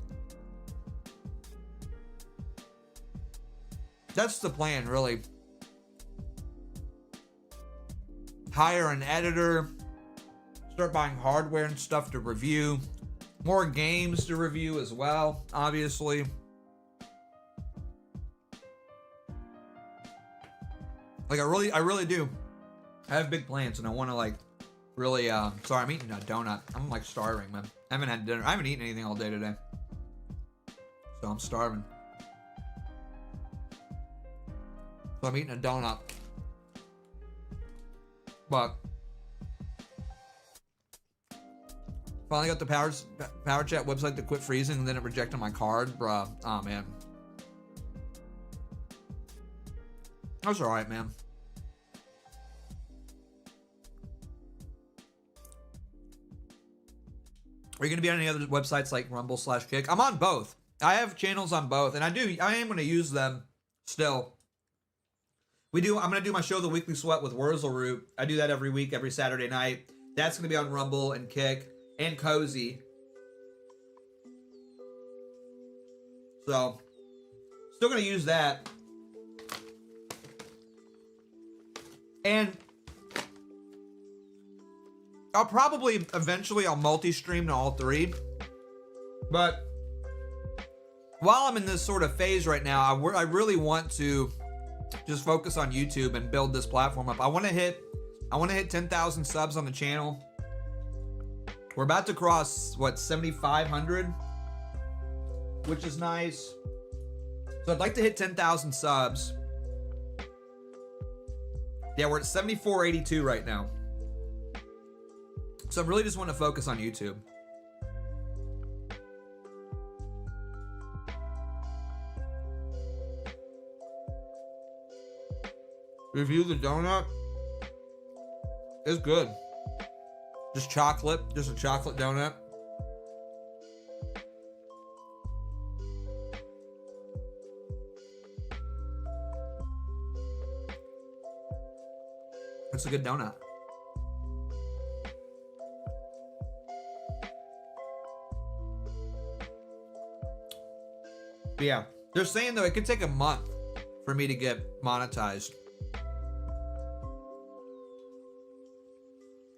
A: that's the plan, really. Hire an editor, start buying hardware and stuff to review, more games to review as well, obviously. Like I really do. I have big plans and I want to like really, sorry, I'm eating a donut. I'm like starving, man. I haven't had dinner. I haven't eaten anything all day today. So I'm starving. So I'm eating a donut. But finally got the Power Chat website to quit freezing and then it rejected my card, bruh. Oh man. That's alright, man. Are you gonna be on any other websites like Rumble/Kick? I'm on both. I have channels on both, and I am gonna use them still. I'm gonna do my show, The Weekly Sweat with Wurzelroot. I do that every week, every Saturday night. That's gonna be on Rumble and Kick and Cozy. So, still gonna use that. And I'll probably eventually multi-stream to all three. But while I'm in this sort of phase right now, I really want to just focus on YouTube and build this platform up. I want to hit 10,000 subs on the channel. We're about to cross, what, 7,500? Which is nice. So I'd like to hit 10,000 subs. Yeah, we're at 7,482 right now. So I really just want to focus on YouTube. Review the donut. It's good. Just chocolate. Just a chocolate donut. It's a good donut. But yeah, they're saying though it could take a month for me to get monetized.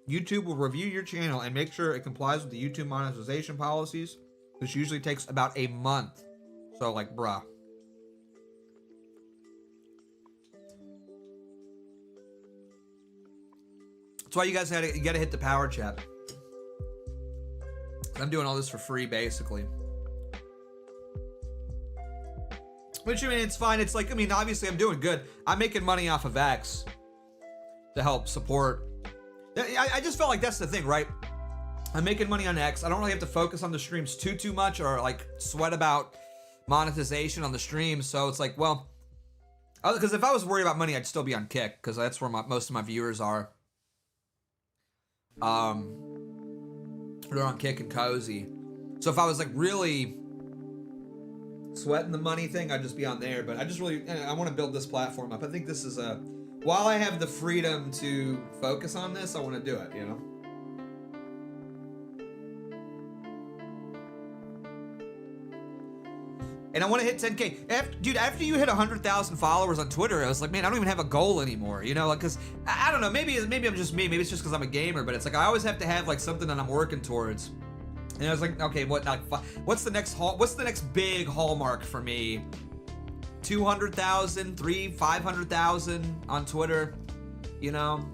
A: YouTube will review your channel and make sure it complies with the YouTube monetization policies, which usually takes about a month. So like, bruh. That's why you guys you gotta hit the Power Chat. I'm doing all this for free, basically. Which, I mean, it's fine. It's like, I mean, obviously I'm doing good. I'm making money off of X to help support. I just felt like that's the thing, right? I'm making money on X. I don't really have to focus on the streams too much or like sweat about monetization on the streams. So it's like, well, because if I was worried about money, I'd still be on Kick because that's where most of my viewers are. They're on Kick and Cozy. So if I was like really sweating the money thing, I'd just be on there. But I just really, I want to build this platform up. I think this is a, while I have the freedom to focus on this, I want to do it, you know? And I want to hit 10K. Dude, after you hit 100,000 followers on Twitter, I was like, man, I don't even have a goal anymore. You know, like, cause I don't know, maybe I'm just me. Maybe it's just cause I'm a gamer, but it's like, I always have to have like something that I'm working towards. And I was like, okay, what's the next big hallmark for me? 200,000, 500,000 on Twitter, you know?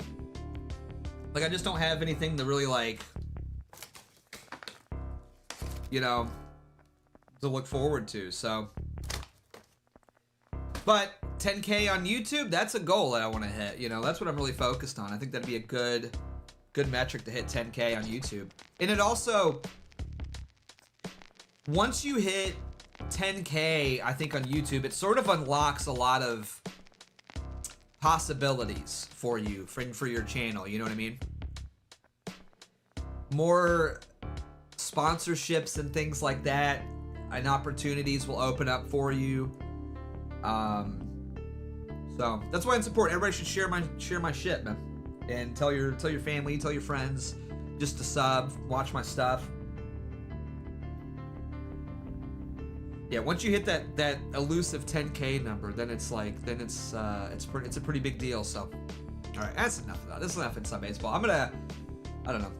A: Like, I just don't have anything to really like, you know, to look forward to, so. But 10K on YouTube, that's a goal that I want to hit, you know, that's what I'm really focused on. I think that'd be a good metric to hit 10K on YouTube. And it also, once you hit 10K, I think on YouTube, it sort of unlocks a lot of possibilities for you, for your channel, you know what I mean? More sponsorships and things like that, and opportunities will open up for you. So that's why it's important. Everybody should share my shit, man, and tell your family, tell your friends, just to sub, watch my stuff. Yeah, once you hit that elusive 10K number, then it's like, it's a pretty big deal. So, all right, that's enough of that. This is enough inside baseball. I don't know.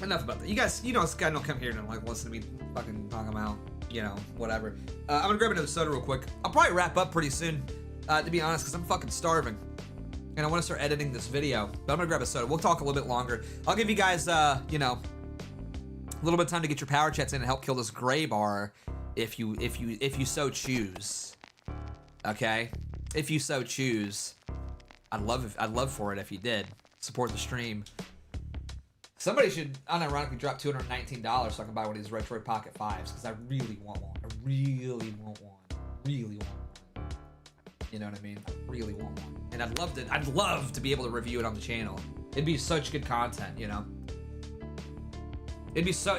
A: Enough about that. You guys, you know, this guy don't come here and like listen to me fucking talk about, you know, whatever. I'm gonna grab another soda real quick. I'll probably wrap up pretty soon, to be honest, because I'm fucking starving. And I want to start editing this video, but I'm gonna grab a soda. We'll talk a little bit longer. I'll give you guys, you know, a little bit of time to get your power chats in and help kill this gray bar, if you so choose. Okay, if you so choose. I'd love for it if you did. Support the stream. Somebody should unironically drop $219 so I can buy one of these Retroid Pocket 5s, because I really want one. I really want one. Really want one. You know what I mean? I really want one. And I'd love to be able to review it on the channel. It'd be such good content, you know? It'd be so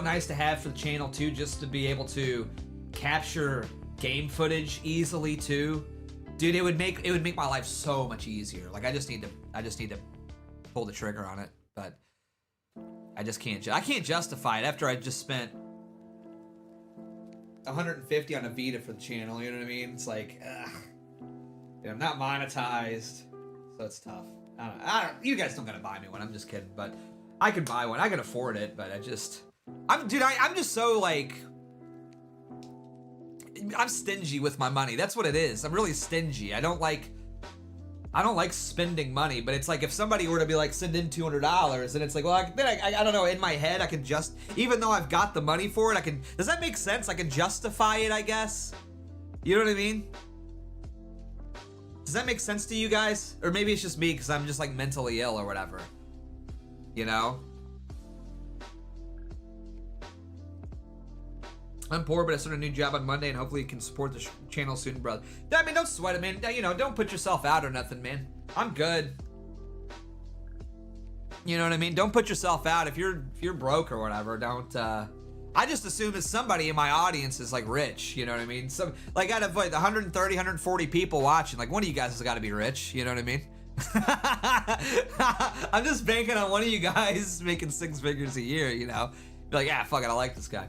A: nice to have for the channel too, just to be able to capture game footage easily too. Dude, it would make my life so much easier. Like, I just need to pull the trigger on it, but I just can't. I can't justify it after I just spent $150 on a Vita for the channel. You know what I mean? It's like, ugh. Yeah, I'm not monetized, so it's tough. I don't. You guys don't gotta buy me one. I'm just kidding, but I could buy one. I can afford it, but I'm just so like, I'm stingy with my money. That's what it is. I'm really stingy. I don't like spending money, but it's like if somebody were to be like, send in $200, and it's like, well, I don't know, in my head, I can just, even though I've got the money for it, does that make sense? I can justify it, I guess. You know what I mean? Does that make sense to you guys? Or maybe it's just me because I'm just like mentally ill or whatever. You know? I'm poor, but I started a new job on Monday, and hopefully you can support the channel soon, brother. I mean, don't sweat it, man. You know, don't put yourself out or nothing, man. I'm good. You know what I mean? Don't put yourself out. If you're broke or whatever, don't. I just assume that somebody in my audience is like rich. You know what I mean? Some like out of like 130, 140 people watching, like one of you guys has got to be rich. You know what I mean? I'm just banking on one of you guys making 6 figures a year. You know, be like, yeah, fuck it, I like this guy.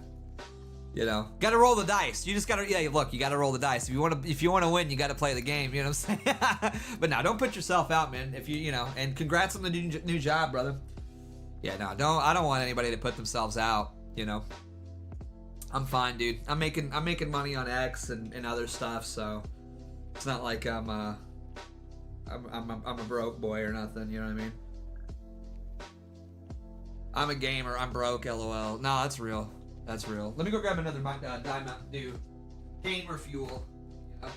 A: You know, gotta roll the dice. You just gotta, yeah, look, you gotta roll the dice. If you wanna win, you gotta play the game. You know what I'm saying? But no, don't put yourself out, man. If you know, and congrats on the new job, brother. Yeah, no, I don't want anybody to put themselves out. You know, I'm fine, dude. I'm making money on X and other stuff, so it's not like I'm a broke boy or nothing. You know what I mean? I'm a gamer. I'm broke. LOL. No, that's real. That's real. Let me go grab another Diet Mountain Dew. Gamer fuel. You know?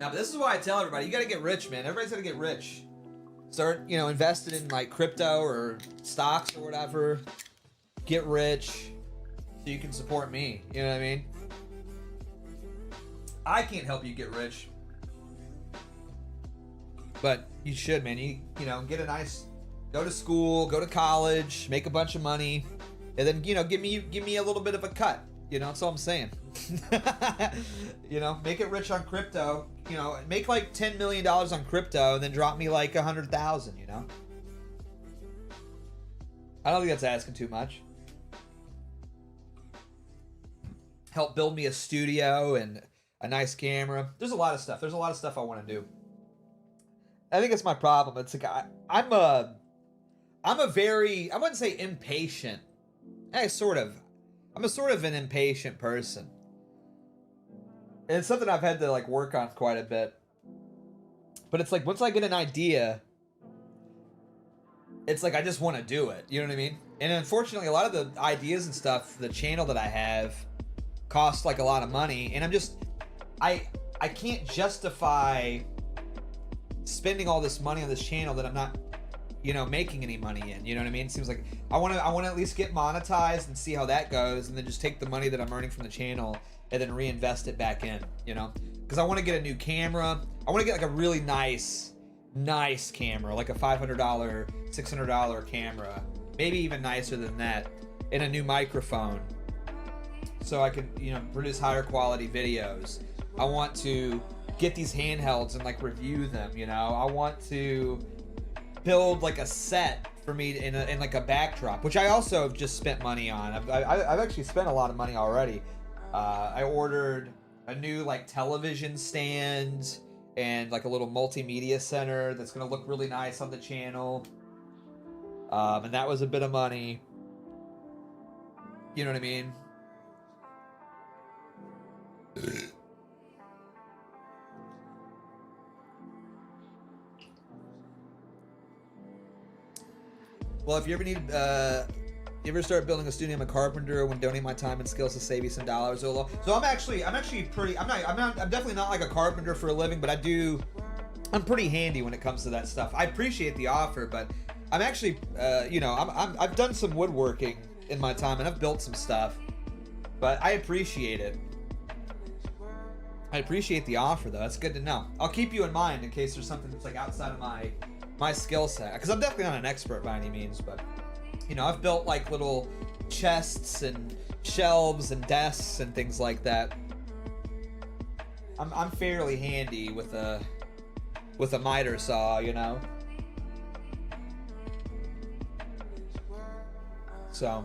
A: Now, but this is why I tell everybody, you gotta get rich, man. Everybody's gotta get rich. Start, you know, investing in like crypto or stocks or whatever. Get rich. So you can support me, you know what I mean? I can't help you get rich. But you should, man. You know, get a nice, go to school, go to college, make a bunch of money, and then, you know, give me a little bit of a cut. You know, that's all I'm saying. You know, make it rich on crypto. You know, make like $10 million on crypto, and then drop me like 100,000. You know, I don't think that's asking too much. Help build me a studio and a nice camera. There's a lot of stuff. There's a lot of stuff I want to do. I think it's my problem. It's like I'm a very, I wouldn't say impatient. I'm a sort of an impatient person. And it's something I've had to like work on quite a bit. But it's like once I get an idea, it's like I just want to do it. You know what I mean? And unfortunately, a lot of the ideas and stuff, the channel that I have, cost like a lot of money, and I can't justify spending all this money on this channel that I'm not, you know, making any money in. You know what I mean? It seems like I want to at least get monetized and see how that goes, and then just take the money that I'm earning from the channel and then reinvest it back in, you know? Because I want to get a new camera. I want to get like a really nice camera, like a $500, $600 camera, maybe even nicer than that, and a new microphone, so I can, you know, produce higher quality videos. I want to get these handhelds and like review them, you know. I want to build like a set for me in like a backdrop, which I also have just spent money on. I've actually spent a lot of money already. I ordered a new like television stand and like a little multimedia center that's gonna look really nice on the channel. And that was a bit of money. You know what I mean? Well, if you ever need, you ever start building a studio, I'm a carpenter. When donating my time and skills to save you some dollars. So I'm actually pretty. I'm definitely not like a carpenter for a living, but I'm pretty handy when it comes to that stuff. I appreciate the offer, but I'm actually, you know, I've done some woodworking in my time, and I've built some stuff, but I appreciate it. I appreciate the offer, though. That's good to know. I'll keep you in mind in case there's something that's like outside of my skill set, because I'm definitely not an expert by any means, but you know, I've built like little chests and shelves and desks and things like that. I'm fairly handy with a miter saw, you know. So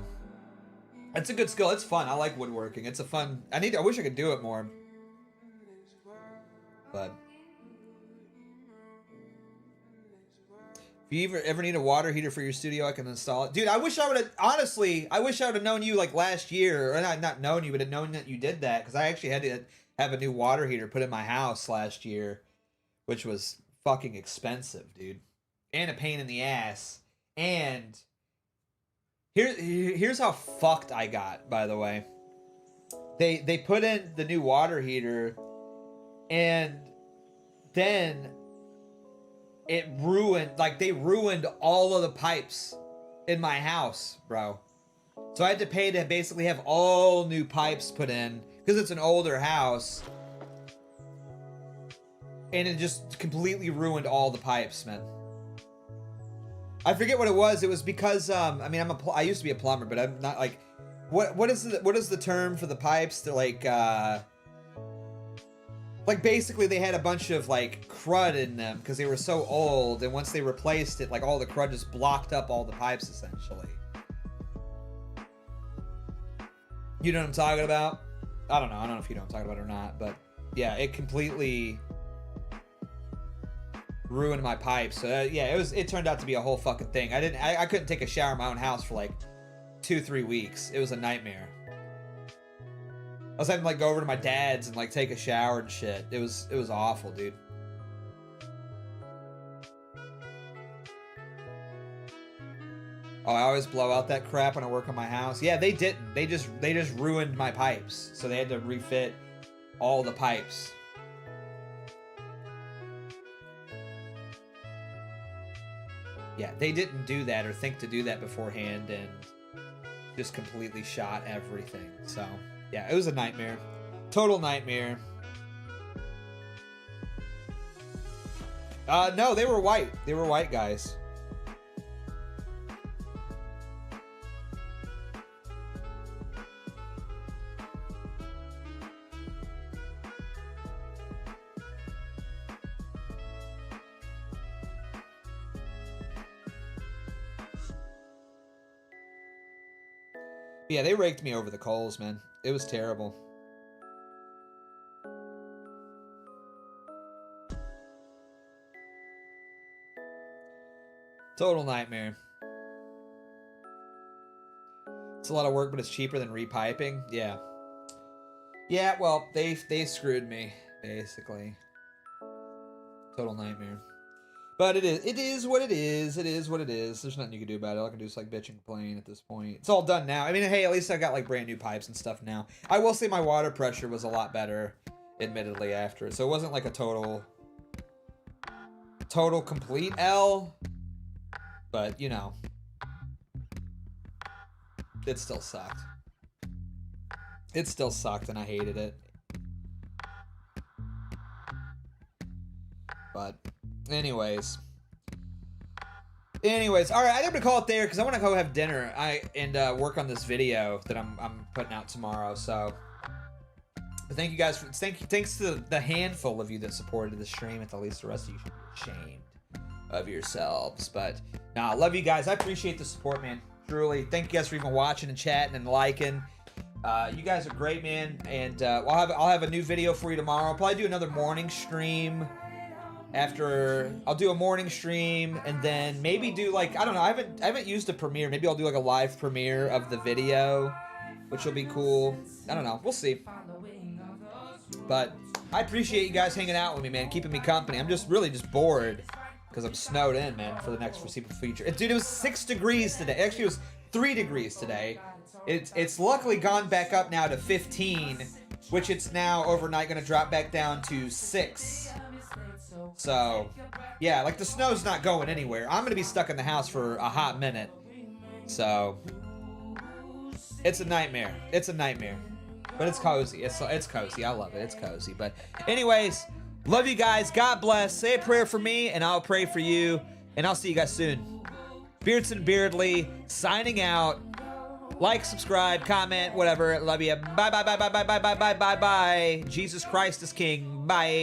A: it's a good skill. It's fun. I like woodworking. It's a fun. I wish I could do it more, but. If you ever need a water heater for your studio, I can install it. Dude, I wish I would have, honestly, I wish I would have known you like last year, or not known you, but known that you did that, because I actually had to have a new water heater put in my house last year, which was fucking expensive, dude. And a pain in the ass. And here's how fucked I got, by the way. They put in the new water heater, and then it ruined, like they ruined all of the pipes in my house, bro. So I had to pay to basically have all new pipes put in, because it's an older house. And it just completely ruined all the pipes, man. I forget what it was. It was because, I mean, I used to be a plumber, but I'm not like, what is the term for the pipes? They're like basically they had a bunch of like crud in them because they were so old, and once they replaced it, like all the crud just blocked up all the pipes essentially. You know what I'm talking about? I don't know if you know what I'm talking about or not, but yeah, it completely ruined my pipes. So yeah, it turned out to be a whole fucking thing. I couldn't take a shower in my own house for like 2-3 weeks. It was a nightmare. I was having to like go over to my dad's and like take a shower and shit. It was awful, dude. Oh, I always blow out that crap when I work on my house. Yeah, they didn't. They just ruined my pipes. So they had to refit all the pipes. Yeah, they didn't do that or think to do that beforehand, and just completely shot everything. So yeah, it was a nightmare. Total nightmare. No, they were white. They were white guys. Yeah, they raked me over the coals, man. It was terrible. Total nightmare. It's a lot of work, but it's cheaper than repiping. Yeah. Yeah, well, they screwed me, basically. Total nightmare. But it is what it is. It is what it is. There's nothing you can do about it. All I can do is like bitch and complain at this point. It's all done now. I mean, hey, at least I got like brand new pipes and stuff now. I will say my water pressure was a lot better, admittedly, after it. So it wasn't like a total complete L. But, you know, it still sucked. It still sucked and I hated it. But anyways, all right, I think I'm gonna call it there because I want to go have dinner and work on this video that I'm putting out tomorrow. So, but thank you guys for thanks to the handful of you that supported the stream. At the least, the rest of you should be ashamed of yourselves. But nah, I love you guys. I appreciate the support, man. Truly, thank you guys for even watching and chatting and liking. You guys are great, man. And I'll have a new video for you tomorrow. I'll probably do another morning stream. I'll do a morning stream and then maybe do like, I don't know, I haven't used a premiere. Maybe I'll do like a live premiere of the video, which will be cool. I don't know, we'll see. But I appreciate you guys hanging out with me, man, keeping me company. I'm just really bored because I'm snowed in, man, for the next foreseeable future. Dude, it was 6 degrees today. Actually, it was 3 degrees today. It's luckily gone back up now to 15, which it's now overnight going to drop back down to 6. So, yeah, like the snow's not going anywhere. I'm going to be stuck in the house for a hot minute. So, it's a nightmare. It's a nightmare. But it's cozy. It's cozy. I love it. It's cozy. But anyways, love you guys. God bless. Say a prayer for me and I'll pray for you. And I'll see you guys soon. BeardsonBeardly signing out. Like, subscribe, comment, whatever. Love you. Bye, bye, bye, bye, bye, bye, bye, bye, bye, bye. Jesus Christ is King. Bye.